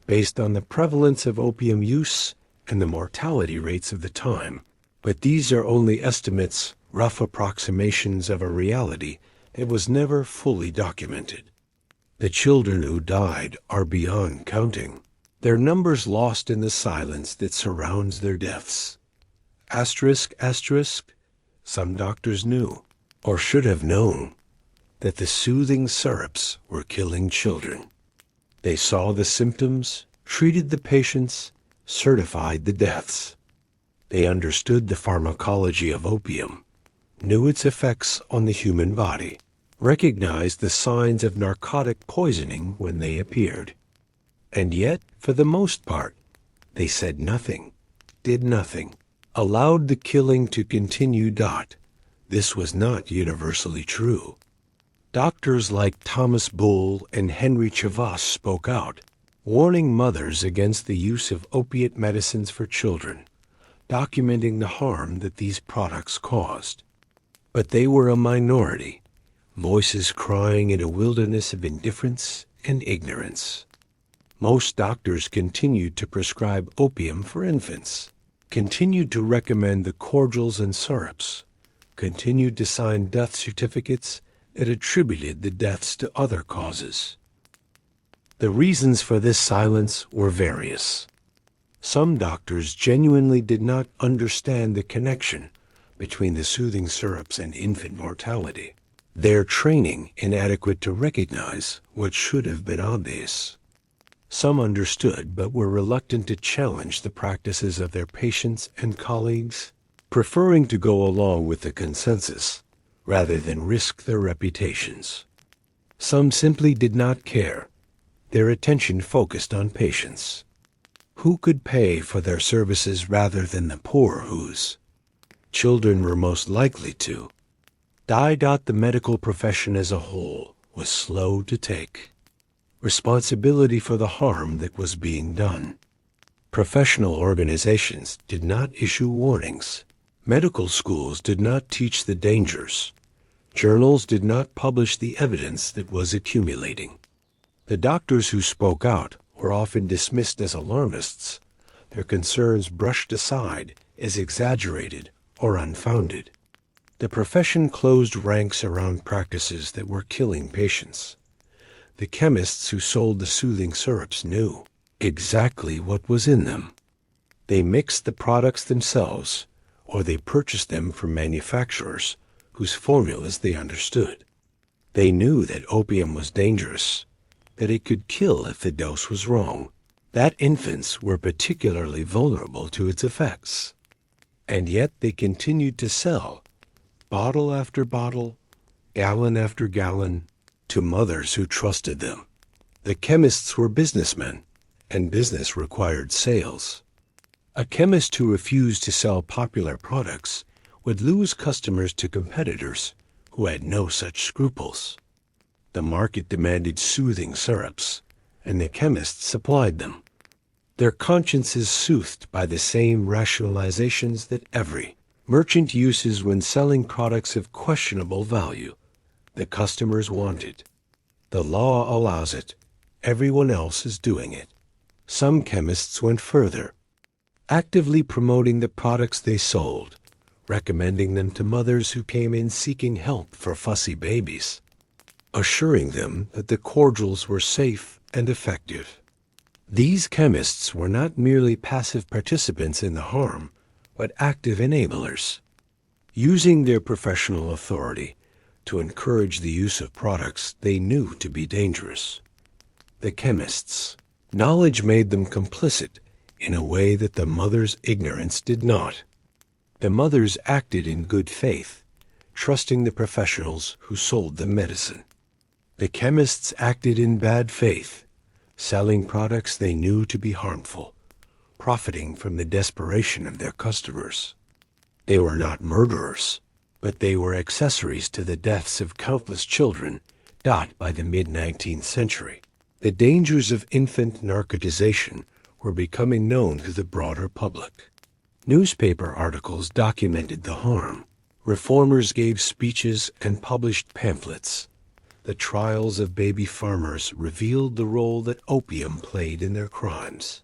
based on the prevalence of opium use and the mortality rates of the time, but these are only estimates, rough approximations of a reality that was never fully documented. The children who died are beyond counting, their numbers lost in the silence that surrounds their deaths. Asterisk, asterisk, some doctors knew, or should have known, that the soothing syrups were killing children. They saw the symptoms, treated the patients, certified the deaths. They understood the pharmacology of opium, knew its effects on the human body, recognized the signs of narcotic poisoning when they appeared. And yet, for the most part, they said nothing, did nothing, allowed the killing to continue. This was not universally true. Doctors like Thomas Bull and Henry Chavas spoke out, warning mothers against the use of opiate medicines for children, documenting the harm that these products caused. But they were a minority, voices crying in a wilderness of indifference and ignorance. Most doctors continued to prescribe opium for infants, continued to recommend the cordials and syrups, continued to sign death certificates that attributed the deaths to other causes. The reasons for this silence were various. Some doctors genuinely did not understand the connection between the soothing syrups and infant mortality, their training inadequate to recognize what should have been obvious. Some understood but were reluctant to challenge the practices of their patients and colleagues, preferring to go along with the consensus rather than risk their reputations. Some simply did not care. Their attention focused on patients. Who could pay for their services rather than the poor whose children were most likely to die. The medical profession as a whole was slow to take responsibility for the harm that was being done. Professional organizations did not issue warnings. Medical schools did not teach the dangers. Journals did not publish the evidence that was accumulating. The doctors who spoke out were often dismissed as alarmists, their concerns brushed aside as exaggerated or unfounded. The profession closed ranks around practices that were killing patients. The chemists who sold the soothing syrups knew exactly what was in them. They mixed the products themselves, or they purchased them from manufacturers whose formulas they understood. They knew that opium was dangerous, that it could kill if the dose was wrong, that infants were particularly vulnerable to its effects. And yet they continued to sell, bottle after bottle, gallon after gallon, to mothers who trusted them. The chemists were businessmen, and business required sales. A chemist who refused to sell popular products would lose customers to competitors who had no such scruples. The market demanded soothing syrups, and the chemists supplied them. Their consciences soothed by the same rationalizations that every merchant uses when selling products of questionable value. The customers want it. The law allows it. Everyone else is doing it. Some chemists went further, actively promoting the products they sold, recommending them to mothers who came in seeking help for fussy babies, assuring them that the cordials were safe and effective. These chemists were not merely passive participants in the harm, but active enablers, using their professional authority to encourage the use of products they knew to be dangerous. The chemists' knowledge made them complicit in a way that the mother's ignorance did not. The mothers acted in good faith, trusting the professionals who sold them medicine. The chemists acted in bad faith, selling products they knew to be harmful, profiting from the desperation of their customers. They were not murderers, but they were accessories to the deaths of countless children. By the mid-19th century, the dangers of infant narcotization were becoming known to the broader public. Newspaper articles documented the harm. Reformers gave speeches and published pamphlets. The trials of baby farmers revealed the role that opium played in their crimes.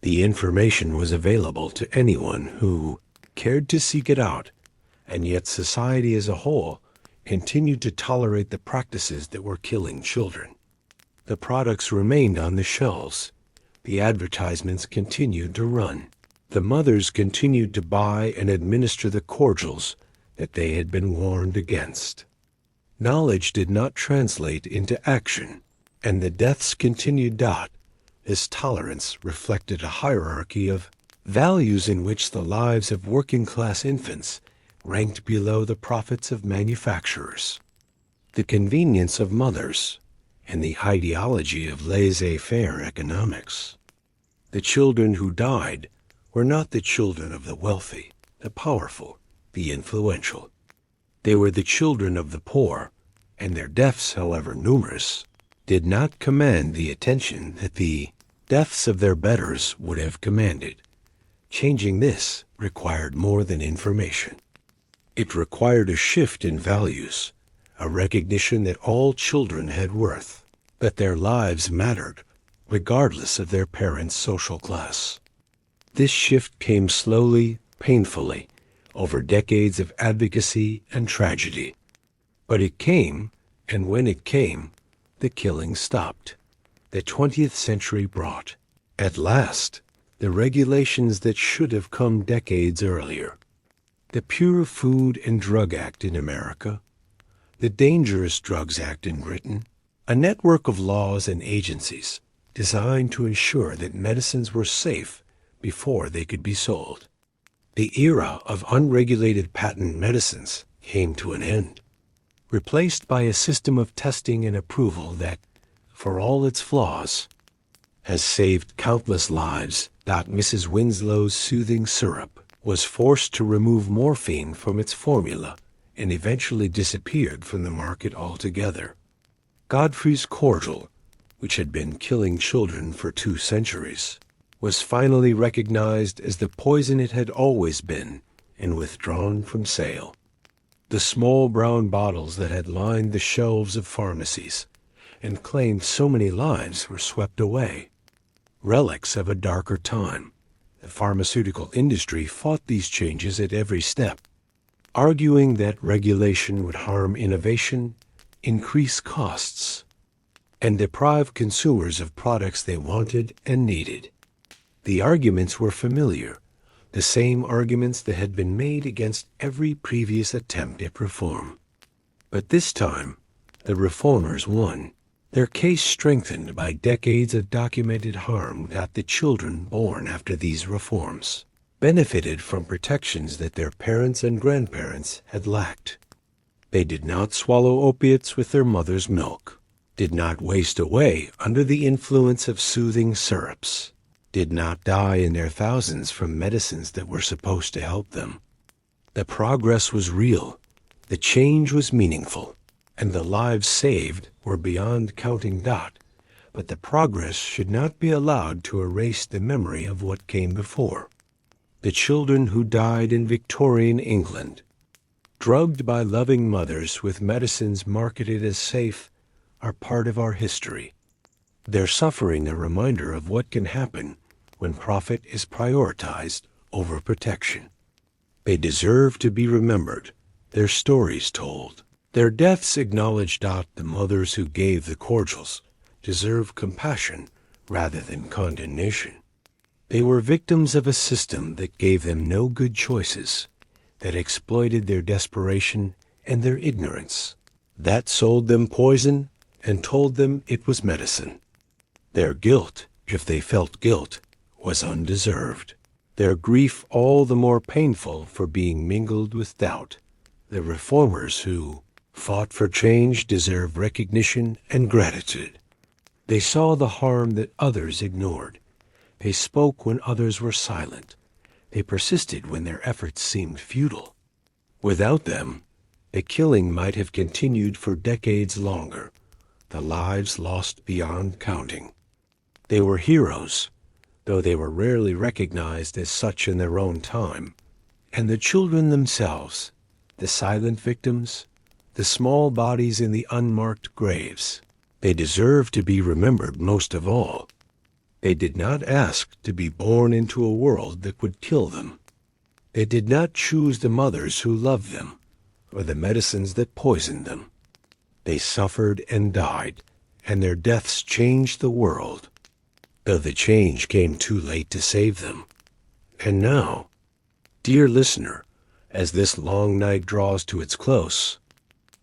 The information was available to anyone who cared to seek it out, and yet society as a whole continued to tolerate the practices that were killing children. The products remained on the shelves. The advertisements continued to run. The mothers continued to buy and administer the cordials that they had been warned against. Knowledge did not translate into action, and the deaths continued. This tolerance reflected a hierarchy of values in which the lives of working-class infants ranked below the profits of manufacturers. The convenience of mothers and the ideology of laissez-faire economics. The children who died were not the children of the wealthy, the powerful, the influential. They were the children of the poor, and their deaths, however numerous, did not command the attention that the deaths of their betters would have commanded. Changing this required more than information. It required a shift in values, a recognition that all children had worth, that their lives mattered, regardless of their parents' social class. This shift came slowly, painfully, over decades of advocacy and tragedy. But it came, and when it came, the killing stopped. The 20th century brought, at last, the regulations that should have come decades earlier. The Pure Food and Drug Act in America, the Dangerous Drugs Act in Britain, a network of laws and agencies designed to ensure that medicines were safe before they could be sold. The era of unregulated patent medicines came to an end, replaced by a system of testing and approval that, for all its flaws, has saved countless lives. Mrs. Winslow's soothing syrup was forced to remove morphine from its formula and eventually disappeared from the market altogether. Godfrey's Cordial, which had been killing children for 2 centuries, was finally recognized as the poison it had always been and withdrawn from sale. The small brown bottles that had lined the shelves of pharmacies and claimed so many lives were swept away. Relics of a darker time. The pharmaceutical industry fought these changes at every step, arguing that regulation would harm innovation, increase costs, and deprive consumers of products they wanted and needed. The arguments were familiar, the same arguments that had been made against every previous attempt at reform. But this time, the reformers won, their case strengthened by decades of documented harm. That the children born after these reforms benefited from protections that their parents and grandparents had lacked. They did not swallow opiates with their mother's milk, did not waste away under the influence of soothing syrups, did not die in their thousands from medicines that were supposed to help them. The progress was real, the change was meaningful, and the lives saved were beyond counting. But the progress should not be allowed to erase the memory of what came before. The children who died in Victorian England, drugged by loving mothers with medicines marketed as safe, are part of our history. Their suffering a reminder of what can happen when profit is prioritized over protection. They deserve to be remembered, their stories told. Their deaths acknowledged. The mothers who gave the cordials deserve compassion rather than condemnation. They were victims of a system that gave them no good choices, that exploited their desperation and their ignorance, that sold them poison and told them it was medicine. Their guilt, if they felt guilt, was undeserved. Their grief all the more painful for being mingled with doubt. The reformers who fought for change deserve recognition and gratitude. They saw the harm that others ignored, They spoke when others were silent. They persisted when their efforts seemed futile. Without them, the killing might have continued for decades longer, the lives lost beyond counting. They were heroes, though they were rarely recognized as such in their own time. And the children themselves, the silent victims, the small bodies in the unmarked graves, they deserve to be remembered most of all. They did not ask to be born into a world that would kill them. They did not choose the mothers who loved them, or the medicines that poisoned them. They suffered and died, and their deaths changed the world, though the change came too late to save them. And now, dear listener, as this long night draws to its close,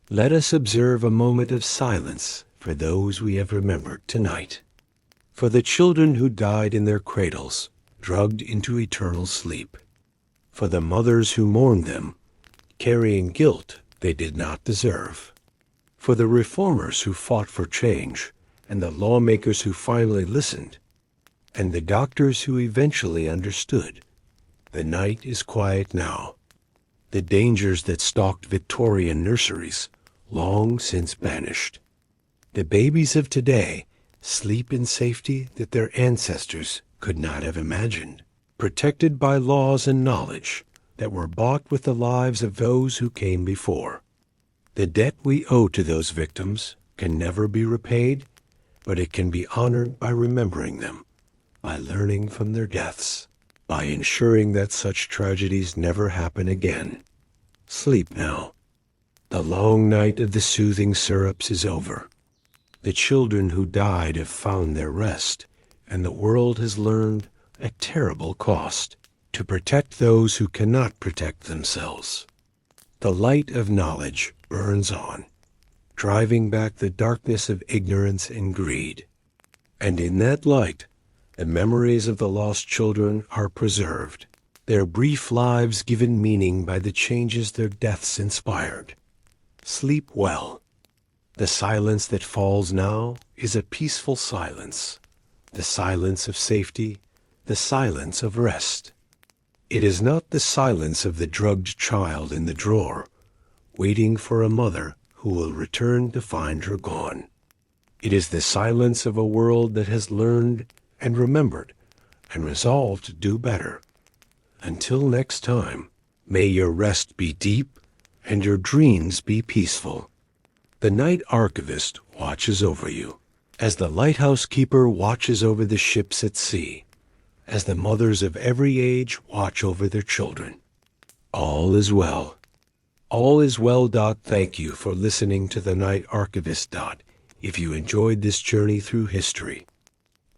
let us observe a moment of silence for those we have remembered tonight. For the children who died in their cradles, drugged into eternal sleep. For the mothers who mourned them, carrying guilt they did not deserve. For the reformers who fought for change, and the lawmakers who finally listened, and the doctors who eventually understood. The night is quiet now. The dangers that stalked Victorian nurseries long since banished. The babies of today sleep in safety that their ancestors could not have imagined, protected by laws and knowledge that were bought with the lives of those who came before. The debt we owe to those victims can never be repaid, but it can be honored by remembering them, by learning from their deaths, by ensuring that such tragedies never happen again. Sleep now. The long night of the soothing syrups is over. The children who died have found their rest, and the world has learned, at terrible cost, to protect those who cannot protect themselves. The light of knowledge burns on, driving back the darkness of ignorance and greed. And in that light, the memories of the lost children are preserved, their brief lives given meaning by the changes their deaths inspired. Sleep well. The silence that falls now is a peaceful silence, the silence of safety, the silence of rest. It is not the silence of the drugged child in the drawer, waiting for a mother who will return to find her gone. It is the silence of a world that has learned and remembered and resolved to do better. Until next time, may your rest be deep and your dreams be peaceful. The night archivist watches over you, as the lighthouse keeper watches over the ships at sea, as the mothers of every age watch over their children. All is well. All is well. Thank you for listening to the Night Archivist. If you enjoyed this journey through history,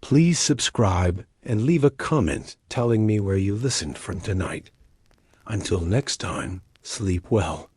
please subscribe and leave a comment telling me where you listened from tonight. Until next time, sleep well.